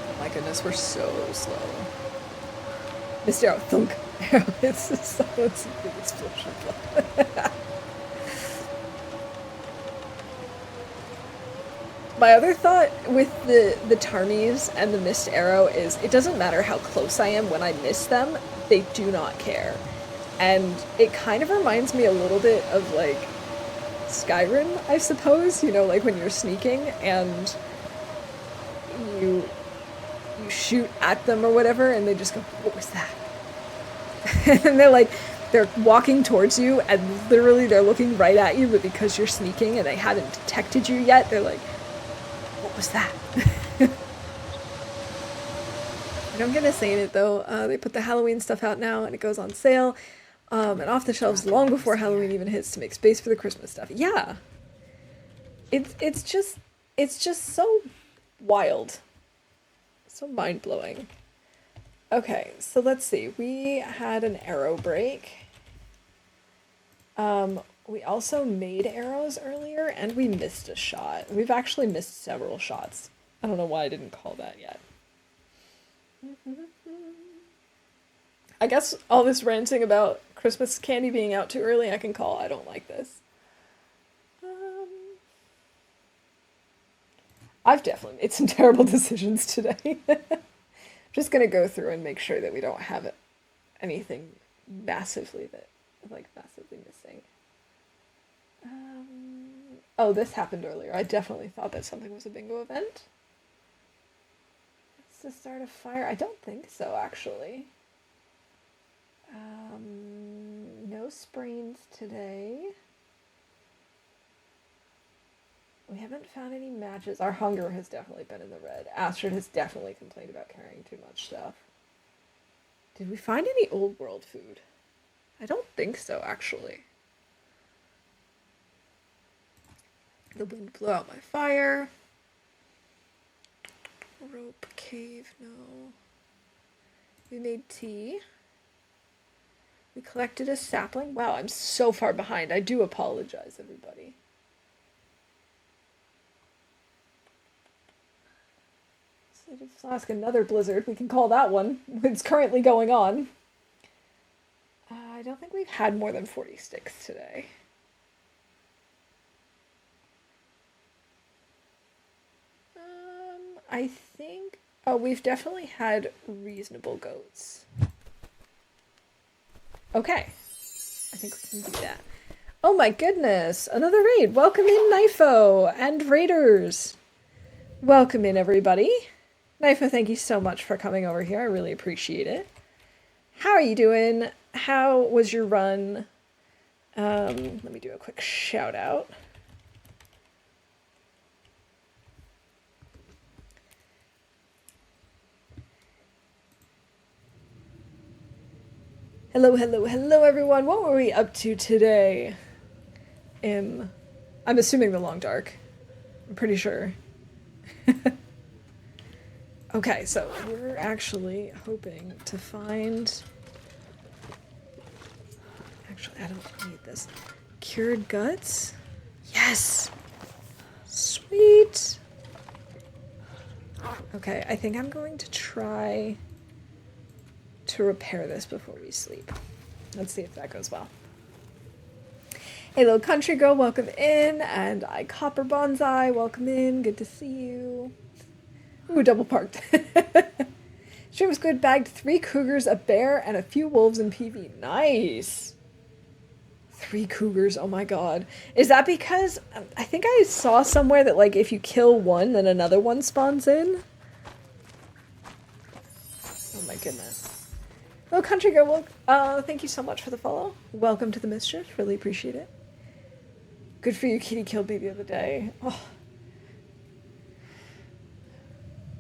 Oh my goodness, we're so slow. Missed arrow, thunk. Arrow hits the silence of the explosion. My other thought with the Tarmies and the missed arrow is it doesn't matter how close I am when I miss them, they do not care. And it kind of reminds me a little bit of, like, Skyrim, I suppose, you know, like when you're sneaking and you shoot at them or whatever and they just go, what was that? And they're walking towards you and literally they're looking right at you, but because you're sneaking and they haven't detected you yet, they're like, what was that? And I'm gonna say it though, they put the Halloween stuff out now and it goes on sale and off the shelves long before Halloween even hits to make space for the Christmas stuff. Yeah. It's just so wild. So mind-blowing. Okay, so let's see. We had an arrow break. We also made arrows earlier, and we missed a shot. We've actually missed several shots. I don't know why I didn't call that yet. I guess all this ranting about Christmas candy being out too early, I can call I don't like this. I've definitely made some terrible decisions today. Just gonna go through and make sure that we don't have anything massively missing. Oh, this happened earlier. I definitely thought that something was a bingo event. It's the start of fire. I don't think so, actually. No sprains today. We haven't found any matches. Our hunger has definitely been in the red. Astrid has definitely complained about carrying too much stuff. Did we find any old world food? I don't think so, actually. The wind blew out my fire. Rope cave, no. We made tea. We collected a sapling. Wow, I'm so far behind. I do apologize, everybody. Slated flask, another blizzard. We can call that one. It's currently going on. I don't think we've had more than 40 sticks today. I think... Oh, we've definitely had reasonable goats. Okay. I think we can do that. Oh my goodness! Another raid! Welcome in, Knifo! And raiders! Welcome in, everybody. Knifo, thank you so much for coming over here. I really appreciate it. How are you doing? How was your run? Let me do a quick shout out. Hello, hello, hello, everyone. What were we up to today? I'm assuming the Long Dark. I'm pretty sure. Okay, so we're actually hoping to find... Actually, I don't need this. Cured guts? Yes! Sweet! Okay, I think I'm going to try to repair this before we sleep. Let's see if that goes well. Hey, little country girl, welcome in. And I Copper Bonsai, welcome in. Good to see you. Ooh, double parked. Stream was good. Bagged 3 cougars, a bear, and a few wolves in PV. Nice. 3 cougars. Oh my god. Is that because I think I saw somewhere that like if you kill one, then another one spawns in? Oh my goodness. Well, country girl, thank you so much for the follow. Welcome to the mischief. Really appreciate it. Good for you. Kitty killed me the other day. Oh.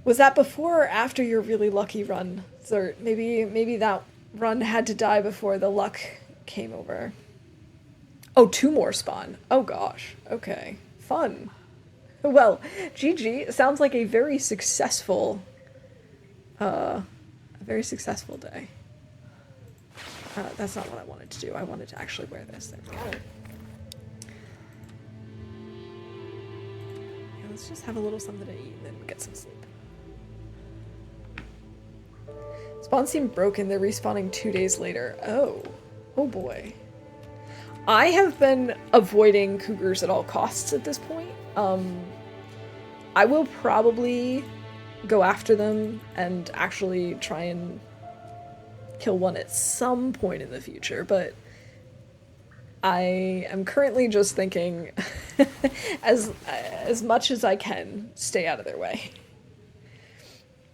Was that before or after your really lucky run, Zert? Maybe that run had to die before the luck came over. Oh, 2 more spawn. Oh gosh. Okay. Fun. Well, GG. Sounds like a very successful day. That's not what I wanted to do. I wanted to actually wear this. There we go. Yeah, let's just have a little something to eat and then get some sleep. Spawn seemed broken. They're respawning 2 days later. Oh. Oh boy. I have been avoiding cougars at all costs at this point. I will probably go after them and actually try and kill one at some point in the future, but I am currently just thinking as much as I can, stay out of their way.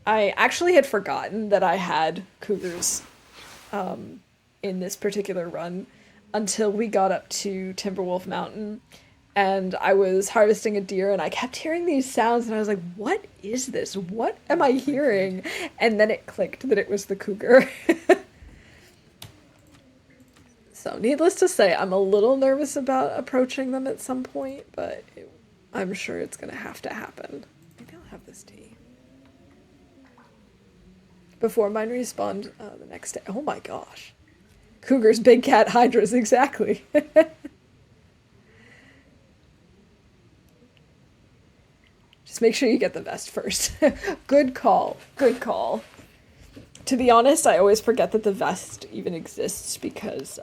I actually had forgotten that I had cougars in this particular run until we got up to Timberwolf Mountain and I was harvesting a deer and I kept hearing these sounds and I was like, what is this? What am I hearing? And then it clicked that it was the cougar. So needless to say, I'm a little nervous about approaching them at some point, but I'm sure it's going to happen. Maybe I'll have this tea. Before mine respawned the next day. Oh my gosh. Cougars, big cat, hydras, exactly. Just make sure you get the vest first. Good call. Good call. To be honest, I always forget that the vest even exists because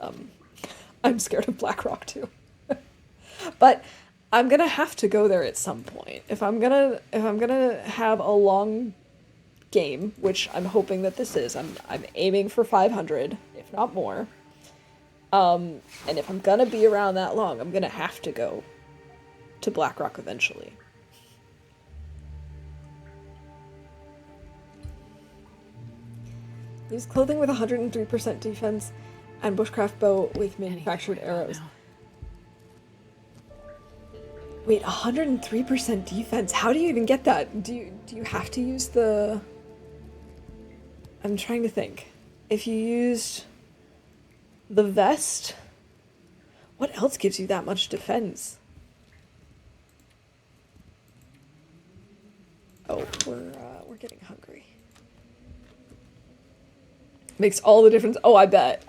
I'm scared of Blackrock too. But I'm gonna have to go there at some point. If I'm gonna have a long game, which I'm hoping that this is, I'm aiming for 500, if not more. And if I'm gonna be around that long, I'm gonna have to go to Blackrock eventually. Use clothing with 103% defense and bushcraft bow with manufactured arrows. Wait, 103% defense? How do you even get that? Do you have to use the... I'm trying to think. If you used the vest, what else gives you that much defense? Oh, we're getting hungry. Makes all the difference. Oh, I bet.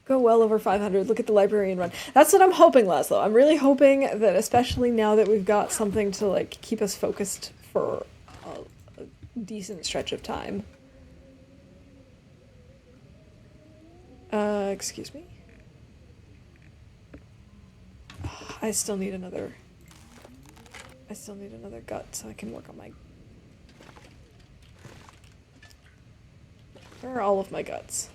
Go well over 500. Look at the librarian run. That's what I'm hoping, Laszlo. I'm really hoping that, especially now that we've got something to like keep us focused for a decent stretch of time. Excuse me? I still need another gut so I can work on my... Where are all of my guts?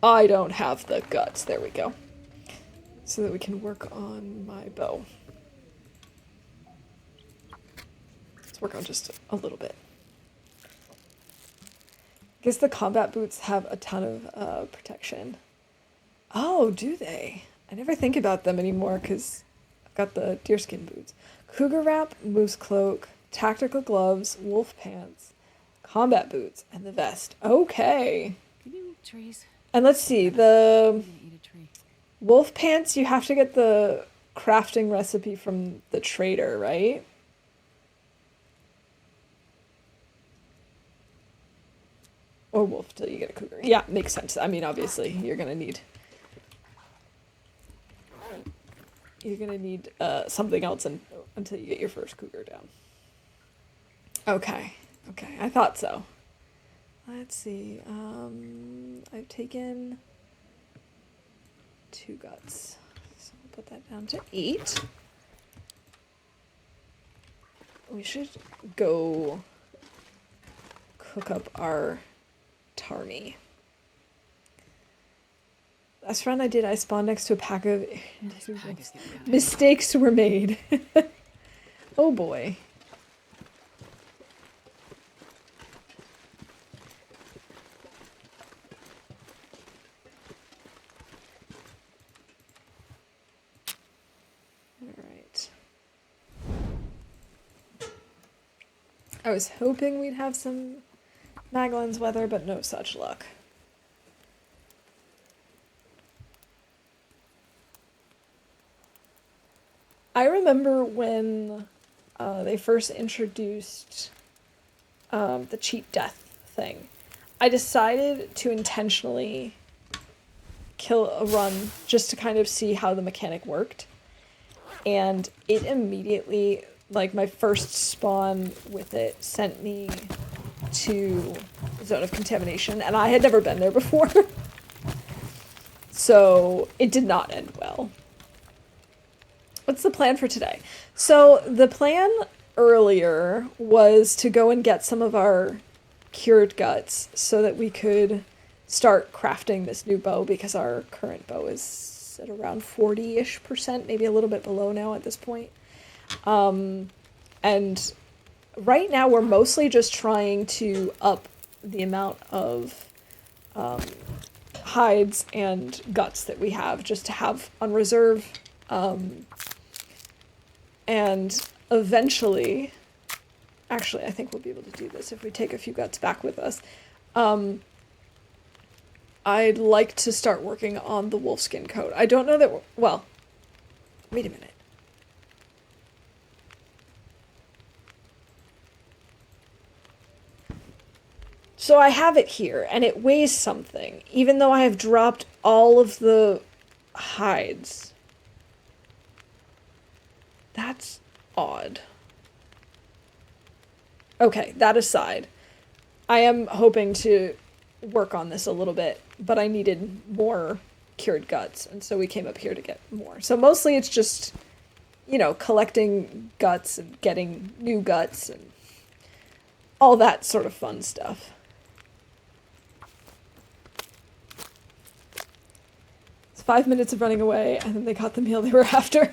I don't have the guts. There we go. So that we can work on my bow. Let's work on just a little bit. guess the combat boots have a ton of protection. Oh, do they? I never think about them anymore because I've got the deerskin boots. Cougar wrap, moose cloak, tactical gloves, wolf pants, combat boots, and the vest. Okay. Can you eat trees? And let's see, I'm the gonna eat a tree. wolf pants, you have to get the crafting recipe from the trader, right? Or wolf till you get a cougar. Yeah, makes sense. I mean, obviously, you're gonna need something else until you get your first cougar down. Okay, I thought so. Let's see. I've taken 2 guts, so I'll put that down to 8. We should go cook up our Tarmy. Last run I did, I spawned next to a pack of mistakes were made. Oh boy. Alright. I was hoping we'd have some Magellan's weather, but no such luck. I remember when they first introduced the cheat death thing. I decided to intentionally kill a run just to kind of see how the mechanic worked. And it immediately, like my first spawn with it, sent me to Zone of Contamination, and I had never been there before. So it did not end well. What's the plan for today? So the plan earlier was to go and get some of our cured guts so that we could start crafting this new bow, because our current bow is at around 40-ish%, maybe a little bit below now at this point. And right now we're mostly just trying to up the amount of hides and guts that we have, just to have on reserve. And eventually, actually, I think we'll be able to do this if we take a few guts back with us. I'd like to start working on the wolfskin coat. I don't know that well, wait a minute. So I have it here, and it weighs something, even though I have dropped all of the hides. That's odd. Okay, that aside, I am hoping to work on this a little bit, but I needed more cured guts, and so we came up here to get more. So mostly it's just, you know, collecting guts and getting new guts and all that sort of fun stuff. It's 5 minutes of running away, and then they got the meal they were after.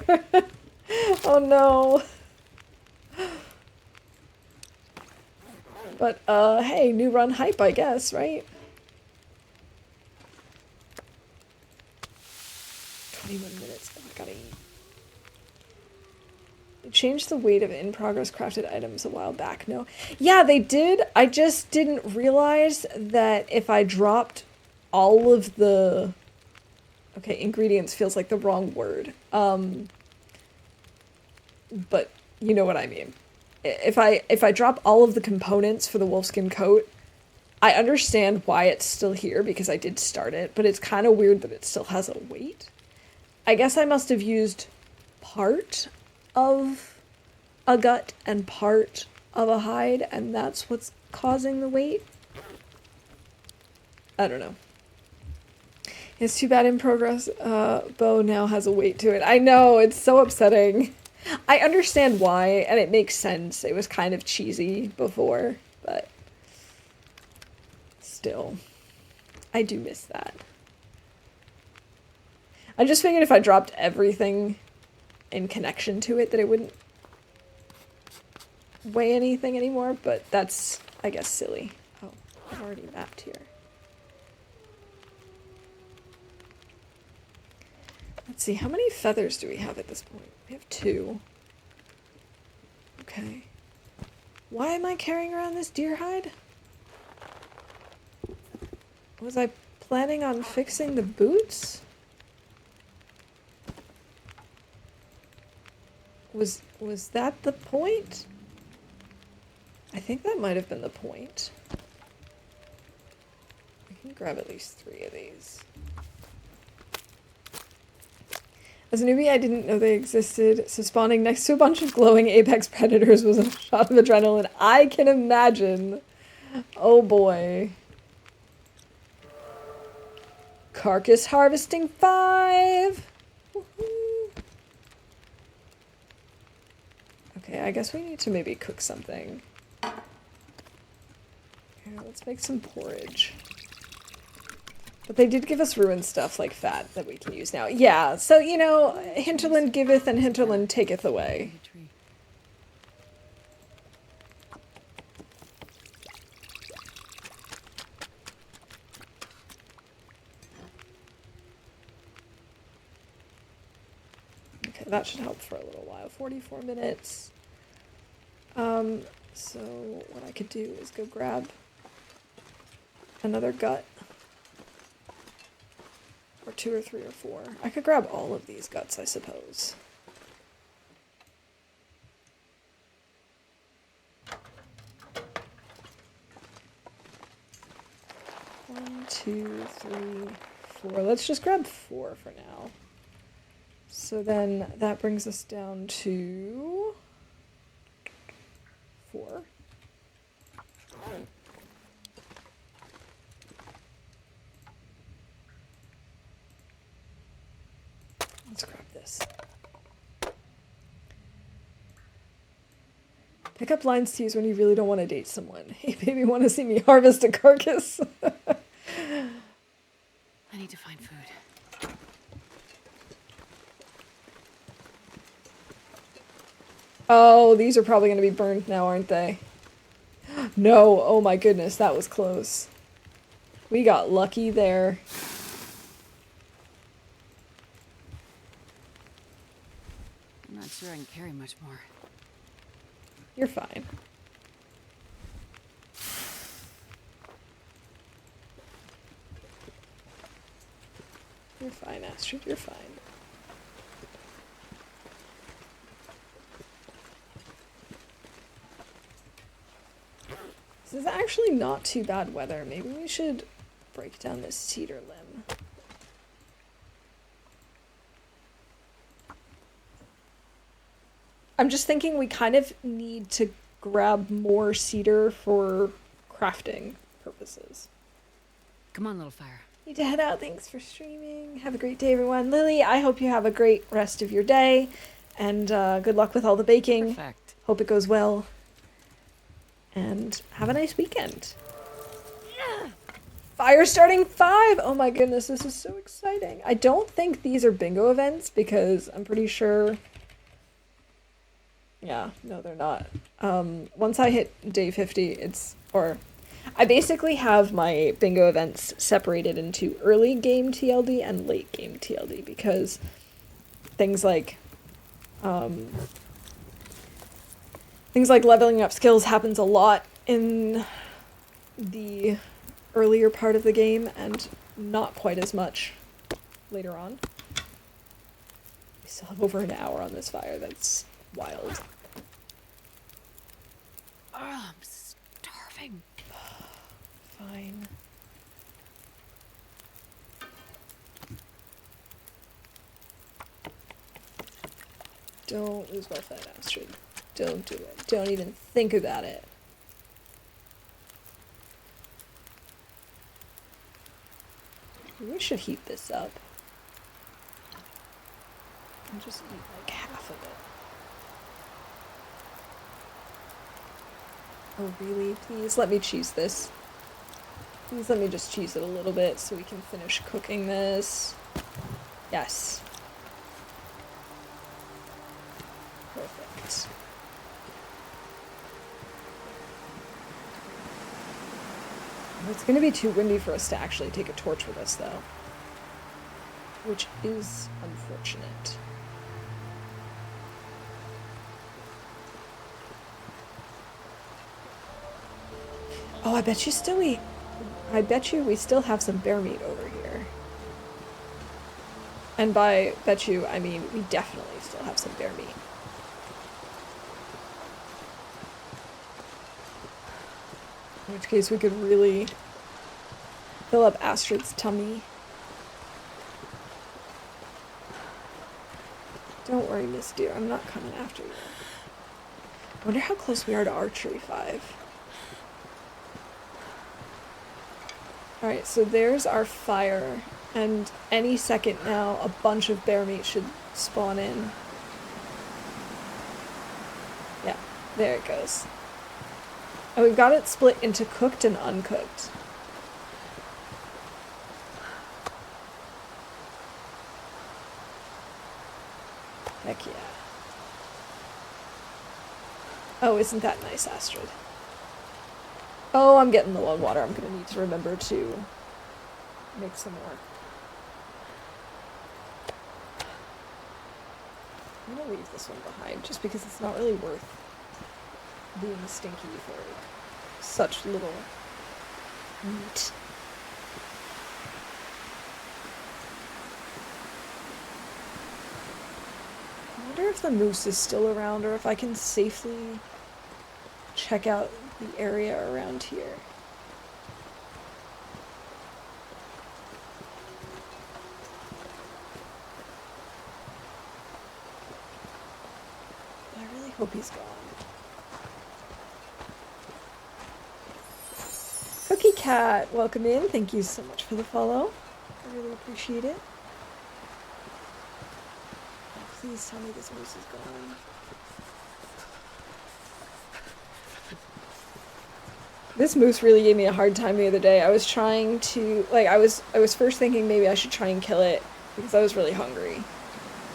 Oh no. But, hey, new run hype, I guess, right? 21 minutes. Oh, I gotta eat. They changed the weight of in-progress crafted items a while back. No. Yeah, they did. I just didn't realize that if I dropped all of the... Okay, ingredients feels like the wrong word. But you know what I mean. If I drop all of the components for the wolfskin coat, I understand why it's still here because I did start it, but it's kind of weird that it still has a weight. I guess I must have used part of a gut and part of a hide, and that's what's causing the weight. I don't know. It's too bad in progress. Bow now has a weight to it. I know, it's so upsetting. I understand why, and it makes sense. It was kind of cheesy before, but still, I do miss that. I just figured if I dropped everything in connection to it that it wouldn't weigh anything anymore, but that's, I guess, silly. Oh. I'm already mapped here. Let's see, how many feathers do we have at this point? We have 2. Okay. Why am I carrying around this deer hide? Was I planning on fixing the boots? Was that the point? I think that might have been the point. I can grab at least 3 of these. As a newbie, I didn't know they existed, so spawning next to a bunch of glowing apex predators was a shot of adrenaline. I can imagine. Oh boy. Carcass harvesting 5! Woohoo! Okay, I guess we need to maybe cook something. Here, let's make some porridge. But they did give us ruined stuff like fat that we can use now. Yeah, so, you know, hinterland giveth and hinterland taketh away. Okay, that should help for a little while. 44 minutes. So what I could do is go grab another gut. Or 2 or 3 or 4. I could grab all of these guts, I suppose. One, 2, 3, 4. Let's just grab 4 for now. So then that brings us down to 4. Let's grab this. Pick up lines to use when you really don't want to date someone. Hey baby, want to see me harvest a carcass? I need to find food. Oh, these are probably going to be burned now, aren't they? No, oh my goodness, that was close. We got lucky there. I'm not sure I can carry much more. You're fine. You're fine, Astrid, you're fine. This is actually not too bad weather. Maybe we should break down this cedar limb. I'm just thinking we kind of need to grab more cedar for crafting purposes. Come on, little fire. Need to head out. Thanks for streaming. Have a great day, everyone. Lily, I hope you have a great rest of your day. And good luck with all the baking. Perfect. Hope it goes well. And have a nice weekend. Fire starting 5! Oh my goodness, this is so exciting. I don't think these are bingo events because I'm pretty sure... Yeah, no, they're not. Once I hit day 50, it's... Or... I basically have my bingo events separated into early game TLD and late game TLD because things like leveling up skills happens a lot in the earlier part of the game and not quite as much later on. We still have over an hour on this fire. That's wild. Oh, I'm starving. Fine. Don't lose my fat Astrid. Don't do it. Don't even think about it. We should heat this up. And just eat like half of it. Oh really? Please let me cheese this. Please let me just cheese it a little bit so we can finish cooking this. Yes. Perfect. It's gonna be too windy for us to actually take a torch with us, though. Which is unfortunate. Oh, I bet you we still have some bear meat over here. And by bet you, I mean we definitely still have some bear meat. In which case we could really fill up Astrid's tummy. Don't worry, Miss Deer, I'm not coming after you. I wonder how close we are to Archery 5. Alright, so there's our fire, and any second now a bunch of bear meat should spawn in. Yeah, there it goes. And we've got it split into cooked and uncooked. Heck yeah. Oh, isn't that nice, Astrid? Oh, I'm getting low on water. I'm gonna need to remember to make some more. I'm gonna leave this one behind just because it's not really worth being stinky for such little meat. I wonder if the moose is still around or if I can safely check out the area around here. I really hope he's gone. Cookie Cat, welcome in. Thank you so much for the follow. I really appreciate it. Oh, please tell me this moose is gone. This moose really gave me a hard time the other day. I was trying to, like, I was first thinking maybe I should try and kill it because I was really hungry.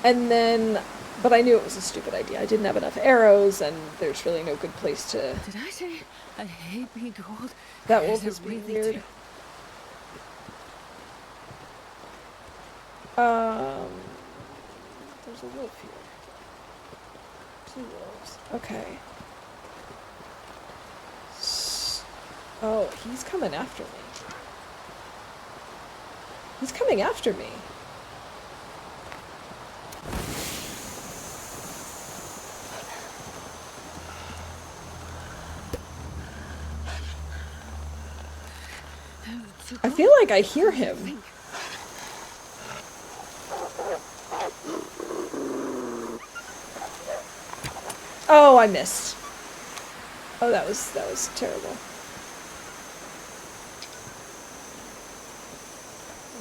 And then, but I knew it was a stupid idea. I didn't have enough arrows and there's really no good place to... Did I say I hate being cold? That wolf is really weird. There's a wolf here. 2 wolves. Okay. Oh, he's coming after me. He's coming after me. I feel like I hear him. Oh, I missed. Oh, that was terrible.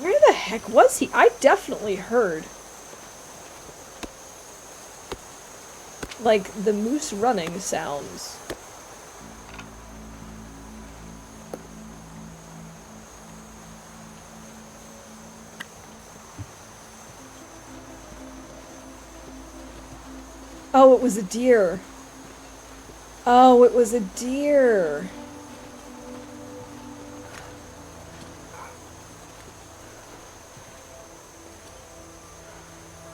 Where the heck was he? I definitely heard, like, the moose running sounds. Oh, it was a deer. Oh, it was a deer.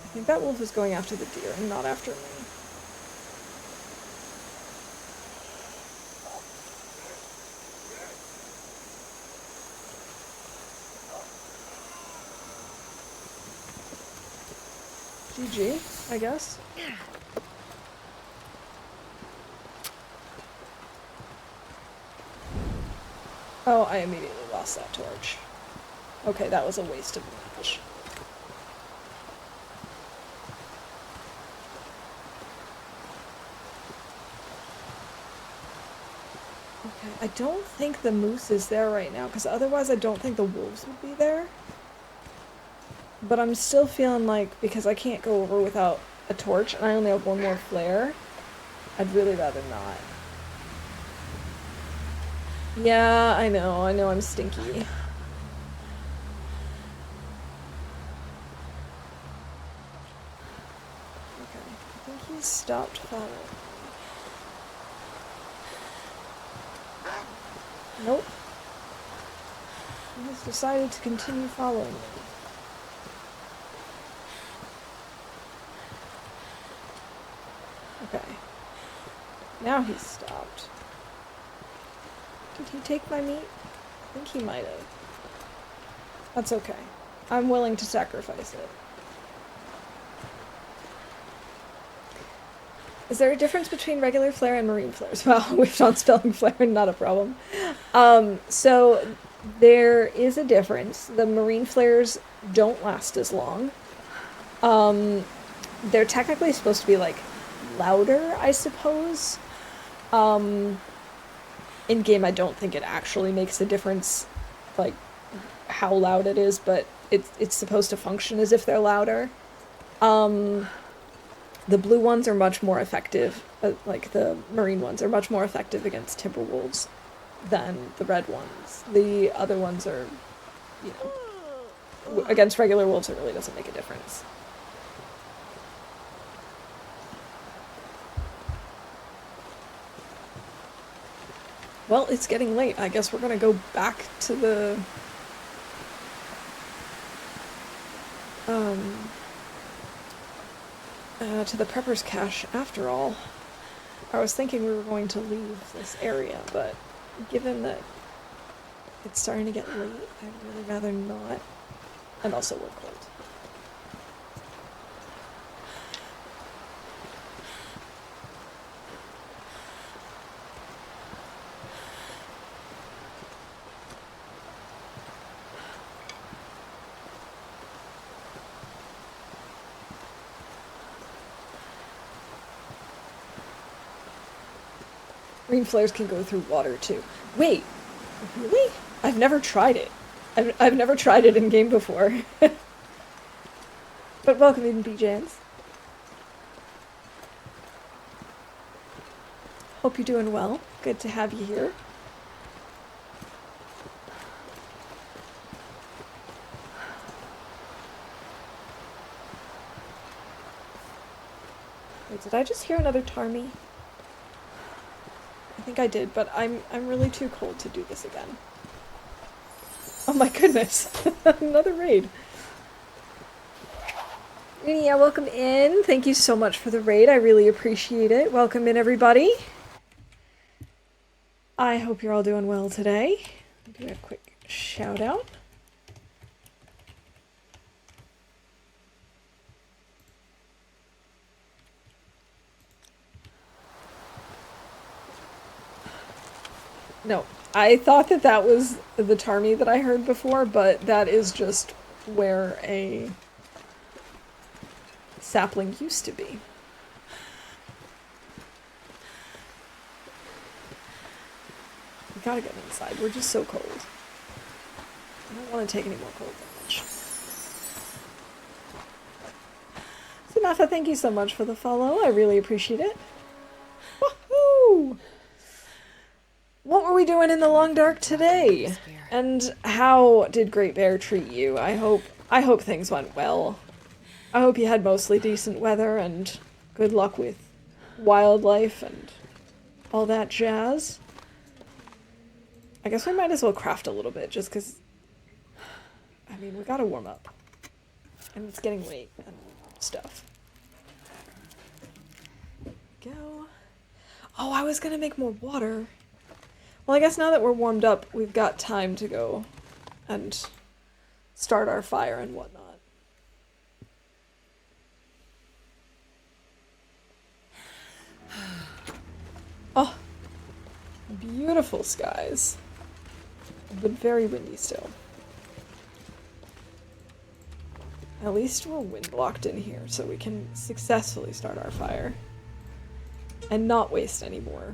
I think that wolf is going after the deer and not after me. GG, I guess. Oh, I immediately lost that torch. Okay, that was a waste of a match. Okay, I don't think the moose is there right now, because otherwise I don't think the wolves would be there. But I'm still feeling like, because I can't go over without a torch, and I only have 1 more flare, I'd really rather not. Yeah, I know I'm stinky. Okay, I think he's stopped following. Nope. He's decided to continue following me. Okay. Now he's stopped. Did he take my meat? I think he might have. That's okay. I'm willing to sacrifice it. Is there a difference between regular flare and marine flares? Well, whiffed on spelling flare, not a problem. So there is a difference. The marine flares don't last as long. They're technically supposed to be, like, louder, I suppose. In-game, I don't think it actually makes a difference, like, how loud it is, but it's supposed to function as if they're louder. The blue ones are much more effective, like the marine ones are much more effective against timber wolves than the red ones. The other ones are, you know, against regular wolves it really doesn't make a difference. Well, it's getting late. I guess we're gonna go back to the prepper's cache after all. I was thinking we were going to leave this area, but given that it's starting to get late, I'd really rather not. And also we're cold. Green flares can go through water too. Wait, really? I've never tried it. I've never tried it in game before. But welcome in, BJans. Hope you're doing well. Good to have you here. Wait, did I just hear another Tarmy? I think I did, but I'm really too cold to do this again. Oh my goodness. Another raid. Yeah, welcome in. Thank you so much for the raid. I really appreciate it. Welcome in, everybody. I hope you're all doing well today. Do a quick shout out. No, I thought that that was the Tarmy that I heard before, but that is just where a sapling used to be. We gotta get inside. We're just so cold. I don't want to take any more cold damage. Sinafa, thank you so much for the follow. I really appreciate it. Woohoo! What were we doing in the Long Dark today? And how did Great Bear treat you? I hope things went well. I hope you had mostly decent weather and good luck with wildlife and all that jazz. I guess we might as well craft a little bit just because, I mean, we gotta warm up. And it's getting late and stuff. Go. Oh, I was gonna make more water. Well, I guess now that we're warmed up, we've got time to go and start our fire and whatnot. Oh, beautiful skies, but very windy still. At least we're wind blocked in here, so we can successfully start our fire and not waste any more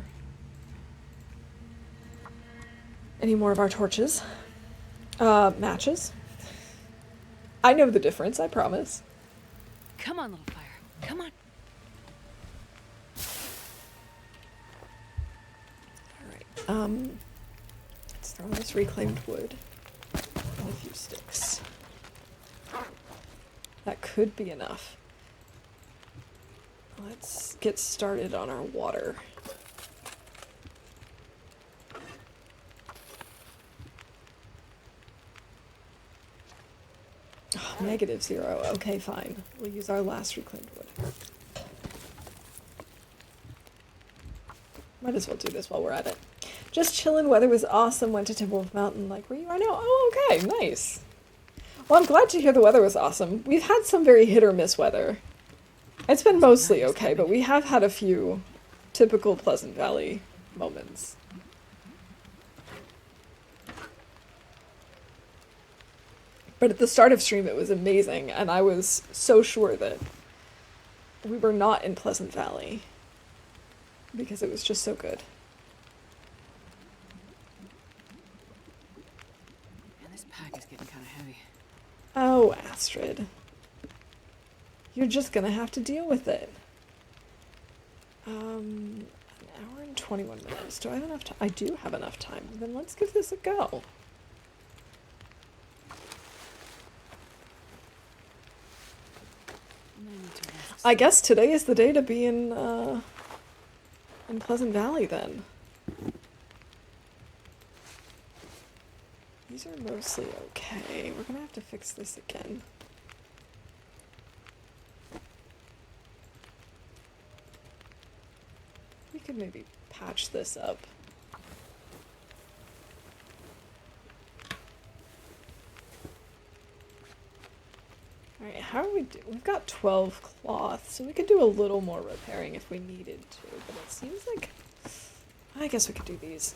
of our torches. Matches. I know the difference, I promise. Come on, little fire. Come on. Alright, let's throw this reclaimed wood and a few sticks. That could be enough. Let's get started on our water. -0. Okay, fine. We'll use our last reclaimed wood. Might as well do this while we're at it. Just chillin', weather was awesome, went to Timberwolf Mountain, like where you are now. Oh, okay, nice. Well, I'm glad to hear the weather was awesome. We've had some very hit or miss weather. It's been mostly okay, but we have had a few typical Pleasant Valley moments. But at the start of stream, it was amazing, and I was so sure that we were not in Pleasant Valley because it was just so good. Man, this pack is getting kind of heavy. Oh, Astrid. You're just gonna have to deal with it. An hour and 21 minutes. Do I have enough time? I do have enough time. Then let's give this a go. I guess today is the day to be in Pleasant Valley, then. These are mostly okay. We're gonna have to fix this again. We could maybe patch this up. Alright, how are we doing? We've got 12 cloth, so we could do a little more repairing if we needed to, but it seems like... I guess we could do these.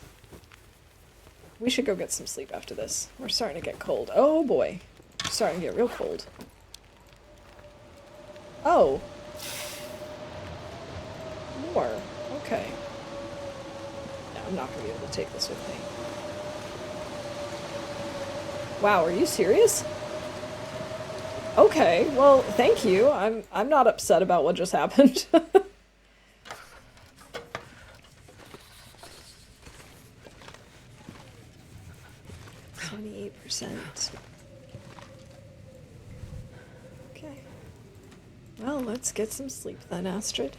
We should go get some sleep after this. We're starting to get cold. Oh boy. We're starting to get real cold. Oh. More. Okay. No, I'm not going to be able to take this with me. Wow, are you serious? Okay, well, thank you. I'm not upset about what just happened. 28%. Okay. Well, let's get some sleep then, Astrid.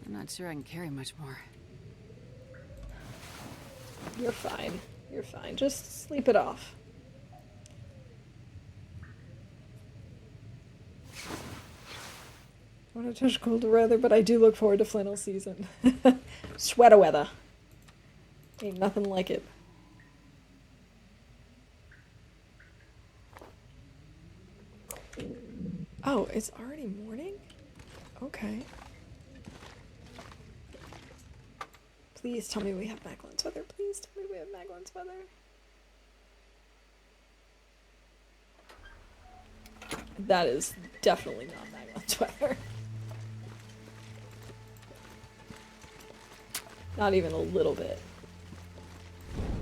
I'm not sure I can carry much more. You're fine. You're fine. Just sleep it off. I want to touch colder weather, but I do look forward to flannel season. Sweater weather. Ain't nothing like it. Oh, it's already morning? Okay. Please tell me we have Magdalene's weather. Please tell me we have Magdalene's weather. That is definitely not Magdalene's weather. Not even a little bit.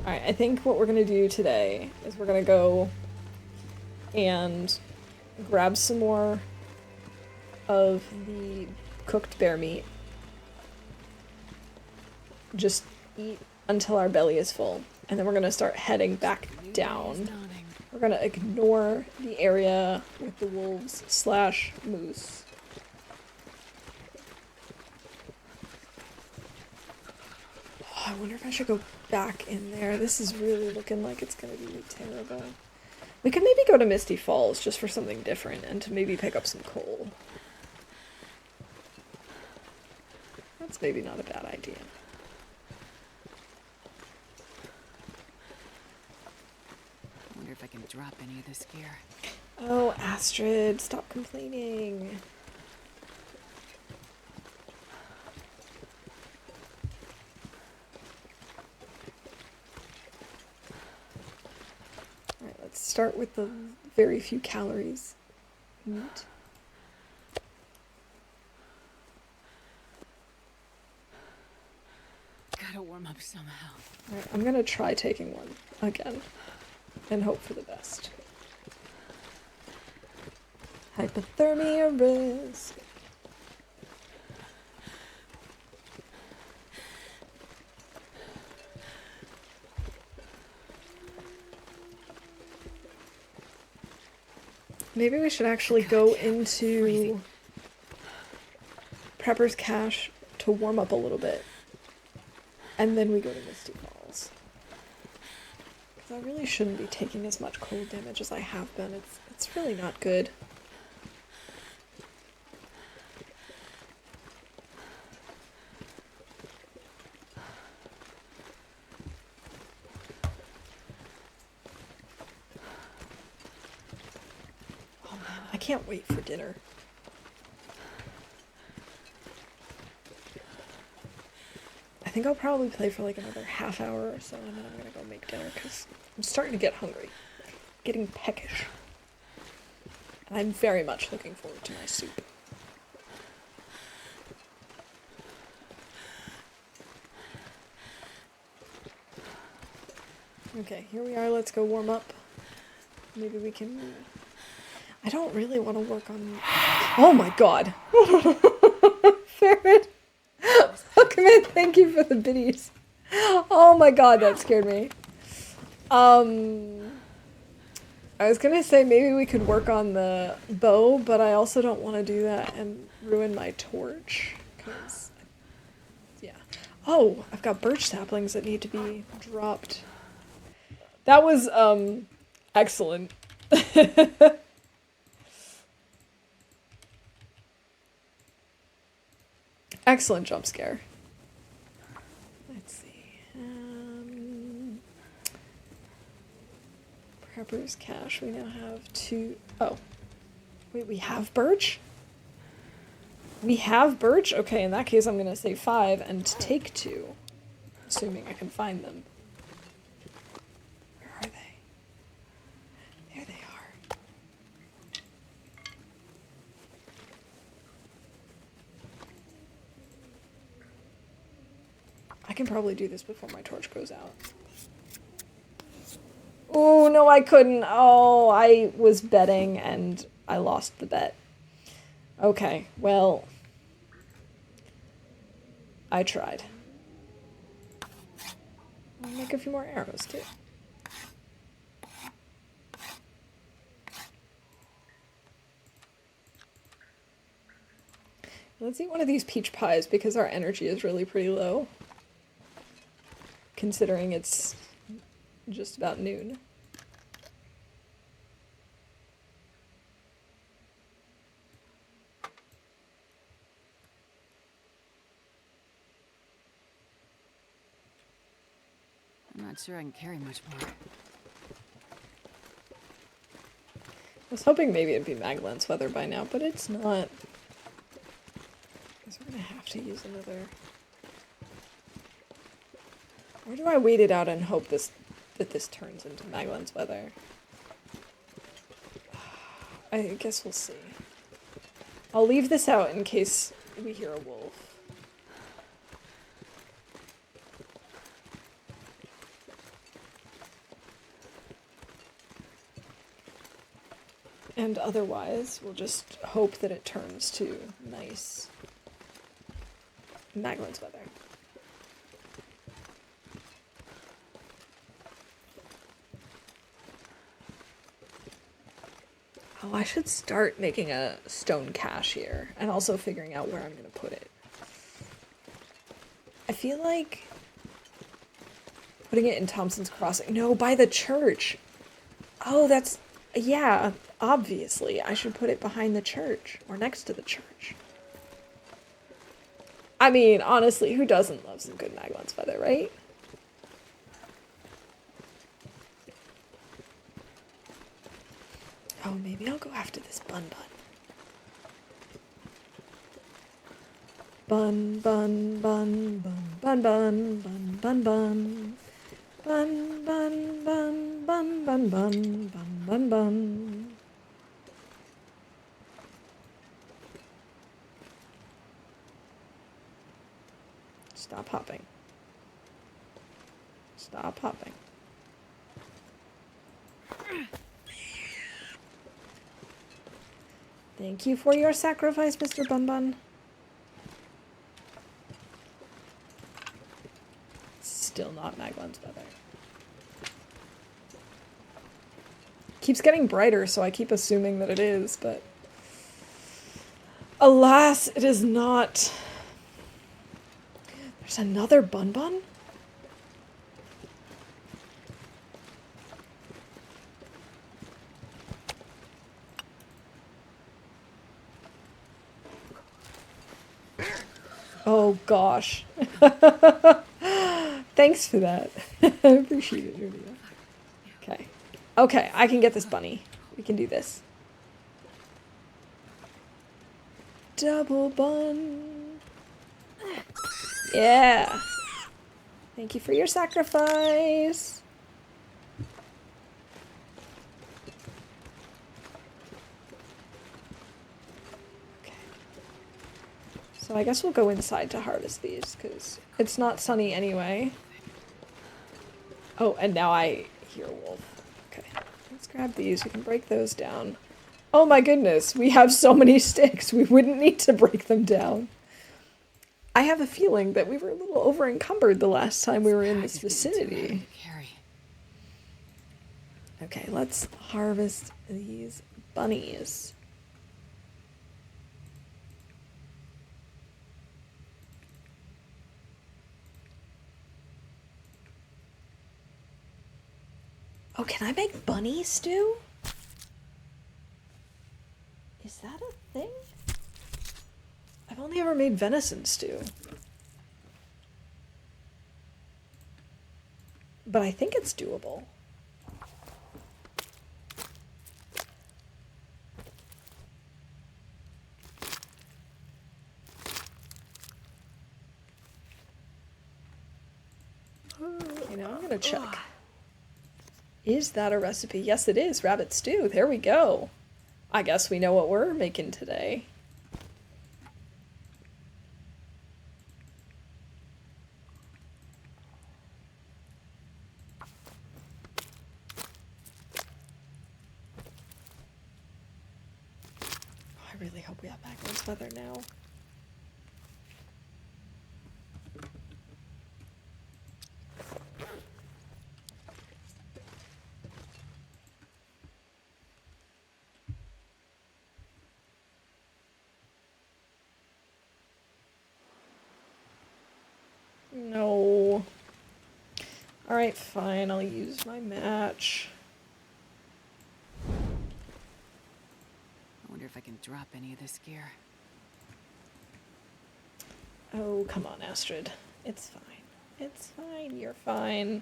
Alright, I think what we're gonna do today is we're gonna go and grab some more of the cooked bear meat. Just eat until our belly is full, and then we're gonna start heading back down. We're gonna ignore the area with the wolves / moose. Oh, I wonder if I should go back in there. This is really looking like it's gonna be terrible. We could maybe go to Misty Falls just for something different and to maybe pick up some coal. That's maybe not a bad idea. I wonder if I can drop any of this gear. Oh, Astrid, stop complaining. Alright, let's start with the very few calories. Meat. Gotta warm up somehow. Alright, I'm gonna try taking one again and hope for the best. Hypothermia risk. Maybe we should actually go into Prepper's Cache to warm up a little bit. And then we go to Misty Falls. I really shouldn't be taking as much cold damage as I have been. It's really not good. Oh man, I can't wait for dinner. I think I'll probably play for like another half hour or so, and then I'm gonna go make dinner because I'm starting to get hungry. Getting peckish. And I'm very much looking forward to my soup. Okay, here we are. Let's go warm up. Maybe we can... I don't really want to work on... Oh my god! Ferret! Welcome in, thank you for the biddies. Oh my god, that scared me. I was gonna say maybe we could work on the bow, but I also don't want to do that and ruin my torch. Cause, yeah. Oh, I've got birch saplings that need to be dropped. That was, excellent. Excellent jump scare. Let's see. Prepper's cache. We now have 2. Oh. Wait, we have birch? We have birch? Okay, in that case I'm gonna say 5 and take 2. Assuming I can find them. Where are they? There they are. I can probably do this before my torch goes out. Oh, no, I couldn't. Oh, I was betting and I lost the bet. Okay, well, I tried. I'll make a few more arrows, too. Let's eat one of these peach pies because our energy is really pretty low. Considering it's just about noon. I'm not sure I can carry much more. I was hoping maybe it'd be Maglance weather by now, but it's not. Guess we're gonna have to use another. Or do I wait it out and hope that this turns into Maglance weather? I guess we'll see. I'll leave this out in case we hear a wolf. And otherwise, we'll just hope that it turns to nice Maglance weather. Oh, I should start making a stone cache here, and also figuring out where I'm going to put it. I feel like putting it in Thompson's Crossing. No, by the church. Oh, that's... Yeah, obviously. I should put it behind the church, or next to the church. I mean, honestly, who doesn't love some good Maglance weather, right? Oh, maybe I'll go after this bun. Bun, bun, bun, bun, bun, bun, bun, bun, bun. Bun, bun, bun, bun, bun, bun, bun, bun, bun. Stop hopping. Stop hopping. Thank you for your sacrifice, Mr. Bun Bun. Still not Maglance weather. Keeps getting brighter, so I keep assuming that it is, but... Alas, it is not. There's another Bun Bun? Oh gosh. Thanks for that. I appreciate it, Julia. Okay. Okay, I can get this bunny. We can do this. Double bun. Yeah. Thank you for your sacrifice. Okay. So I guess we'll go inside to harvest these, because it's not sunny anyway. Oh, and now I hear a wolf. Okay. Let's grab these. We can break those down. Oh my goodness, we have so many sticks. We wouldn't need to break them down. I have a feeling that we were a little over encumbered the last time we were in this vicinity. Okay, let's harvest these bunnies. Oh, can I make bunny stew? Is that a thing? I've only ever made venison stew. But I think it's doable. You know, I'm gonna check. Is that a recipe? Yes, it is. Rabbit stew. There we go. I guess we know what we're making today. I really hope we have backwards weather now. No. Alright, fine. I'll use my match. I wonder if I can drop any of this gear. Oh, come on, Astrid. It's fine. It's fine. You're fine.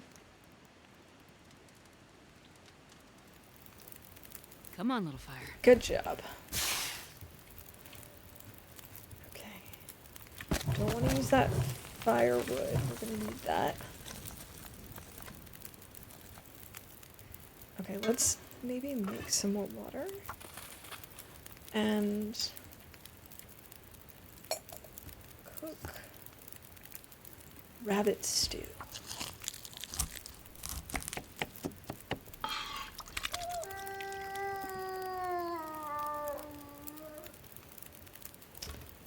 Come on, little fire. Good job. Okay. Don't want to use that firewood. We're going to need that. Okay, let's maybe make some more water. And cook rabbit stew.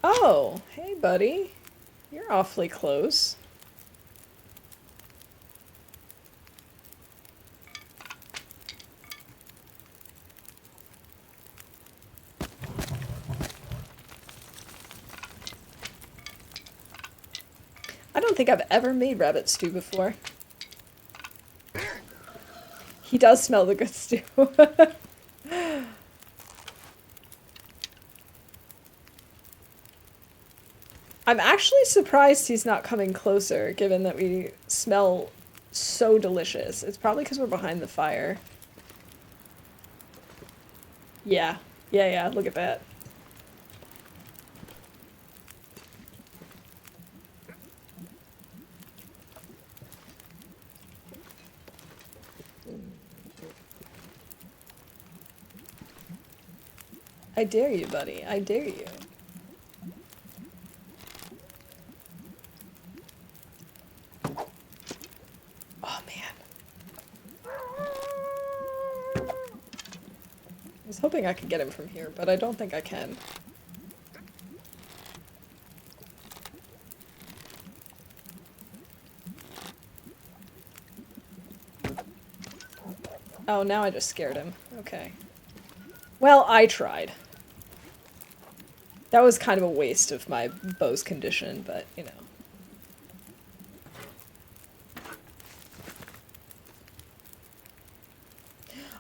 Oh, hey buddy. You're awfully close. I don't think I've ever made rabbit stew before. He does smell the good stew. I'm actually surprised he's not coming closer, given that we smell so delicious. It's probably because we're behind the fire. Yeah. Yeah, look at that. I dare you, buddy. I dare you. Oh, man. I was hoping I could get him from here, but I don't think I can. Oh, now I just scared him. Okay. Well, I tried. That was kind of a waste of my bow's condition, but, you know.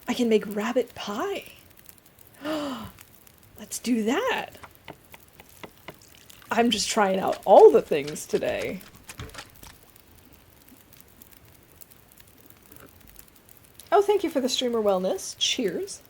I can make rabbit pie. Let's do that. I'm just trying out all the things today. Oh, thank you for the streamer wellness. Cheers.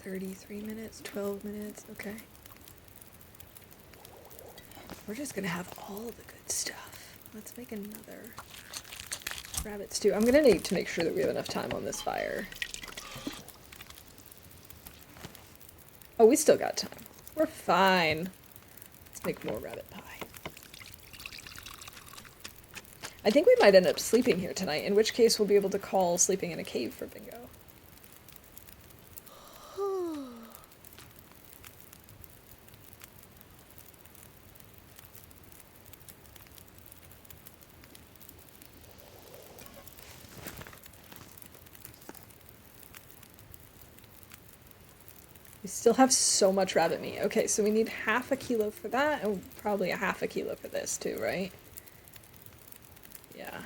$33 minutes, 12 minutes, okay. We're just gonna have all the good stuff. Let's make another rabbit stew. I'm gonna need to make sure that we have enough time on this fire. Oh, we still got time. We're fine. Let's make more rabbit pie. I think we might end up sleeping here tonight, in which case we'll be able to call sleeping in a cave for bingo. We still have so much rabbit meat. Okay, so we need half a kilo for that, and probably a half a kilo for this too, right? Yeah.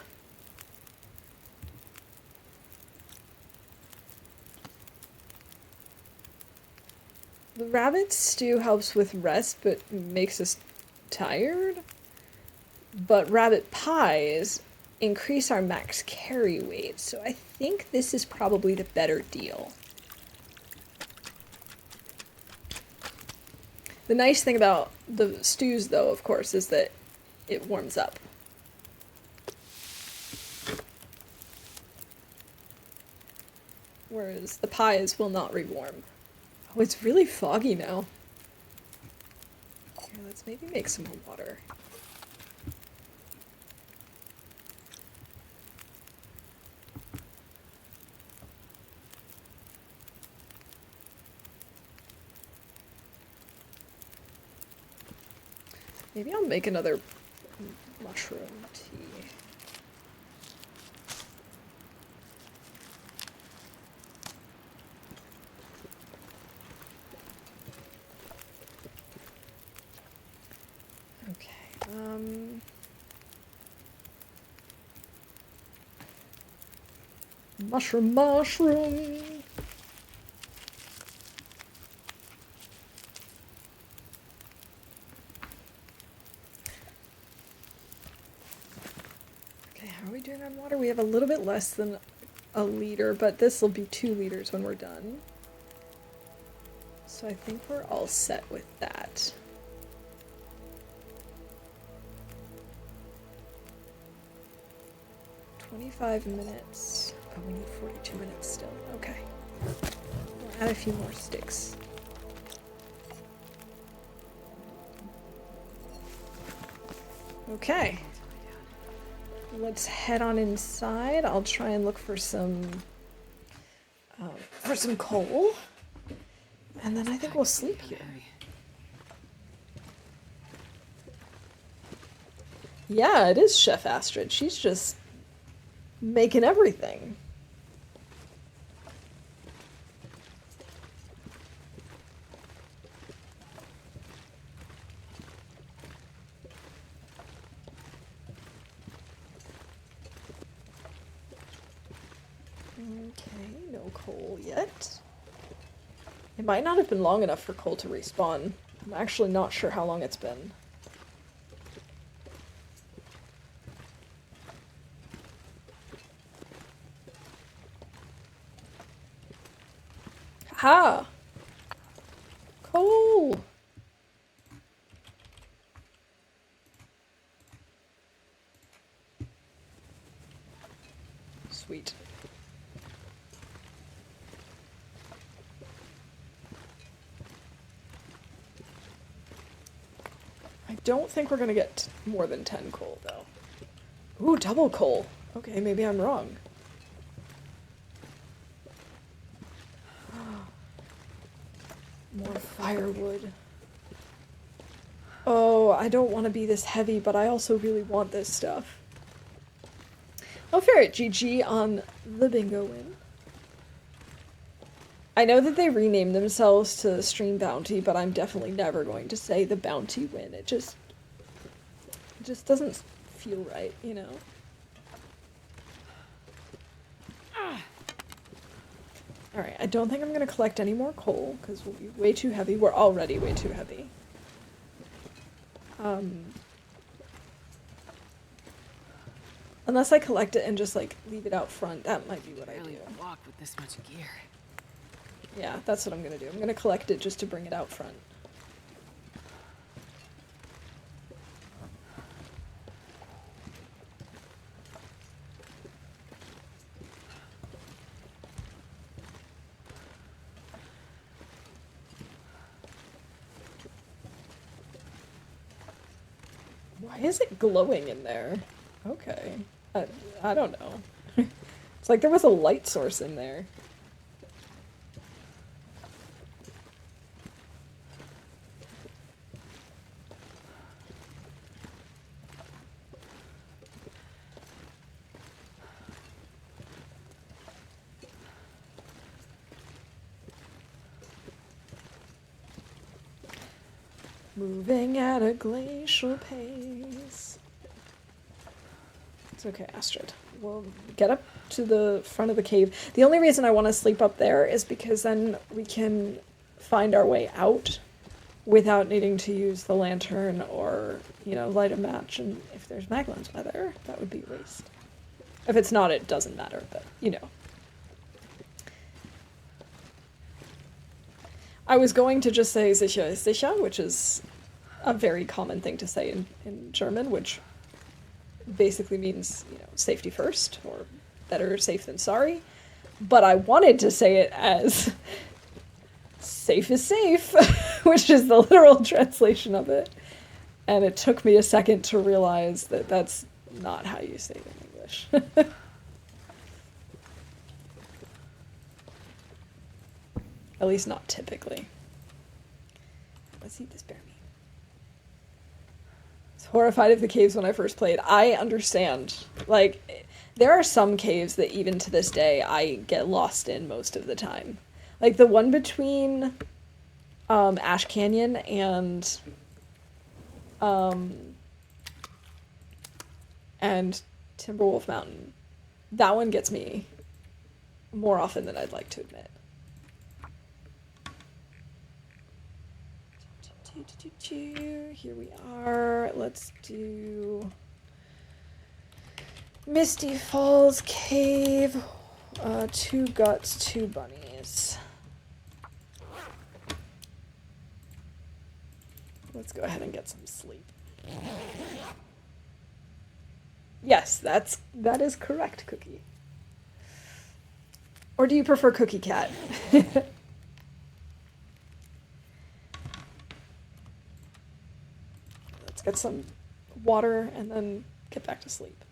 The rabbit stew helps with rest, but makes us tired. But rabbit pies increase our max carry weight, so I think this is probably the better deal. The nice thing about the stews, though, of course, is that it warms up. Whereas the pies will not rewarm. Oh, it's really foggy now. Here, let's maybe make some more water. Maybe I'll make another mushroom tea. Okay, mushroom. Okay, how are we doing on water? We have a little bit less than a liter, but this will be 2 liters when we're done. So I think we're all set with that. "25 minutes. Oh, we need 42 minutes still. Okay. We'll add a few more sticks. Okay. Let's head on inside. I'll try and look for some coal. And then I think we'll sleep here. Yeah, it is Chef Astrid. She's just making everything. Okay, no coal yet. It might not have been long enough for coal to respawn. I'm actually not sure how long it's been. Ha! Coal! Sweet. I don't think we're gonna get more than 10 coal, though. Ooh, double coal. Okay, maybe I'm wrong. More firewood. Oh, I don't want to be this heavy, but I also really want this stuff. Oh, Ferret, GG on the bingo win. I know that they renamed themselves to Stream Bounty, but I'm definitely never going to say the Bounty win. It just doesn't feel right, you know? Alright, I don't think I'm going to collect any more coal, because we'll be way too heavy. We're already way too heavy. Unless I collect it and just, like, leave it out front. That might be what I do. Walk with this much gear. Yeah, that's what I'm going to do. I'm going to collect it just to bring it out front. Why is it glowing in there? Okay. I don't know. It's like there was a light source in there. Moving at a glacial pace. It's okay, Astrid. We'll get up to the front of the cave. The only reason I want to sleep up there is because then we can find our way out without needing to use the lantern or, you know, light a match. And if there's maglans by there, that would be a waste. If it's not, it doesn't matter, but, you know. I was going to just say sicher ist sicher, which is a very common thing to say in German, which basically means, you know, safety first, or better safe than sorry. But I wanted to say it as safe is safe, which is the literal translation of it. And it took me a second to realize that that's not how you say it in English. At least not typically. Let's eat this bear meat. I was horrified of the caves when I first played. I understand. Like, there are some caves that even to this day I get lost in most of the time. Like the one between Ash Canyon and Timberwolf Mountain. That one gets me more often than I'd like to admit. Here we are. Let's do Misty Falls Cave. 2 guts, 2 bunnies. Let's go ahead and get some sleep. Yes, that is correct, Cookie. Or do you prefer Cookie Cat? Let's get some water and then get back to sleep.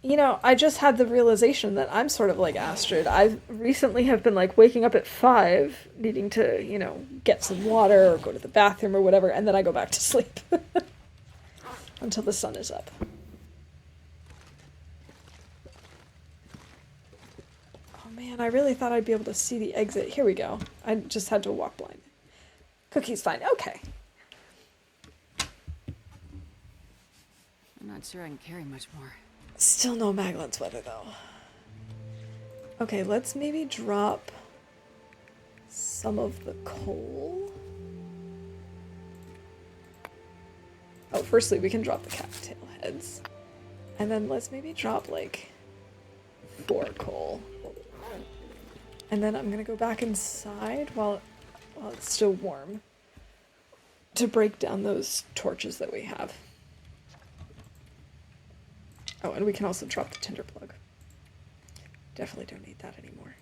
You know, I just had the realization that I'm sort of like Astrid. I recently have been like waking up at 5, needing to, you know, get some water or go to the bathroom or whatever, and then I go back to sleep until the sun is up. Oh man, I really thought I'd be able to see the exit. Here we go. I just had to walk blind. Cookie's fine. Okay. I'm not sure I can carry much more. Still no Maglan's weather, though. Okay, let's maybe drop some of the coal. Oh, firstly, we can drop the cattail heads. And then let's maybe drop, like, 4 coal. And then I'm gonna go back inside while it's still warm to break down those torches that we have. Oh, and we can also drop the tinder plug. Definitely don't need that anymore.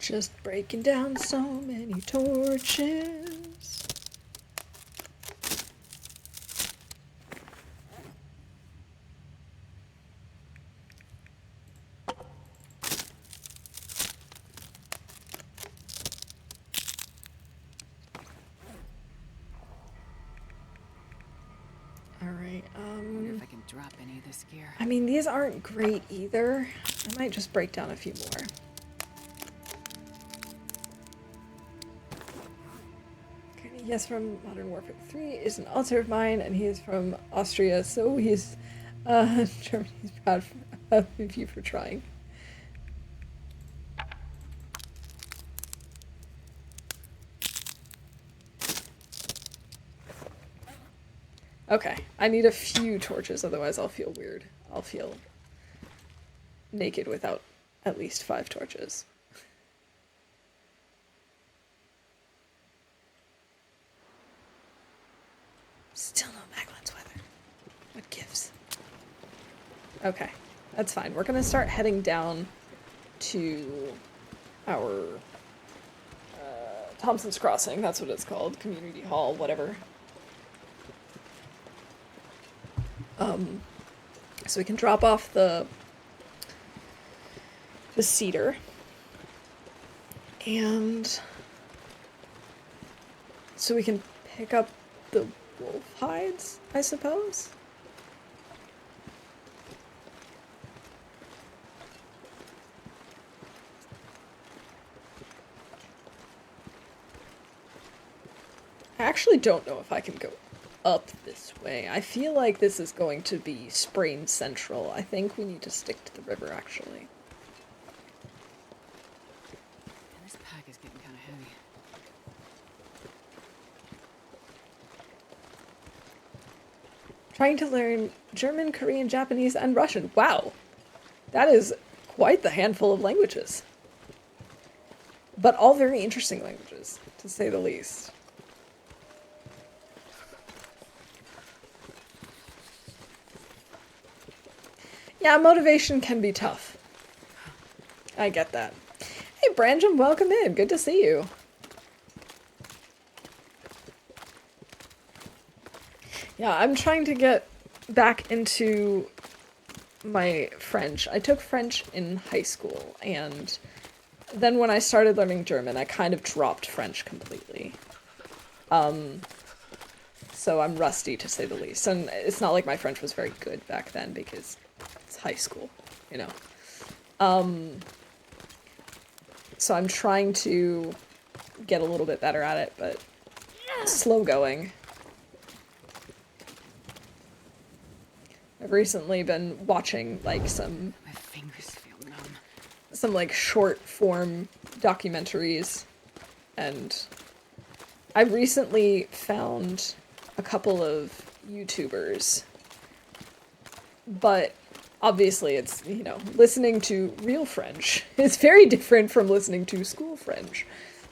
Just breaking down so many torches. Alright, Wonder if I can drop any of this gear. I mean, these aren't great either. I might just break down a few more. Okay, yes, from Modern Warfare 3 is an author of mine, and he is from Austria, so he's German. He's proud of you for trying. Okay, I need a few torches, otherwise I'll feel weird. I'll feel naked without at least 5 torches. Still no Maglin's weather. What gives? Okay, that's fine. We're gonna start heading down to our Thompson's Crossing. That's what it's called. Community Hall, whatever. So we can drop off the cedar. And so we can pick up the wolf hides, I suppose? I actually don't know if I can go up this way. I feel like this is going to be Sprain Central. I think we need to stick to the river, actually. And this pack is getting kind of heavy. Trying to learn German, Korean, Japanese, and Russian. Wow! That is quite the handful of languages. But all very interesting languages, to say the least. Yeah, motivation can be tough. I get that. Hey, Branjam, welcome in. Good to see you. Yeah, I'm trying to get back into my French. I took French in high school, and then when I started learning German, I kind of dropped French completely. So I'm rusty, to say the least. And it's not like my French was very good back then, because it's high school, you know. So I'm trying to get a little bit better at it, but slow going. I've recently been watching, like, some My fingers feel numb. some like short form documentaries, and I recently found a couple of YouTubers, but obviously it's, you know, listening to real French is very different from listening to school French,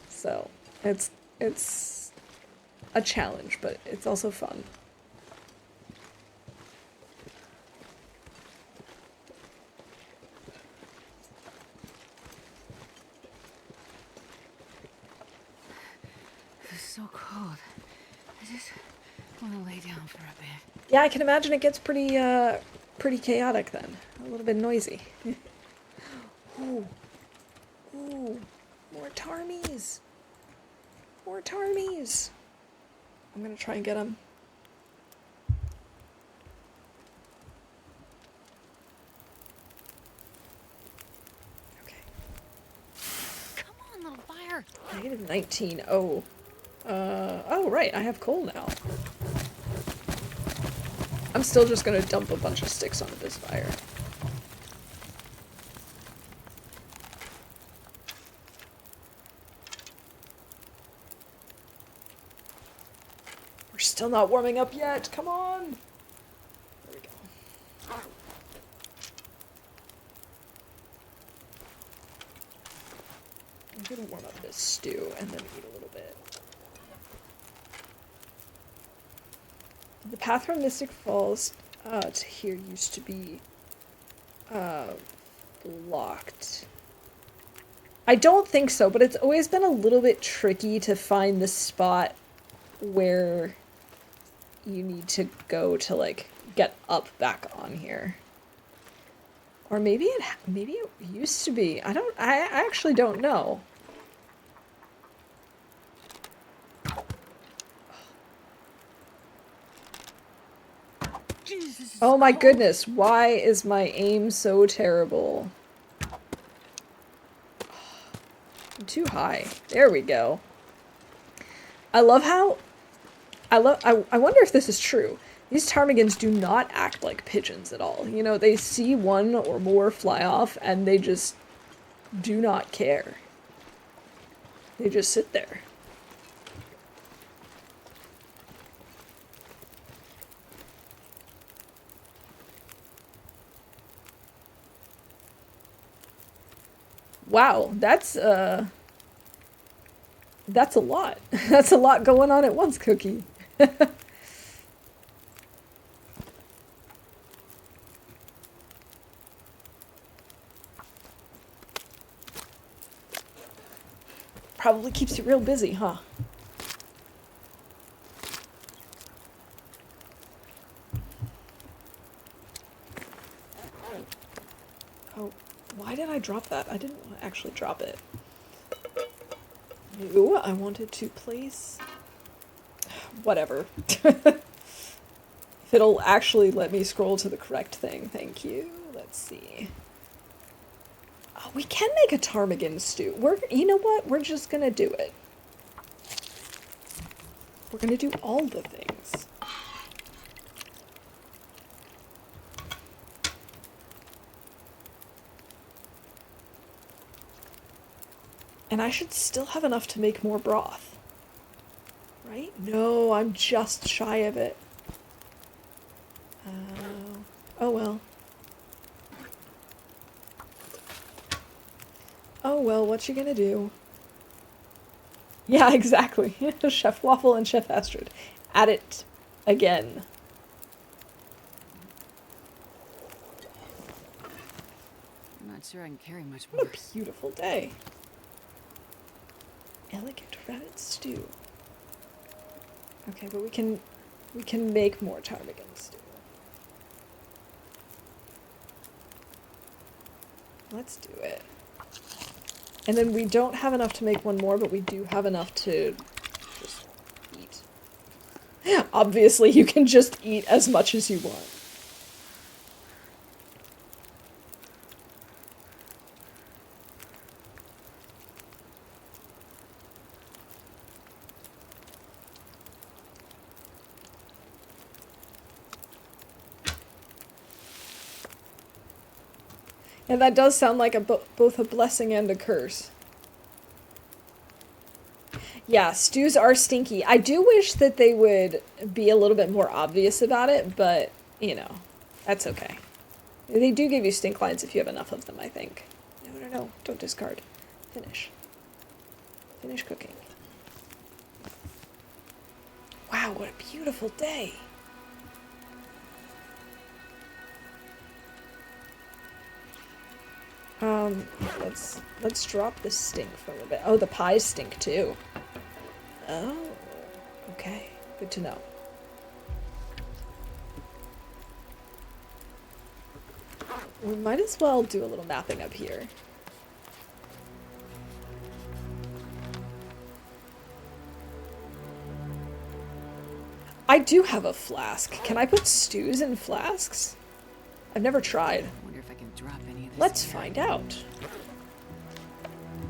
so it's a challenge, but it's also fun. So cold. I just want to lay down for a bit. Yeah, I can imagine it gets pretty chaotic then. A little bit noisy. Ooh. Ooh. More tarmies. More tarmies. I'm gonna try and get them. Okay. Come on, little fire. -19. Oh. Oh, right. I have coal now. I'm still just gonna dump a bunch of sticks onto this fire. We're still not warming up yet. Come on. There we go. I'm gonna warm up this stew and then eat a little bit. The path from Mystic Falls to here used to be blocked. I don't think so, but it's always been a little bit tricky to find the spot where you need to go to, like, get up back on here. Or maybe it used to be. I actually don't know. Jesus, Oh my goodness, why is my aim so terrible? I'm too high. There we go. I love how... I wonder if this is true. These ptarmigans do not act like pigeons at all. You know, they see one or more fly off and they just do not care. They just sit there. Wow, that's a lot. That's a lot going on at once, Cookie. Probably keeps you real busy, huh? Oh, why did I drop that? I didn't want to actually drop it. No, I wanted to place... Whatever. If it'll actually let me scroll to the correct thing, thank you. Let's see. Oh, we can make a ptarmigan stew. You know what? We're just gonna do it. We're gonna do all the things. And I should still have enough to make more broth. Right? No, I'm just shy of it. Oh well. Oh well, what you gonna do? Yeah, exactly. Chef Waffle and Chef Astrid. At it again. I'm not sure I can carry much What more. a beautiful day. Elegant rabbit stew. Okay, but we can make more ptarmigan stew. Let's do it. And then we don't have enough to make one more, but we do have enough to just eat. Obviously, you can just eat as much as you want. And that does sound like both a blessing and a curse. Yeah, stews are stinky. I do wish that they would be a little bit more obvious about it, but, you know, that's okay. They do give you stink lines if you have enough of them, I think. No, don't discard. Finish. Finish cooking. Wow, what a beautiful day. Let's drop the stink for a little bit. Oh, the pies stink too. Oh, okay. Good to know. We might as well do a little mapping up here. I do have a flask. Can I put stews in flasks? I've never tried. I wonder if I can drop any of this. Let's find out.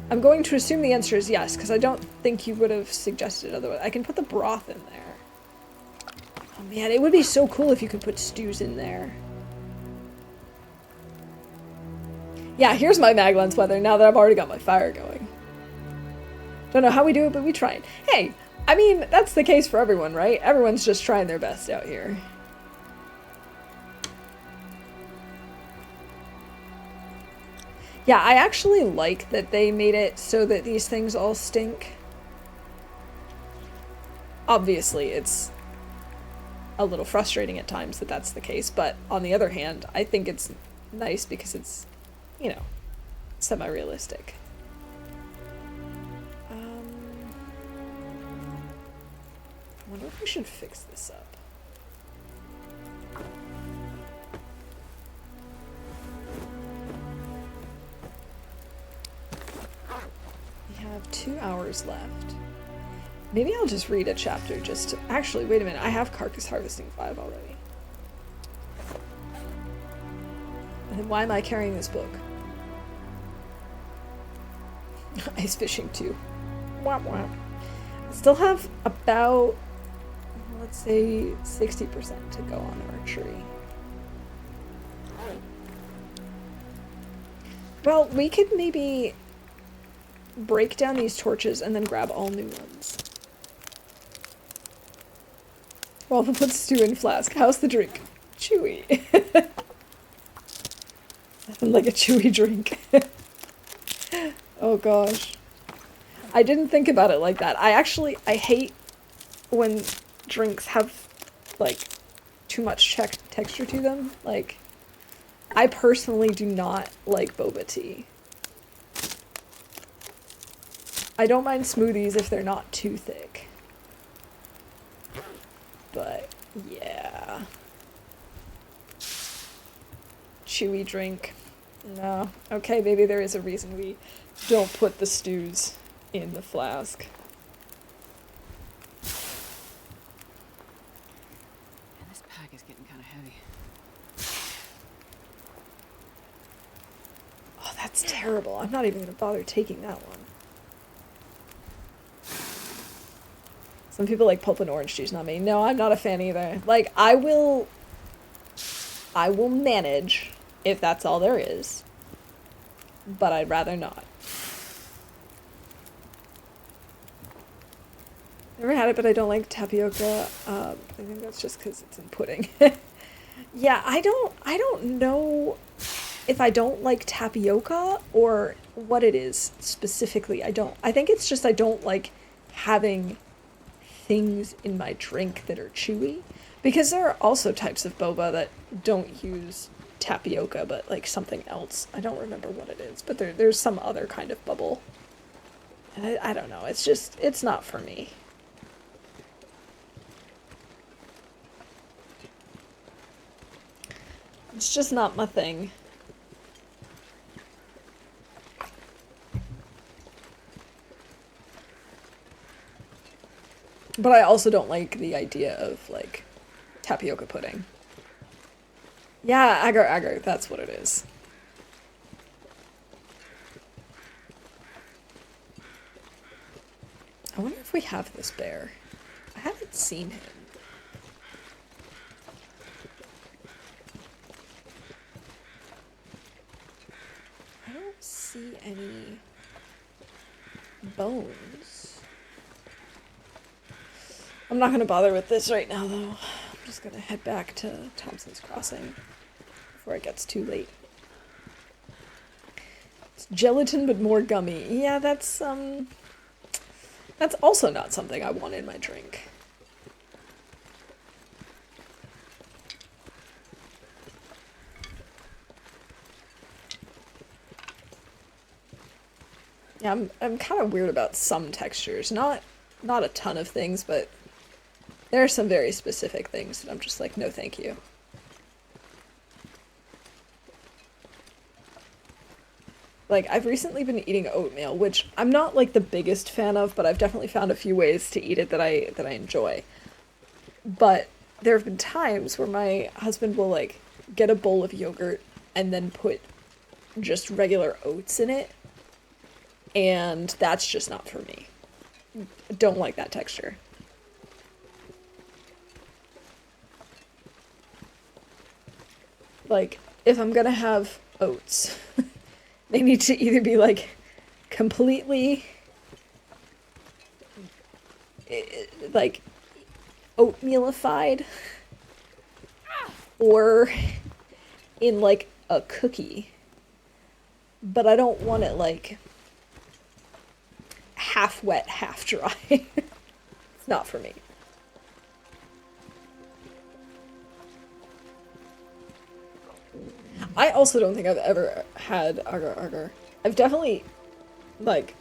I'm going to assume the answer is yes, because I don't think you would have suggested otherwise. I can put the broth in there. Oh man, it would be so cool if you could put stews in there. Yeah, here's my Maglens weather now that I've already got my fire going. Don't know how we do it, but we try it. Hey, I mean, that's the case for everyone, right? Everyone's just trying their best out here. Yeah, I actually like that they made it so that these things all stink. Obviously, it's a little frustrating at times that that's the case, but on the other hand, I think it's nice because it's, you know, semi-realistic. I wonder if we should fix this up. We have 2 hours left. Maybe I'll just read a chapter just to... Actually, wait a minute. I have Carcass Harvesting 5 already. And then why am I carrying this book? Ice Fishing 2. Womp womp. I still have about, let's say, 60% to go on archery. Well, we could maybe break down these torches and then grab all new ones. Well, put stew in flask. How's the drink? Chewy. Nothing like a chewy drink. Oh gosh. I didn't think about it like that. I hate when drinks have, like, too much texture to them. Like, I personally do not like boba tea. I don't mind smoothies if they're not too thick. But, yeah. Chewy drink. No. Okay, maybe there is a reason we don't put the stews in the flask. Man, this pack is getting kind of heavy. Oh, that's terrible. I'm not even going to bother taking that one. Some people like pulp and orange juice, not me. No, I'm not a fan either. Like, I will manage if that's all there is. But I'd rather not. Never had it, but I don't like tapioca. I think that's just because it's in pudding. Yeah, I don't know if I don't like tapioca or what it is specifically. I think it's just I don't like having things in my drink that are chewy. Because there are also types of boba that don't use tapioca, but like something else. I don't remember what it is, but there's some other kind of bubble. And I don't know. It's not for me. It's just not my thing. But I also don't like the idea of, like, tapioca pudding. Yeah, agar, that's what it is. I wonder if we have this bear. I haven't seen him. I don't see any bones. I'm not going to bother with this right now, though. I'm just going to head back to Thompson's Crossing before it gets too late. It's gelatin, but more gummy. Yeah, that's also not something I want in my drink. Yeah, I'm kind of weird about some textures. Not a ton of things, but there are some very specific things that I'm just like, no thank you. Like, I've recently been eating oatmeal, which I'm not like the biggest fan of, but I've definitely found a few ways to eat it that I enjoy. But there have been times where my husband will like get a bowl of yogurt and then put just regular oats in it. And that's just not for me. Don't like that texture. Like, if I'm gonna have oats, they need to either be, like, completely, like, oatmealified, or in, like, a cookie. But I don't want it, like, half wet, half dry. It's not for me. I also don't think I've ever had agar agar. I've definitely, like,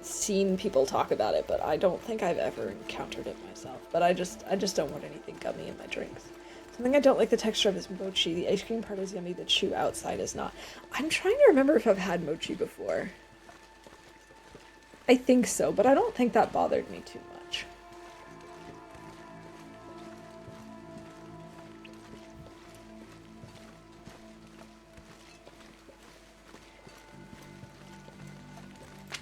seen people talk about it, but I don't think I've ever encountered it myself. But I just don't want anything gummy in my drinks. Something I don't like the texture of is mochi. The ice cream part is yummy, the chew outside is not. I'm trying to remember if I've had mochi before. I think so, but I don't think that bothered me too much.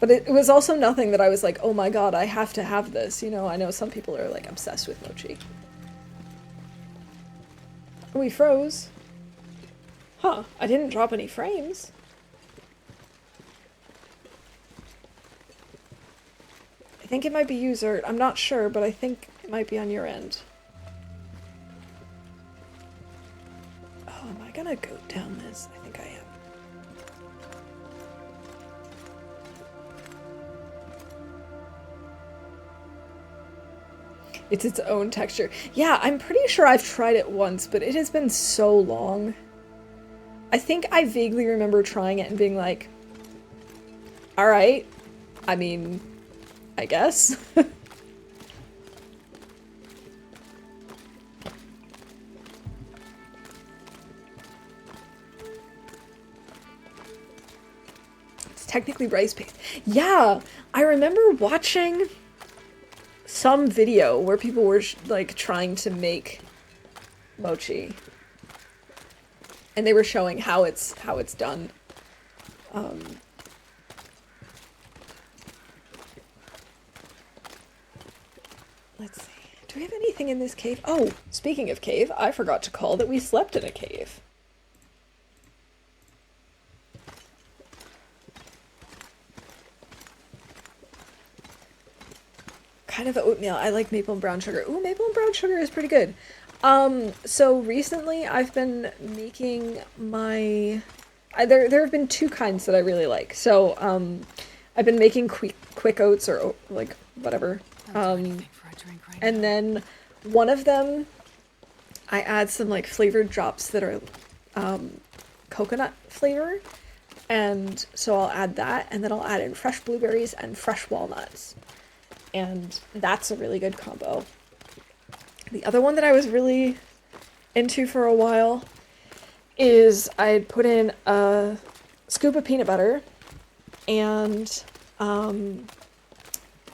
But it was also nothing that I was like, oh my god, I have to have this. You know, I know some people are, like, obsessed with mochi. We froze. Huh, I didn't drop any frames. I think it might be user. I'm not sure, but I think it might be on your end. Oh, am I gonna go down this? I think I am. It's its own texture. Yeah, I'm pretty sure I've tried it once, but it has been so long. I think I vaguely remember trying it and being like, alright, I mean, I guess. It's technically rice paste. Yeah, I remember watching some video where people were like trying to make mochi, and they were showing how it's done. Let's see. Do we have anything in this cave? Oh, speaking of cave, I forgot to call that we slept in a cave. Kind of oatmeal. I like maple and brown sugar. Ooh, maple and brown sugar is pretty good. So recently I've been making my... there have been two kinds that I really like. So, I've been making quick oats or, like, whatever. And then one of them, I add some, like, flavored drops that are, coconut flavor. And so I'll add that, and then I'll add in fresh blueberries and fresh walnuts. And that's a really good combo. The other one that I was really into for a while is I'd put in a scoop of peanut butter and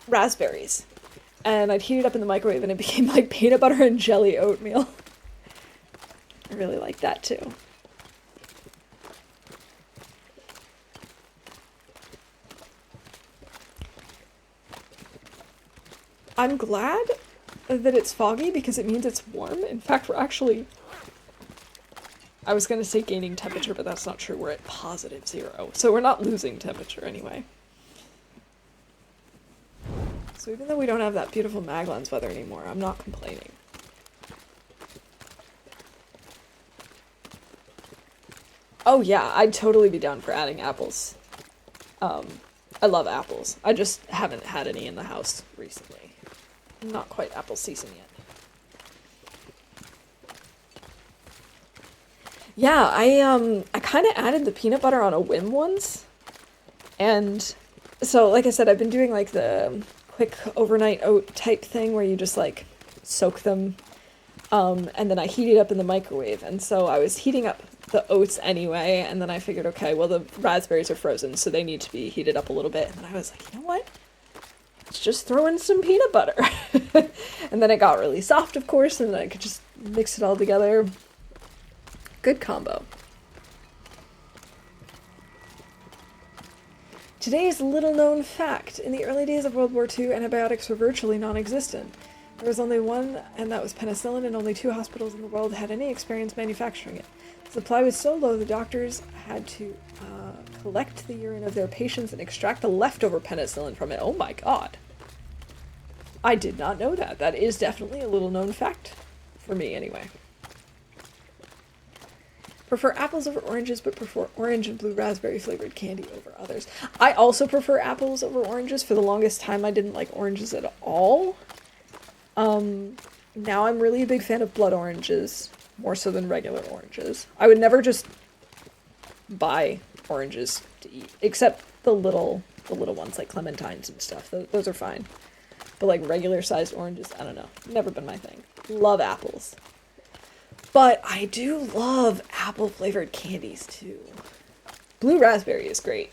raspberries. And I'd heat it up in the microwave and it became like peanut butter and jelly oatmeal. I really like that too. I'm glad that it's foggy because it means it's warm. In fact, we're actually... I was going to say gaining temperature, but that's not true. We're at +0. So we're not losing temperature anyway. So even though we don't have that beautiful Maglans weather anymore, I'm not complaining. Oh yeah, I'd totally be down for adding apples. I love apples. I just haven't had any in the house recently. Not quite apple season yet. Yeah, I kind of added the peanut butter on a whim once. And so, like I said, I've been doing like the quick overnight oat type thing where you just like soak them. And then I heat it up in the microwave. And so I was heating up the oats anyway. And then I figured, okay, well, the raspberries are frozen, so they need to be heated up a little bit. And then I was like, you know what? Let's just throw in some peanut butter. And then it got really soft, of course, and then I could just mix it all together. Good combo. Today's little known fact. In the early days of World War II, antibiotics were virtually non-existent. There was only one, and that was penicillin, and only 2 hospitals in the world had any experience manufacturing it. The supply was so low the doctors had to collect the urine of their patients and extract the leftover penicillin from it. Oh my god. I did not know that. That is definitely a little known fact. For me, anyway. Prefer apples over oranges, but prefer orange and blue raspberry flavored candy over others. I also prefer apples over oranges. For the longest time, I didn't like oranges at all. Now I'm really a big fan of blood oranges, more so than regular oranges. I would never just buy oranges to eat, except the little ones like clementines and stuff. Those are fine. But like regular sized oranges, I don't know. Never been my thing. Love apples. But I do love apple flavored candies too. Blue raspberry is great.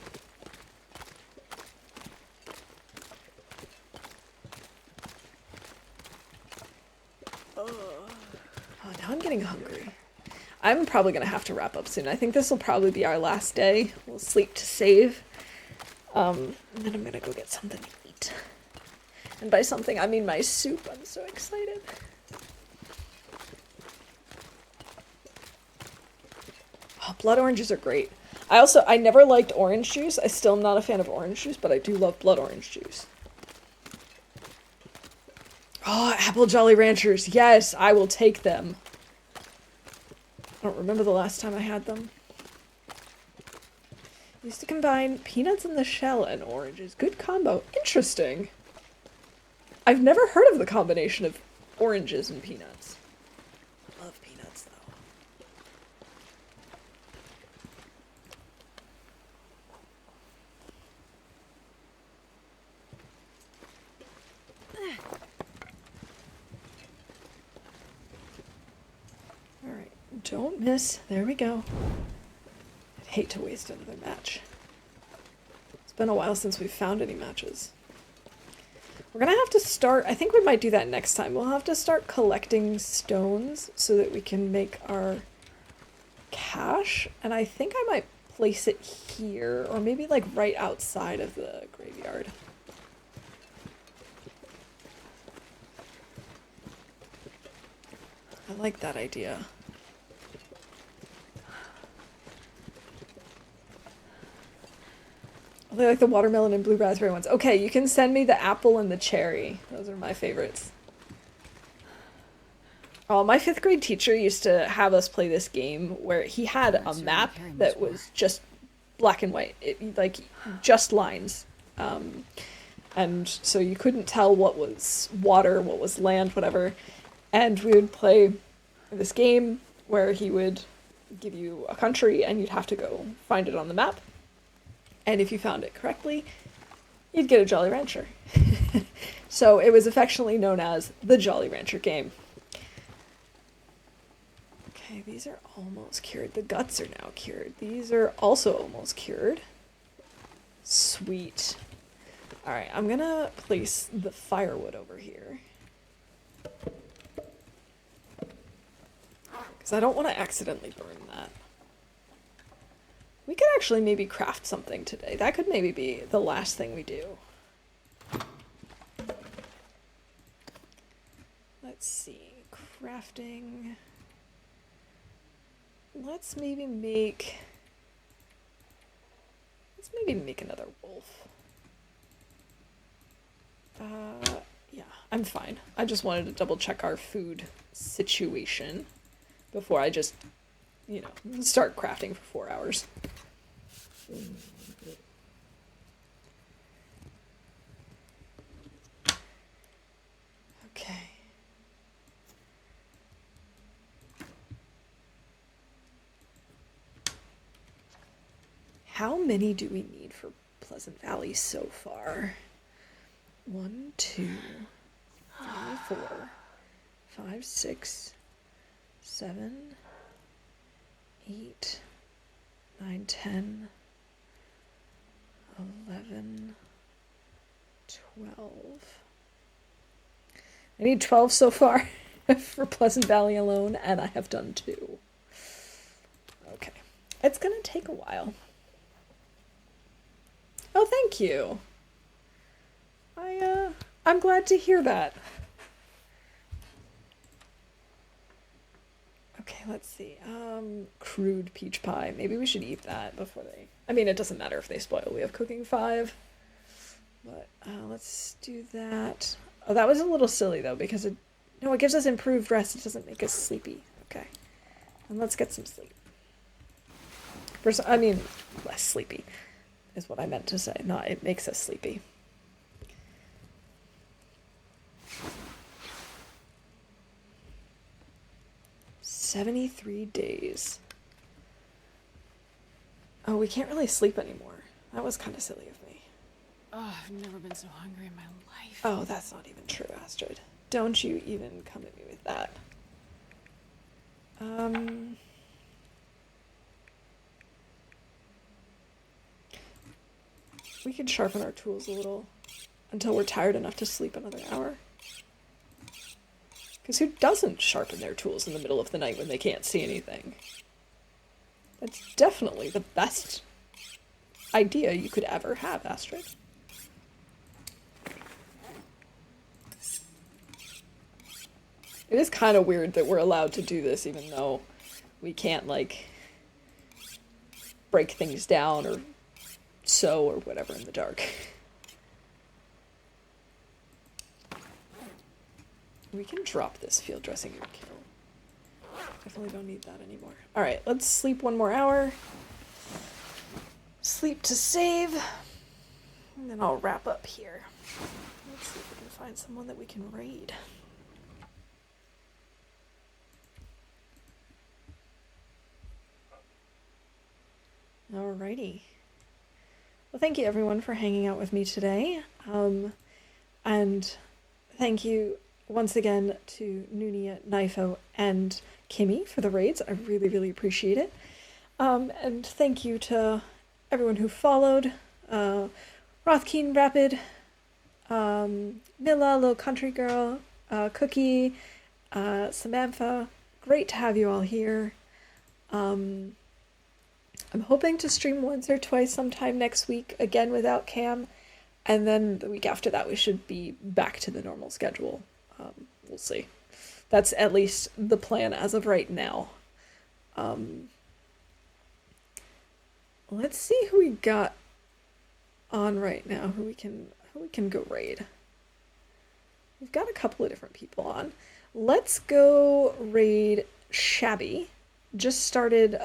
Oh, now I'm getting hungry. I'm probably going to have to wrap up soon. I think this will probably be our last day. We'll sleep to save. And then I'm going to go get something to eat. And by something, I mean my soup. I'm so excited. Oh, blood oranges are great. I never liked orange juice. I still am not a fan of orange juice, but I do love blood orange juice. Oh, apple Jolly Ranchers. Yes, I will take them. I don't remember the last time I had them. Used to combine peanuts in the shell and oranges. Good combo. Interesting. I've never heard of the combination of oranges and peanuts. I love peanuts, though. Alright, don't miss. There we go. I'd hate to waste another match. It's been a while since we've found any matches. We're gonna have to start, I think we might do that next time. We'll have to start collecting stones so that we can make our cache. And I think I might place it here, or maybe like right outside of the graveyard. I like that idea. I like the watermelon and blue raspberry ones. Okay, you can send me the apple and the cherry. Those are my favorites. Oh, my 5th grade teacher used to have us play this game where he had a map that was just black and white. Like, just lines. And so you couldn't tell what was water, what was land, whatever. And we would play this game where he would give you a country and you'd have to go find it on the map. And if you found it correctly, you'd get a Jolly Rancher. So it was affectionately known as the Jolly Rancher game. Okay, these are almost cured. The guts are now cured. These are also almost cured. Sweet. Alright, I'm gonna place the firewood over here. Because I don't want to accidentally burn that. We could actually maybe craft something today. That could maybe be the last thing we do. Let's see. Crafting. Let's maybe make another wolf. Yeah, I'm fine. I just wanted to double check our food situation before I just, start crafting for 4 hours. Okay. How many do we need for Pleasant Valley so far? 1, 2, 3, 4, 5, 6, 7, 8, 9, 10, 11, 12. I need 12 so far for Pleasant Valley alone, and I have done 2. Okay. It's gonna take a while. Oh, thank you. I'm glad to hear that. Okay, let's see. Crude peach pie. Maybe we should eat that before they... I mean, it doesn't matter if they spoil. We have cooking 5. But let's do that. Oh, that was a little silly, though, because it... No, it gives us improved rest. It doesn't make us sleepy. Okay. And let's get some sleep. I mean, less sleepy is what I meant to say. Not it makes us sleepy. $73 days. Oh, we can't really sleep anymore. That was kind of silly of me. Oh, I've never been so hungry in my life. Oh, that's not even true, Astrid. Don't you even come at me with that. We could sharpen our tools a little until we're tired enough to sleep another hour. Because who doesn't sharpen their tools in the middle of the night when they can't see anything? That's definitely the best idea you could ever have, Astrid. It is kind of weird that we're allowed to do this even though we can't, like, break things down or sew or whatever in the dark. We can drop this field dressing kill. Definitely don't need that anymore. Alright, let's sleep 1 more hour. Sleep to save. And then I'll wrap up here. Let's see if we can find someone that we can raid. Alrighty. Well, thank you everyone for hanging out with me today. And thank you once again to Nunia, Nifo, and Kimmy for the raids. I really, really appreciate it. And thank you to everyone who followed. Rothkeen Rapid, Mila, Little Country Girl, Cookie, Samantha. Great to have you all here. I'm hoping to stream once or twice sometime next week, again without Cam. And then the week after that, we should be back to the normal schedule. We'll see. That's at least the plan as of right now. Let's see who we got on right now, who we can go raid. We've got a couple of different people on. Let's go raid Shabby. Just started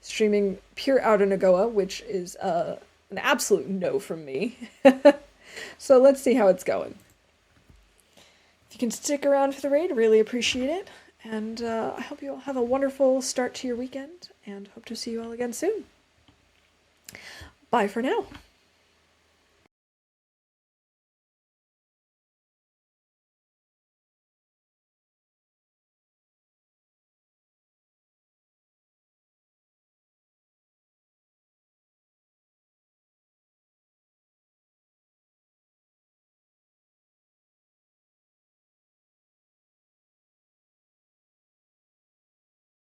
streaming Pure Outer Nagoa, which is an absolute no from me. So let's see how it's going. If you can stick around for the raid, really appreciate it. And I hope you all have a wonderful start to your weekend, and hope to see you all again soon. Bye for now.